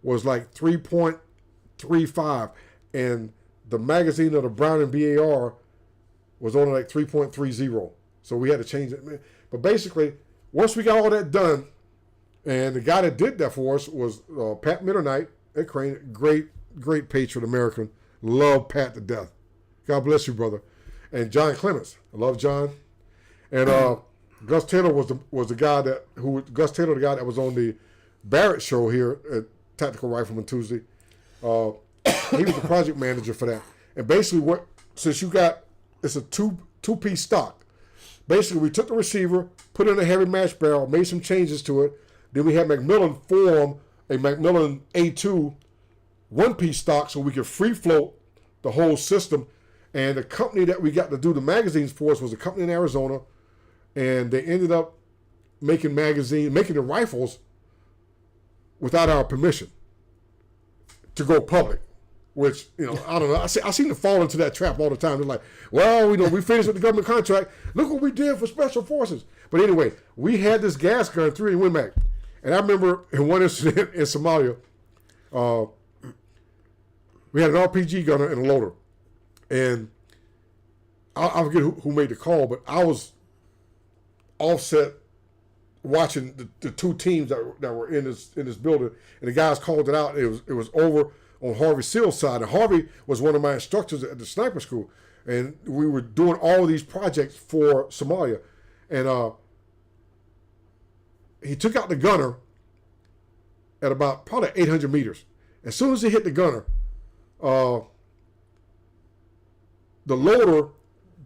was like 3.35, and the magazine of the Browning BAR was only like 3.30. So we had to change it. But basically, once we got all that done, and the guy that did that for us was Pat Mitternight at Crane, great patriot American. Love Pat to death. God bless you, brother. And John Clements. I love John. And Gus Taylor was the guy that was on the Barrett show here at Tactical Rifleman Tuesday. He was the project manager for that. And basically, since it's a two-piece stock. Basically, we took the receiver, put it in a heavy mash barrel, made some changes to it. Then we had McMillan form a McMillan A2 one-piece stock so we could free float the whole system. And the company that we got to do the magazines for us was a company in Arizona, and they ended up making the rifles without our permission to go public. Which, I don't know. I seem to fall into that trap all the time. They're like, well, we finished with the government contract. Look what we did for special forces. But anyway, we had this gas gun, 3 Win Mag. And I remember in one incident in Somalia, we had an RPG gunner and a loader. And I forget who made the call, but I was offset watching the two teams that were in this building, and the guys called it out. It was over on Harvey Seal's side, and Harvey was one of my instructors at the sniper school, and we were doing all of these projects for Somalia, and he took out the gunner at about probably 800 meters. As soon as he hit the gunner, the loader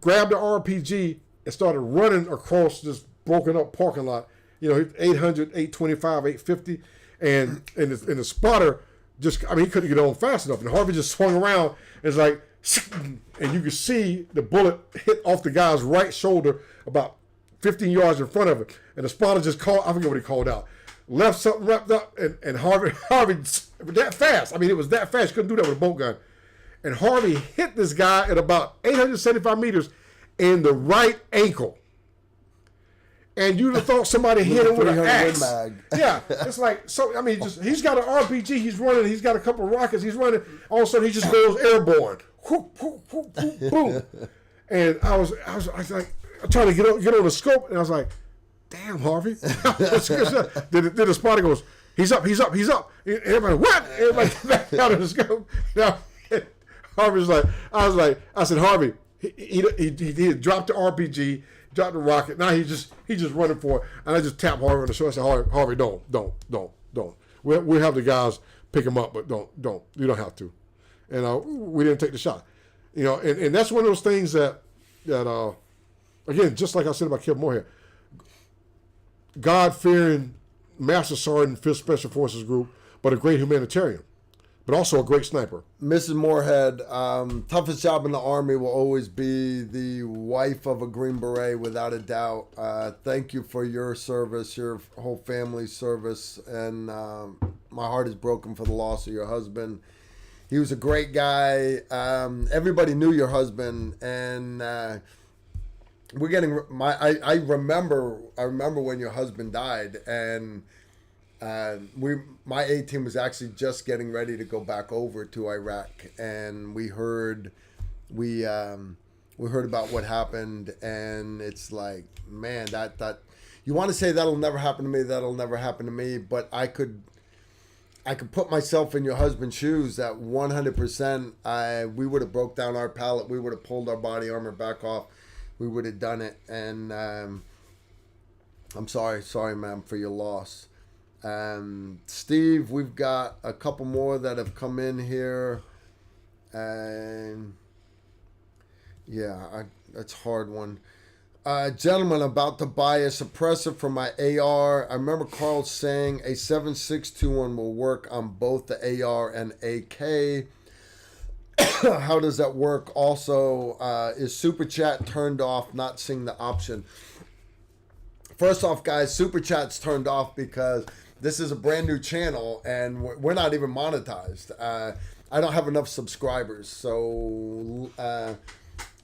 grabbed the RPG and started running across this broken up parking lot. 800, 825, 850, and the spotter he couldn't get on fast enough, and Harvey just swung around. And it's like, and you could see the bullet hit off the guy's right shoulder about 15 yards in front of him, and the spotter just called. I forget what he called out. Left something wrapped up, and Harvey that fast. It was that fast. You couldn't do that with a bolt gun. And Harvey hit this guy at about 875 meters in the right ankle. And you'd have thought somebody hit him with an axe. Yeah, it's like, he's got an RPG, he's running, he's got a couple of rockets, he's running, all of a sudden he just goes airborne. Whoop, whoop, whoop, whoop, boom. And I was like, I'm trying to get on the scope, and I was like, damn, Harvey. Then the spotter goes, he's up. And everybody, what? Everybody back out of the scope. Now, Harvey's like, I said, Harvey, he dropped the RPG, dropped the rocket. Now he's just running for it. And I just tapped Harvey on the shoulder. I said, Harvey, don't. We'll have the guys pick him up, but don't. You don't have to. And we didn't take the shot. And that's one of those things that again, just like I said about Kevin Moorhead, God-fearing Master Sergeant, 5th Special Forces Group, but a great humanitarian, but also a great sniper. Mrs. Moorhead, toughest job in the Army will always be the wife of a Green Beret, without a doubt. Thank you for your service, your whole family's service, and my heart is broken for the loss of your husband. He was a great guy. Everybody knew your husband, and we're getting. I remember when your husband died, and my A team was actually just getting ready to go back over to Iraq, and we heard about what happened, and it's like, man, that you want to say that'll never happen to me, but I could put myself in your husband's shoes. That 100%, we would have broke down our pallet, we would have pulled our body armor back off, we would have done it. And I'm sorry, ma'am, for your loss. Steve, we've got a couple more that have come in here, and that's a hard one. Gentleman, about to buy a suppressor for my AR. I remember Carl saying a 7.62 will work on both the AR and AK. How does that work? Also, is Super Chat turned off? Not seeing the option. First off, guys, Super Chat's turned off because this is a brand new channel and we're not even monetized. I don't have enough subscribers. So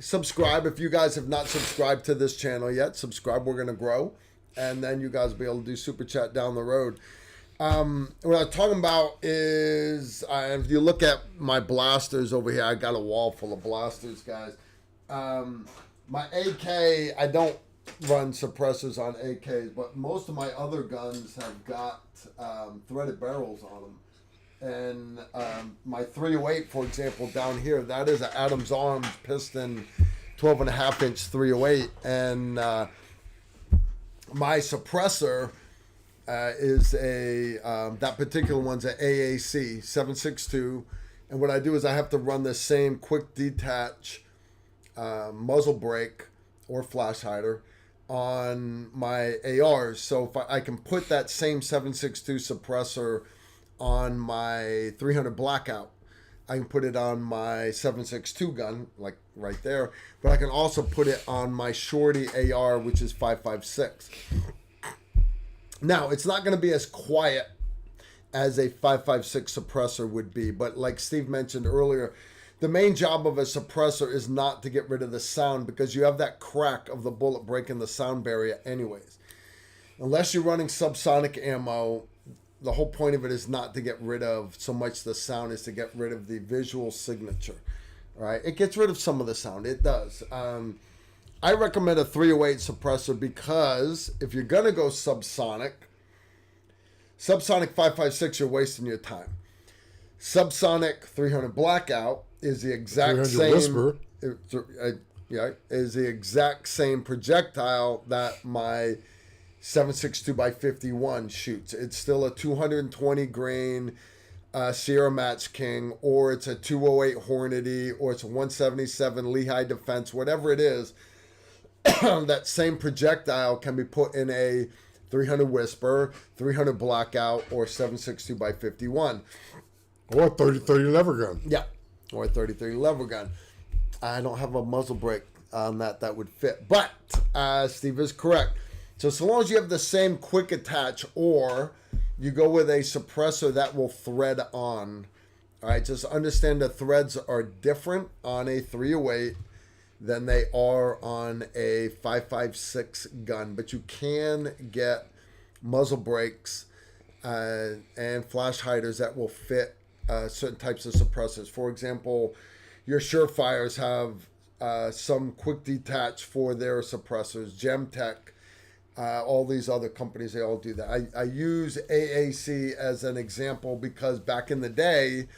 subscribe. If you guys have not subscribed to this channel yet, subscribe. We're going to grow. And then you guys will be able to do Super Chat down the road. What I'm talking about is, if you look at my blasters over here, I got a wall full of blasters, guys. My AK, I don't run suppressors on AKs, but most of my other guns have got threaded barrels on them. And my 308, for example, down here, that is an Adams Arms piston, 12.5-inch 308. And my suppressor is that particular one's an AAC 7.62, and what I do is I have to run the same quick detach muzzle brake or flash hider on my ARs. So if I can put that same 7.62 suppressor on my 300 blackout, I can put it on my 7.62 gun, like right there. But I can also put it on my shorty AR, which is 5.56. Now, it's not going to be as quiet as a 5.56 suppressor would be. But like Steve mentioned earlier, the main job of a suppressor is not to get rid of the sound, because you have that crack of the bullet breaking the sound barrier anyways. Unless you're running subsonic ammo, the whole point of it is not to get rid of so much the sound, is to get rid of the visual signature. All right, it gets rid of some of the sound. It does. I recommend a 308 suppressor, because if you're gonna go subsonic 5.56, you're wasting your time. Subsonic 300 blackout is the exact same. Whisper. Is the exact same projectile that my 7.62 by 51 shoots. It's still a 220 grain Sierra Match King, or it's a 208 Hornady, or it's a 177 Lehigh Defense, whatever it is. That same projectile can be put in a 300 Whisper, 300 Blackout, or 7.62 by 51. Or a 30-30 lever gun. Yeah, or a 30-30 lever gun. I don't have a muzzle brake on that would fit. But Steve is correct. So long as you have the same quick attach, or you go with a suppressor that will thread on. All right, just understand the threads are different on a 308 than they are on a 5.56 gun. But you can get muzzle brakes and flash hiders that will fit certain types of suppressors. For example, your Surefires have some quick detach for their suppressors. Gemtech, all these other companies, they all do that. I use AAC as an example because back in the day,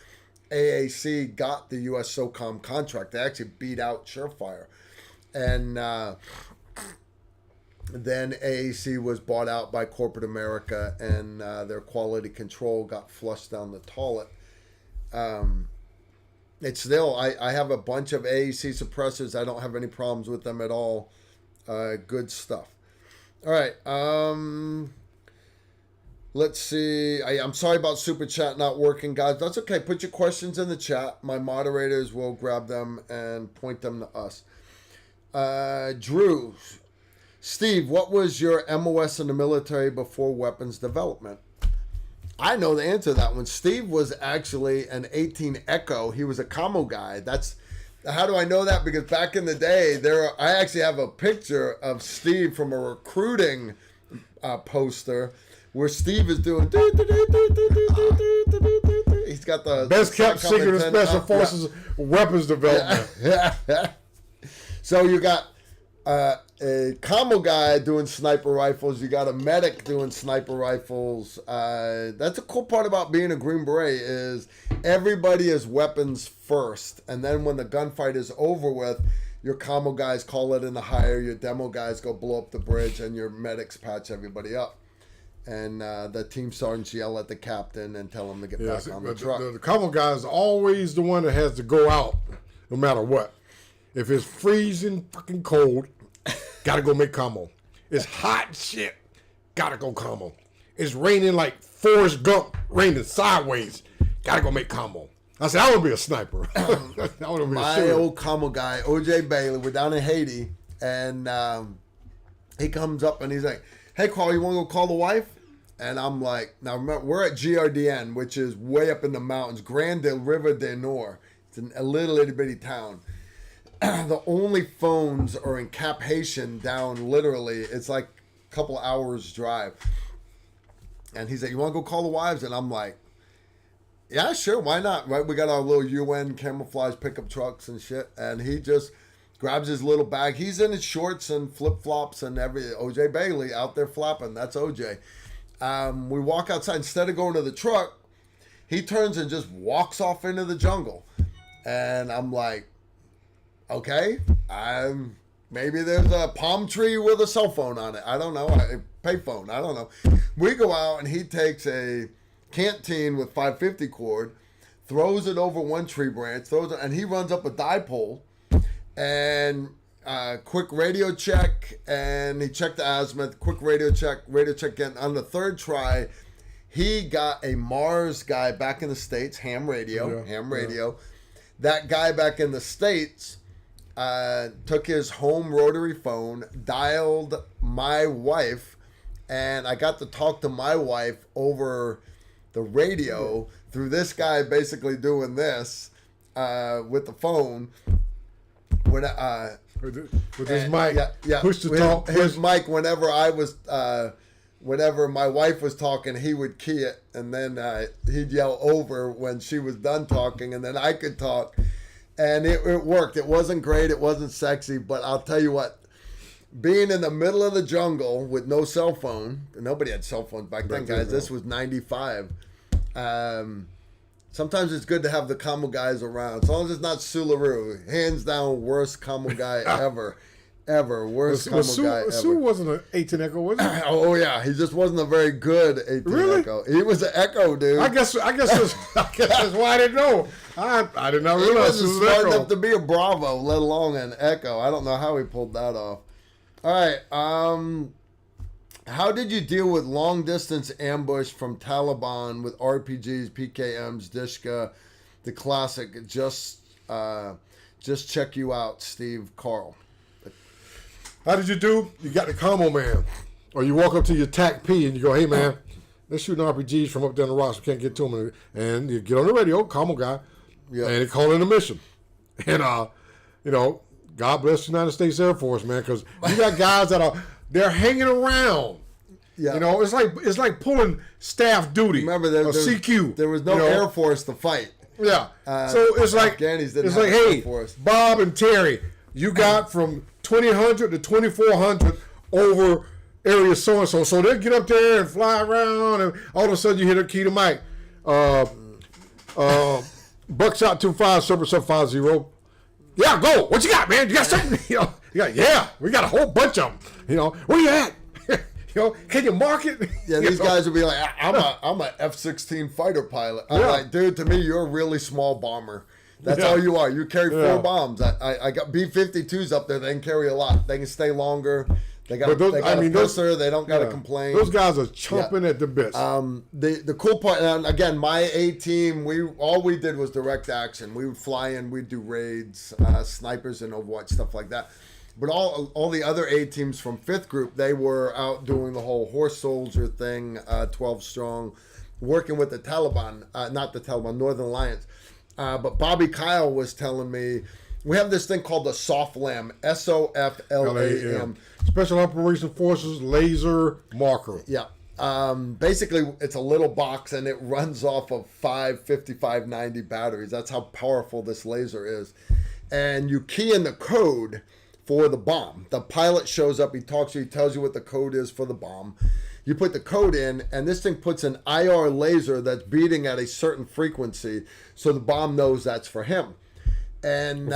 AAC got the U.S. SOCOM contract. They actually beat out Surefire. And then AAC was bought out by corporate America, and their quality control got flushed down the toilet. It's still, I have a bunch of AAC suppressors. I don't have any problems with them at all. Good stuff. All right. Let's see. I'm sorry about Super Chat not working, guys. That's okay. Put your questions in the chat. My moderators will grab them and point them to us. Drew, Steve, what was your MOS in the military before weapons development? I know the answer to that one. Steve was actually an 18 Echo. He was a commo guy. How do I know that? Because back in the day, I actually have a picture of Steve from a recruiting poster where Steve is doing. He's got the best kept secret of Special Forces weapons development. So you got a commo guy doing sniper rifles. You got a medic doing sniper rifles. That's a cool part about being a Green Beret is everybody is weapons first, and then when the gunfight is over with, your commo guys call it in the hire, your demo guys go blow up the bridge, and your medics patch everybody up. And the team sergeants yell at the captain and tell him to get back on the truck. The commo guy is always the one that has to go out no matter what. If it's freezing fucking cold, gotta go make commo. It's hot shit, gotta go commo. It's raining like Forrest Gump, raining sideways, gotta go make commo. I said, I want to be a sniper. I want to be My old commo guy, OJ Bailey, we're down in Haiti, and he comes up and he's like, hey, Carl, you want to go call the wife? And I'm like, now remember, we're at GRDN, which is way up in the mountains, Grand del River de Nor. It's a little itty bitty town. The only phones are in Cap Haitian down literally. It's like a couple hours drive. And he's like, you want to go call the wives? And I'm like, yeah, sure. Why not? Right? We got our little UN camouflage pickup trucks and shit. And he just grabs his little bag. He's in his shorts and flip-flops and everything. OJ Bailey out there flapping. That's OJ. We walk outside. Instead of going to the truck, he turns and just walks off into the jungle. And I'm like, okay, maybe there's a palm tree with a cell phone on it. I don't know. A payphone. I don't know. We go out and he takes a canteen with 550 cord, throws it over one tree branch, and he runs up a dipole and quick radio check, and he checked the azimuth. Quick radio check again. On the third try, he got a Mars guy back in the States, ham radio. That guy back in the States took his home rotary phone, dialed my wife, and I got to talk to my wife over the radio through this guy basically doing this with the phone. When with his mic, push to talk. His mic. Whenever my wife was talking, he would key it, and then he'd yell over when she was done talking, and then I could talk, and it worked. It wasn't great, it wasn't sexy, but I'll tell you what, being in the middle of the jungle with no cell phone, nobody had cell phones back then, guys. This was 95. Sometimes it's good to have the Camo guys around, as long as it's not Sularoo. Hands down, worst Camo guy ever. Worst Camo guy ever. Sue wasn't an 18 Echo, was he? Oh yeah, he just wasn't a very good 18 Echo. He was an Echo, dude. I guess that's why I didn't know. I did not realize he wasn't smart enough to be a Bravo, let alone an Echo. I don't know how he pulled that off. All right, how did you deal with long distance ambush from Taliban with RPGs, PKMs, Dishka, the classic? Just check you out, Steve Carl. How did you do? You got the Camo man. Or you walk up to your TAC P and you go, hey man, they're shooting RPGs from up there in the rocks. We can't get to them. And you get on the radio, Camo guy, and they call in a mission. And, God bless the United States Air Force, man, because you got guys they're hanging around. Yeah. It's like pulling staff duty. Remember, CQ. There was no Air Force to fight. Yeah. So it's like, hey, Bob and Terry, you got from 2000 to 2400 over area so-and-so. So they'll get up there and fly around, and all of a sudden you hit a key to mic. Buckshot 25, Super Sub 50. Yeah, go. What you got, man? You got something? We got a whole bunch of them. Where you at? Can you mark it? Yeah, these guys would be like, I'm a F-16 fighter pilot. I'm like, dude, to me, you're a really small bomber. That's all you are. You carry 4 bombs. I got B-52s up there. They can carry a lot. They can stay longer. They got a pisser. They don't got to complain. Those guys are chomping at the bits. The cool part, and again, my A team, all we did was direct action. We would fly in. We'd do raids, snipers and Overwatch, stuff like that. But all the other A teams from 5th group, they were out doing the whole horse soldier thing, 12 strong, working with the Taliban, not the Taliban, Northern Alliance. But Bobby Kyle was telling me, we have this thing called the SOFLAM, SOFLAM. Special Operations Forces Laser Marker. Yeah. Basically, it's a little box, and it runs off of 5 5590 batteries. That's how powerful this laser is. And you key in the code for the bomb. The pilot shows up, he talks to you, he tells you what the code is for the bomb. You put the code in, and this thing puts an IR laser that's beating at a certain frequency, so the bomb knows that's for him. And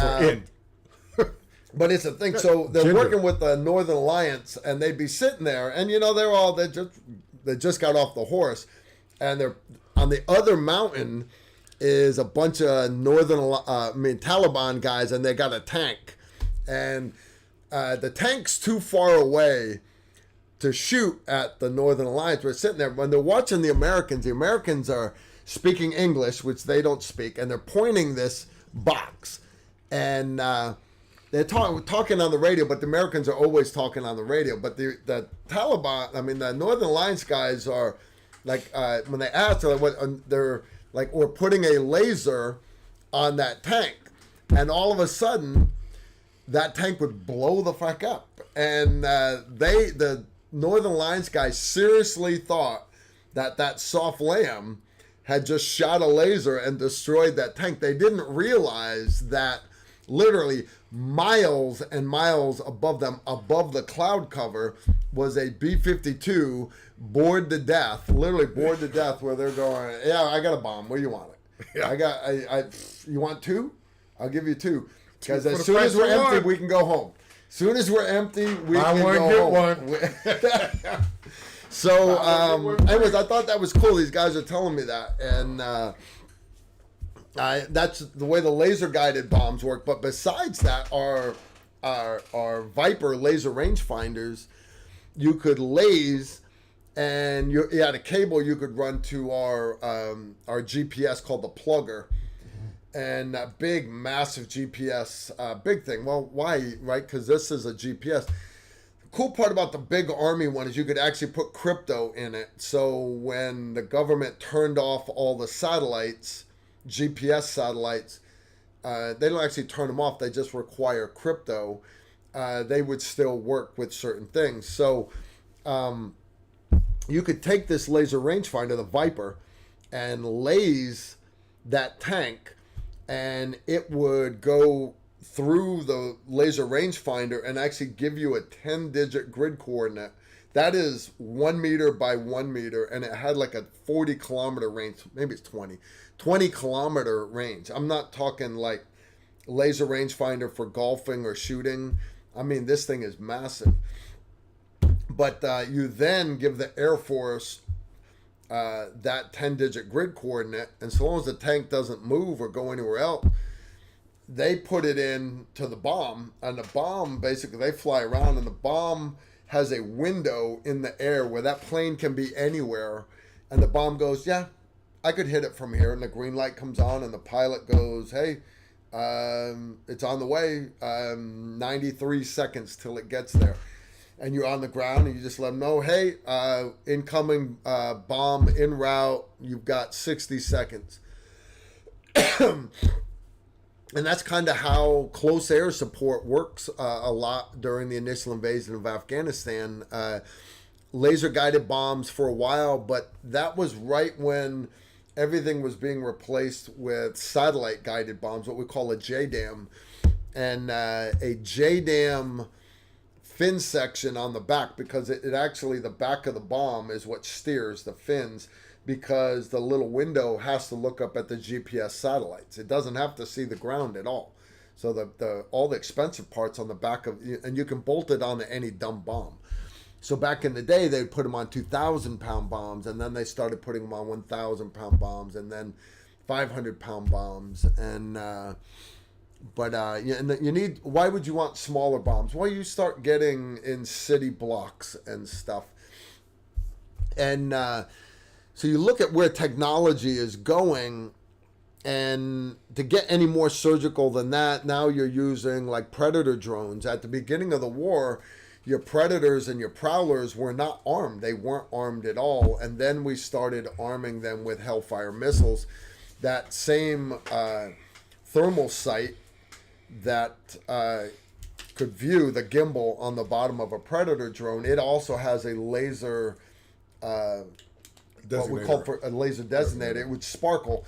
but it's a thing. So they're working with the Northern Alliance, and they'd be sitting there, and they just got off the horse, and they're on the other mountain is a bunch of Taliban guys, and they got a tank, and the tank's too far away to shoot at the Northern Alliance. We're sitting there when they're watching the Americans are speaking English, which they don't speak, and they're pointing this box, and they're talking on the radio, but the Americans are always talking on the radio. But the Taliban, the Northern Alliance guys are like, when they ask, they're like, we're putting a laser on that tank, and all of a sudden, that tank would blow the fuck up, and the Northern Alliance guys seriously thought that SOFLAM had just shot a laser and destroyed that tank. They didn't realize that literally miles and miles above them, above the cloud cover, was a B-52 bored to death, where they're going, yeah, I got a bomb. Where you want it? Yeah. You want 2? I'll give you 2. Because as soon as we're empty, we can go home. Soon as we're empty, we can go home. So, anyways, I thought that was cool. These guys are telling me that, and that's the way the laser guided bombs work. But besides that, our our Viper laser rangefinders, you could laze, and you had a cable you could run to our GPS called the plugger, and a big, massive GPS, big thing. Well, why, right? Because this is a GPS. The cool part about the big Army one is you could actually put crypto in it. So when the government turned off all the satellites, GPS satellites, they don't actually turn them off. They just require crypto. They would still work with certain things. So you could take this laser rangefinder, the Viper, and laze that tank, and it would go through the laser rangefinder and actually give you a 10-digit grid coordinate. That is 1 meter by 1 meter, and it had like a 40-kilometer range. Maybe it's 20-kilometer range. I'm not talking like laser rangefinder for golfing or shooting. I mean, this thing is massive. But you then give the Air Force that 10-digit grid coordinate, and so long as the tank doesn't move or go anywhere else, they put it in to the bomb, and the bomb, basically, they fly around, and the bomb has a window in the air where that plane can be anywhere, and the bomb goes, yeah, I could hit it from here, and the green light comes on, and the pilot goes, hey, it's on the way, 93 seconds till it gets there. And you're on the ground, and you just let them know, hey, incoming bomb en route, you've got 60 seconds. And that's kind of how close air support works a lot during the initial invasion of Afghanistan. Laser guided bombs for a while, but that was right when everything was being replaced with satellite guided bombs, what we call a JDAM. And a JDAM fin section on the back, because it actually, the back of the bomb is what steers the fins, because the little window has to look up at the GPS satellites. It doesn't have to see the ground at all. So the all the expensive parts on the back of, and you can bolt it onto any dumb bomb. So back in the day, they'd put them on 2,000-pound bombs, and then they started putting them on 1,000-pound bombs, and then 500-pound bombs. And you need, why would you want smaller bombs? Well, you start getting in city blocks and stuff. And so you look at where technology is going, and to get any more surgical than that, now you're using like Predator drones. At the beginning of the war, your Predators and your Prowlers were not armed. They weren't armed at all. And then we started arming them with Hellfire missiles. That same thermal sight that could view the gimbal on the bottom of a Predator drone, it also has a laser what we call for a laser designator. It would sparkle.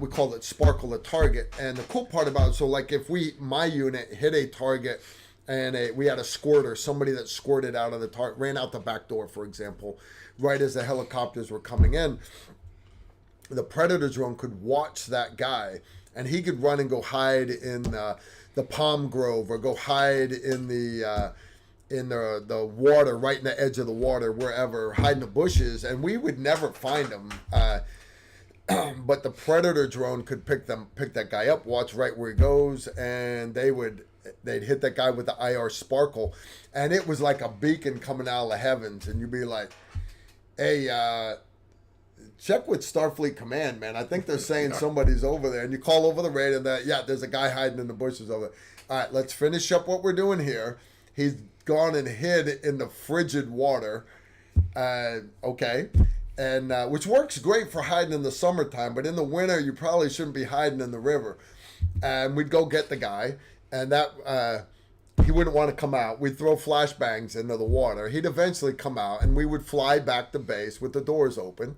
We call it sparkle the target. And the cool part about it, so like if my unit hit a target, and we had a squirter, somebody that squirted out of the target, ran out the back door, for example, right as the helicopters were coming in, the Predator drone could watch that guy, and he could run and go hide in the palm grove, or go hide in the water, right in the edge of the water, wherever, hide in the bushes, and we would never find him. But the Predator drone could pick that guy up, watch right where he goes, and they'd hit that guy with the IR sparkle, and it was like a beacon coming out of the heavens, and you'd be like, hey, check with Starfleet Command, man. I think they're saying somebody's over there. And you call over the radio, and there's a guy hiding in the bushes over there. All right, let's finish up what we're doing here. He's gone and hid in the frigid water. Okay. And which works great for hiding in the summertime, but in the winter, you probably shouldn't be hiding in the river. And we'd go get the guy, and that he wouldn't want to come out. We'd throw flashbangs into the water. He'd eventually come out, and we would fly back to base with the doors open.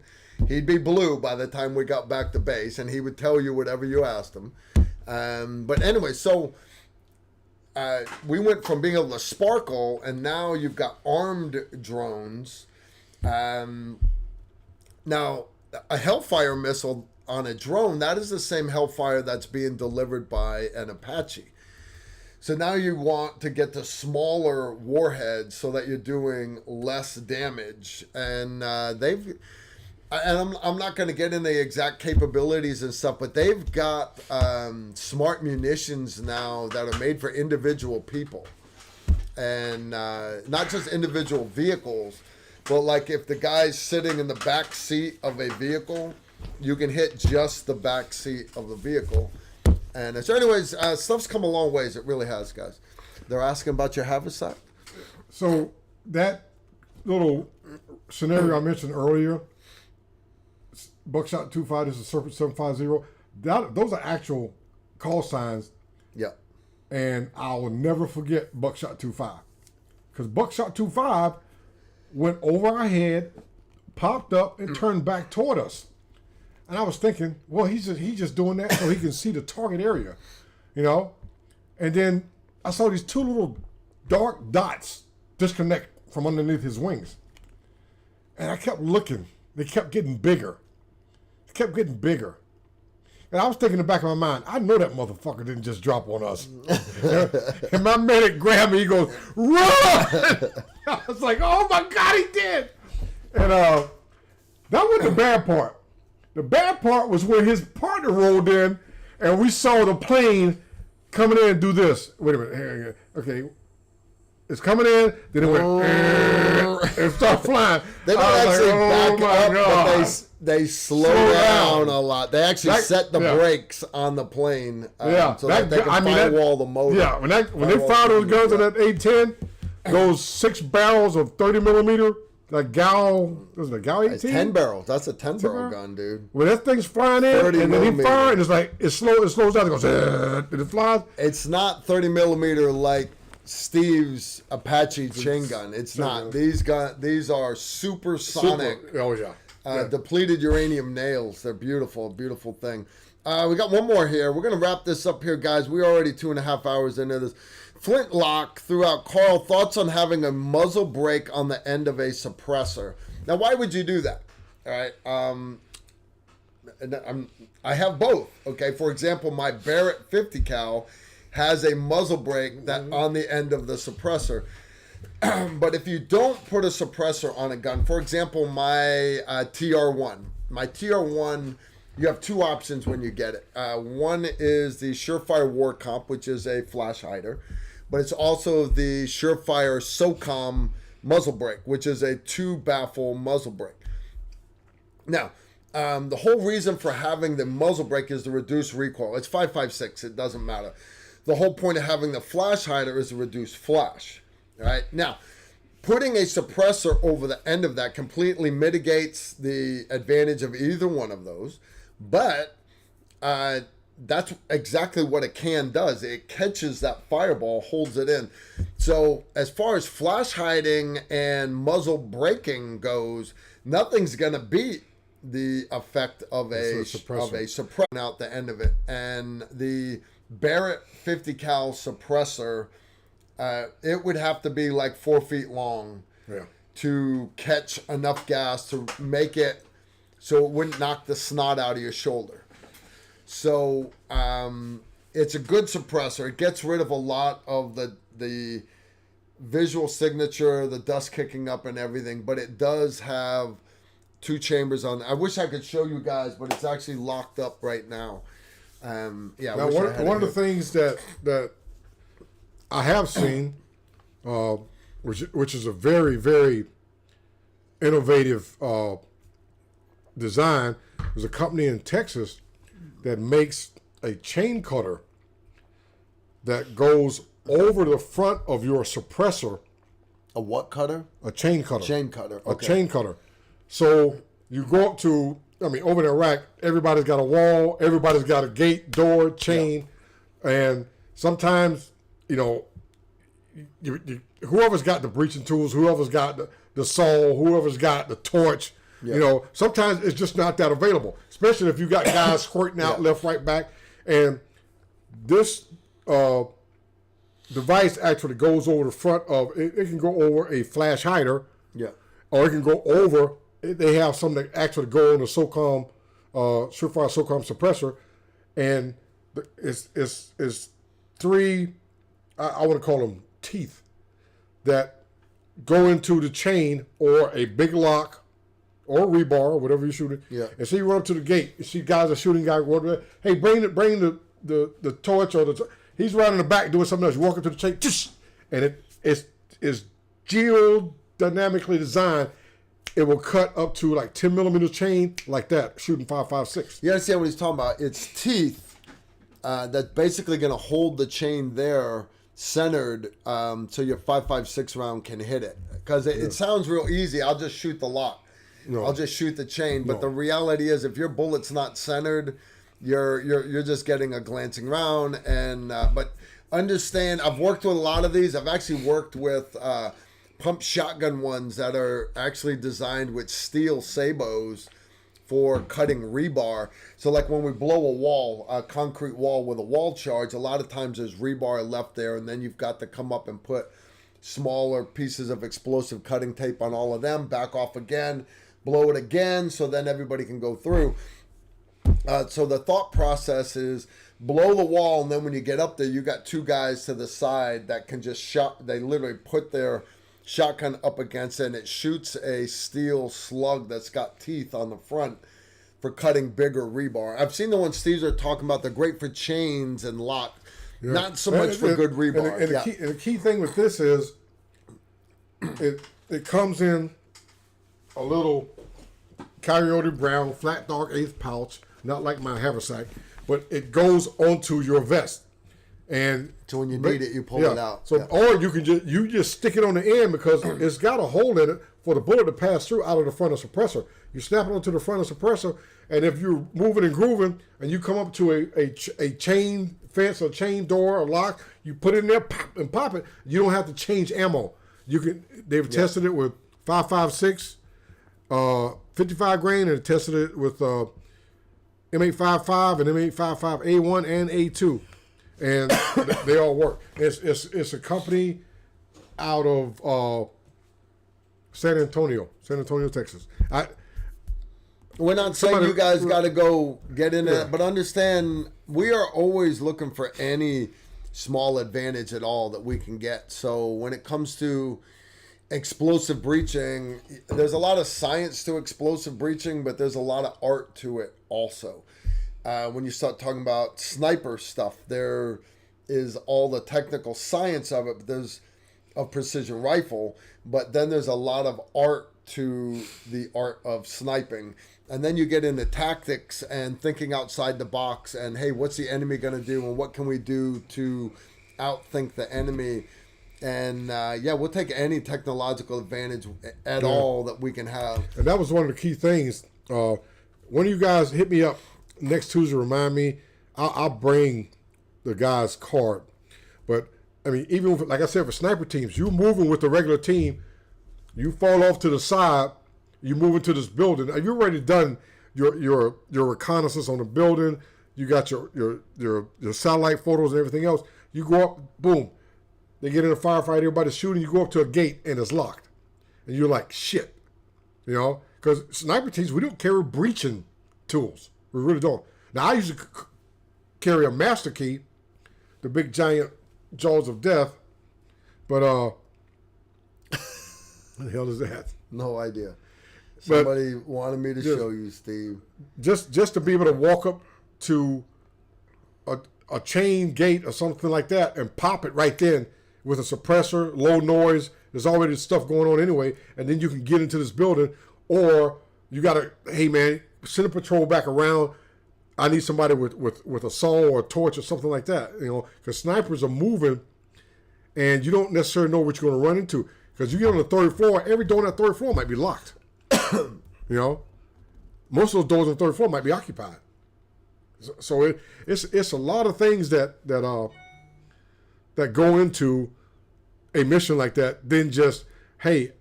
He'd be blue by the time we got back to base, and he would tell you whatever you asked him. But anyway, so we went from being able to sparkle, and now you've got armed drones. Now, a Hellfire missile on a drone, that is the same Hellfire that's being delivered by an Apache. So now you want to get to smaller warheads so that you're doing less damage. And and I'm not going to get into the exact capabilities and stuff, but they've got smart munitions now that are made for individual people, and not just individual vehicles, but like if the guy's sitting in the back seat of a vehicle, you can hit just the back seat of the vehicle. And so, anyways, stuff's come a long ways. It really has, guys. They're asking about your haversack. So that little scenario I mentioned earlier, Buckshot 25, this is Serpent 750. Those are actual call signs. Yeah. And I will never forget Buckshot 25. Because Buckshot 25 went over our head, popped up, and turned back toward us. And I was thinking, well, he's just doing that so he can see the target area, you know? And then I saw these two little dark dots disconnect from underneath his wings. And I kept looking. They kept getting bigger. Kept getting bigger. And I was thinking in the back of my mind, I know that motherfucker didn't just drop on us. And my medic grabbed me, he goes, run! I was like, oh my God, he did. And that wasn't the bad part. The bad part was when his partner rolled in and we saw the plane coming in and do this. Wait a minute. Okay. It's coming in, then it went and started flying. They don't actually back up, but they slow down a lot. They actually set the brakes on the plane so that they can firewall the motor. Yeah, when they fired those guns on that A-10, those 6 barrels of 30 millimeter, like Gal 18? It's 10 barrels. That's a 10 barrel gun, dude. When that thing's flying in, and then he fired, and it's like, it slows down, it goes, and it flies. It's not 30 millimeter like Steve's Apache chain gun. It's not. These are supersonic. Oh yeah. Depleted uranium nails. They're beautiful, beautiful thing. We got one more here. We're gonna wrap this up here, guys. We're already 2.5 hours into this. Flintlock threw out, Carl, thoughts on having a muzzle brake on the end of a suppressor. Now, why would you do that? All right. I have both. Okay. For example, my Barrett 50 cal has a muzzle brake that on the end of the suppressor. But if you don't put a suppressor on a gun, for example, my TR1, you have two options when you get it. One is the Surefire War Comp, which is a flash hider, but it's also the Surefire SOCOM muzzle brake, which is a 2-baffle muzzle brake. Now, the whole reason for having the muzzle brake is to reduce recoil. It's 5.56, it doesn't matter. The whole point of having the flash hider is to reduce flash. All right. Now, putting a suppressor over the end of that completely mitigates the advantage of either one of those. But that's exactly what a can does. It catches that fireball, holds it in. So as far as flash hiding and muzzle braking goes, nothing's going to beat the effect of a suppressor out the end of it. And the Barrett 50 cal suppressor, it would have to be like 4 feet long to catch enough gas to make it so it wouldn't knock the snot out of your shoulder. So it's a good suppressor. It gets rid of a lot of the visual signature, the dust kicking up and everything, but it does have 2 chambers on. I wish I could show you guys, but it's actually locked up right now. Now, one of the things that I have seen, which is a very, very innovative design, is a company in Texas that makes a chain cutter that goes over the front of your suppressor. A what cutter? A chain cutter. Chain cutter. Okay. A chain cutter. So you go up to, over the rack, everybody's got a wall, everybody's got a gate, door, chain, and sometimes, whoever's got the breaching tools, whoever's got the saw, whoever's got the torch, sometimes it's just not that available, especially if you got guys squirting out left, right, back. And this device actually goes over the front of, it can go over a flash hider, or it can go over, they have some that actually go on the SOCOM, Surefire SOCOM suppressor, and it's 3, I want to call them teeth, that go into the chain, or a big lock or rebar or whatever you're shooting. Yeah. And so you run up to the gate. You see guys are shooting guys. Hey, bring the torch or he's right in the back doing something else. You walk up to the chain, and it's geodynamically designed. It will cut up to like 10 millimeter chain like that, shooting 5.56. You understand what he's talking about? It's teeth that's basically going to hold the chain there centered so your 5.56 round can hit it. Because it sounds real easy. I'll just shoot the lock. No. I'll just shoot the chain. But the reality is, if your bullet's not centered, you're just getting a glancing round. And but understand, I've worked with a lot of these. I've actually worked with pump shotgun ones that are actually designed with steel sabots for cutting rebar. So like when we blow a wall, a concrete wall with a wall charge, a lot of times there's rebar left there, and then you've got to come up and put smaller pieces of explosive cutting tape on all of them, back off again, blow it again, so then everybody can go through. So the thought process is blow the wall, and then when you get up there, you got two guys to the side that can just shot. They literally put their shotgun up against it, and it shoots a steel slug that's got teeth on the front for cutting bigger rebar. I've seen the ones Steve's are talking about. They're great for chains and locks, not so much for good rebar. And the key thing with this is it comes in a little coyote brown flat dark eighth pouch, not like my haversack, but it goes onto your vest. And so when you need it, you pull it out. So or you can just stick it on the end because it's got a hole in it for the bullet to pass through out of the front of suppressor. You snap it onto the front of suppressor, and if you're moving and grooving, and you come up to a chain fence, or chain door, or lock, you put it in there, pop, and pop it. You don't have to change ammo. You can. They've tested it with 5.56, 55 grain, and tested it with M855 and M855 A1 and A2. And they all work. It's a company out of San Antonio, Texas. We're not saying you guys got to go get in it, but understand we are always looking for any small advantage at all that we can get. So when it comes to explosive breaching, there's a lot of science to explosive breaching, but there's a lot of art to it also. When you start talking about sniper stuff, there is all the technical science of it. But there's a precision rifle, but then there's a lot of art to the art of sniping. And then you get into tactics and thinking outside the box and, hey, what's the enemy going to do and what can we do to outthink the enemy? And, we'll take any technological advantage at all that we can have. And that was one of the key things. One of you guys hit me up next Tuesday, remind me. I'll bring the guy's card. But, I mean, even with, like I said, for sniper teams, you're moving with the regular team. You fall off to the side. You move into this building. You're already done your reconnaissance on the building. You got your satellite photos and everything else. You go up, boom. They get in a firefight. Everybody's shooting. You go up to a gate, and it's locked. And you're like, shit. You know? Because sniper teams, we don't carry breaching tools. We really don't. Now, I usually carry a master key, the big giant jaws of death, but what the hell is that? No idea. Somebody wanted me to show you, Steve. Just to be able to walk up to a chain gate or something like that and pop it right then with a suppressor, low noise. There's already stuff going on anyway, and then you can get into this building, or you got to, hey man, send a patrol back around. I need somebody with a saw or a torch or something like that, you know, because snipers are moving, and you don't necessarily know what you're going to run into. Because you get on the third floor, every door on that third floor might be locked. You know, most of those doors on the third floor might be occupied. So it's a lot of things that go into a mission like that than just, hey,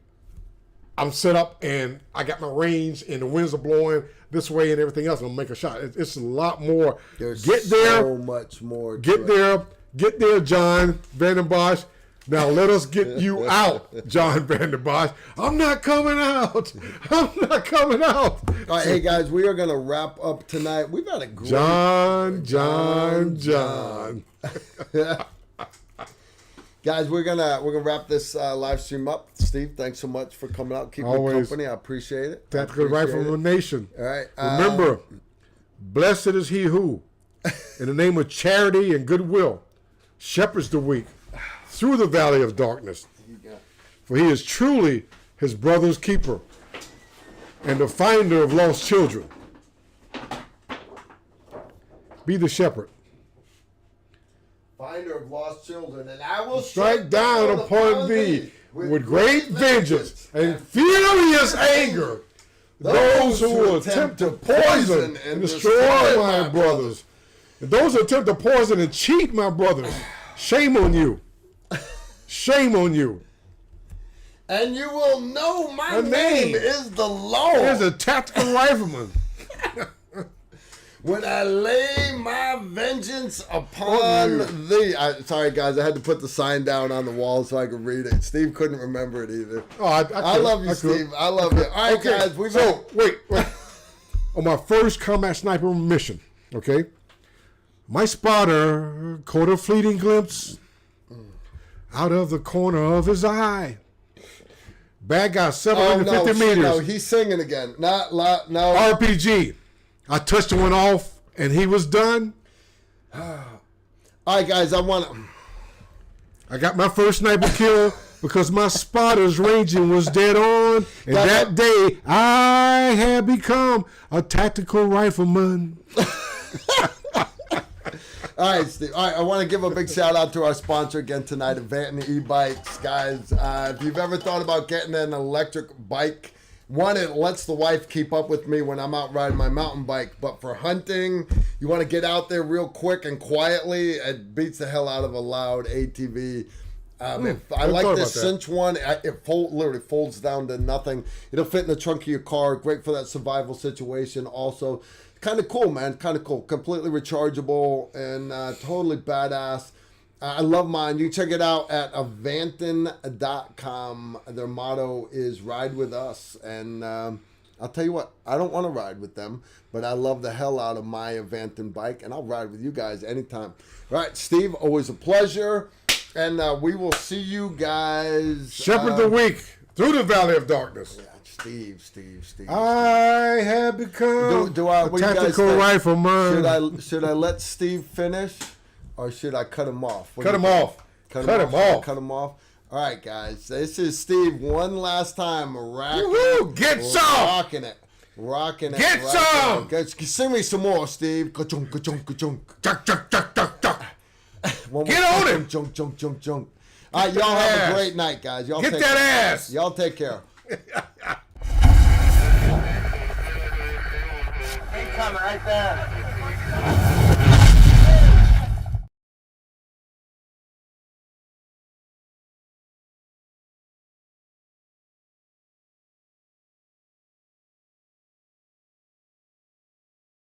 I'm set up and I got my range and the winds are blowing this way and everything else. I'm gonna make a shot. It's a lot more. There's so much more. Get there, John Vanden Bosch. Now let us get you out, John Vanden Bosch. I'm not coming out. I'm not coming out. All right, hey guys, we are gonna wrap up tonight. We've had a great John. Guys, we're gonna wrap this live stream up. Steve, thanks so much for coming out, keeping me Always. company. I appreciate it. Tactical Rifleman Nation. All right. Remember, blessed is he who, in the name of charity and goodwill, shepherds the weak through the valley of darkness. For he is truly his brother's keeper and the finder of lost children. Be the shepherd. Finder of lost children, and I will Strike down upon thee with great vengeance and furious anger those who will attempt to poison and destroy my brothers. And those who attempt to poison and cheat my brothers, shame on you. Shame on you. And you will know my name name is the Lord. Here's a tactical rifleman. When I lay my vengeance upon thee. Sorry, guys, I had to put the sign down on the wall so I could read it. Steve couldn't remember it either. Oh, I love you, Steve. I love you. All right, okay, guys. Wait. On my first combat sniper mission, okay, my spotter caught a fleeting glimpse out of the corner of his eye. Bad guy, 750 meters. No, he's singing again. No. RPG. I touched one off, and he was done. All right, guys, I got my first sniper kill because my spotter's ranging was dead on. And that day, I had become a tactical rifleman. All right, Steve. All right, I want to give a big shout out to our sponsor again tonight, Avanton E-Bikes. Guys, if you've ever thought about getting an electric bike, one, it lets the wife keep up with me when I'm out riding my mountain bike. But for hunting, you want to get out there real quick and quietly. It beats the hell out of a loud ATV. I like this cinch one. It literally folds down to nothing. It'll fit in the trunk of your car. Great for that survival situation. Also, kind of cool, man. Kind of cool. Completely rechargeable and totally badass. I love mine. You can check it out at avanton.com. Their motto is ride with us. And I'll tell you what, I don't want to ride with them, but I love the hell out of my Avanton bike, and I'll ride with you guys anytime. All right, Steve, always a pleasure. And we will see you guys. Shepherd the weak through the valley of darkness. Yeah, Steve. I have become a tactical rifleman. Should I let Steve finish? Or should I cut him off? Cut him off. Cut him off. All right, guys. This is Steve one last time. Get some. Rocking it. Get some. Sing me some more, Steve. Ka-chunk, ka-chunk, ka-chunk. Chuck. Get on it. Junk. All right, y'all have a great night, guys. Y'all get that ass. Y'all take care. Incoming right there.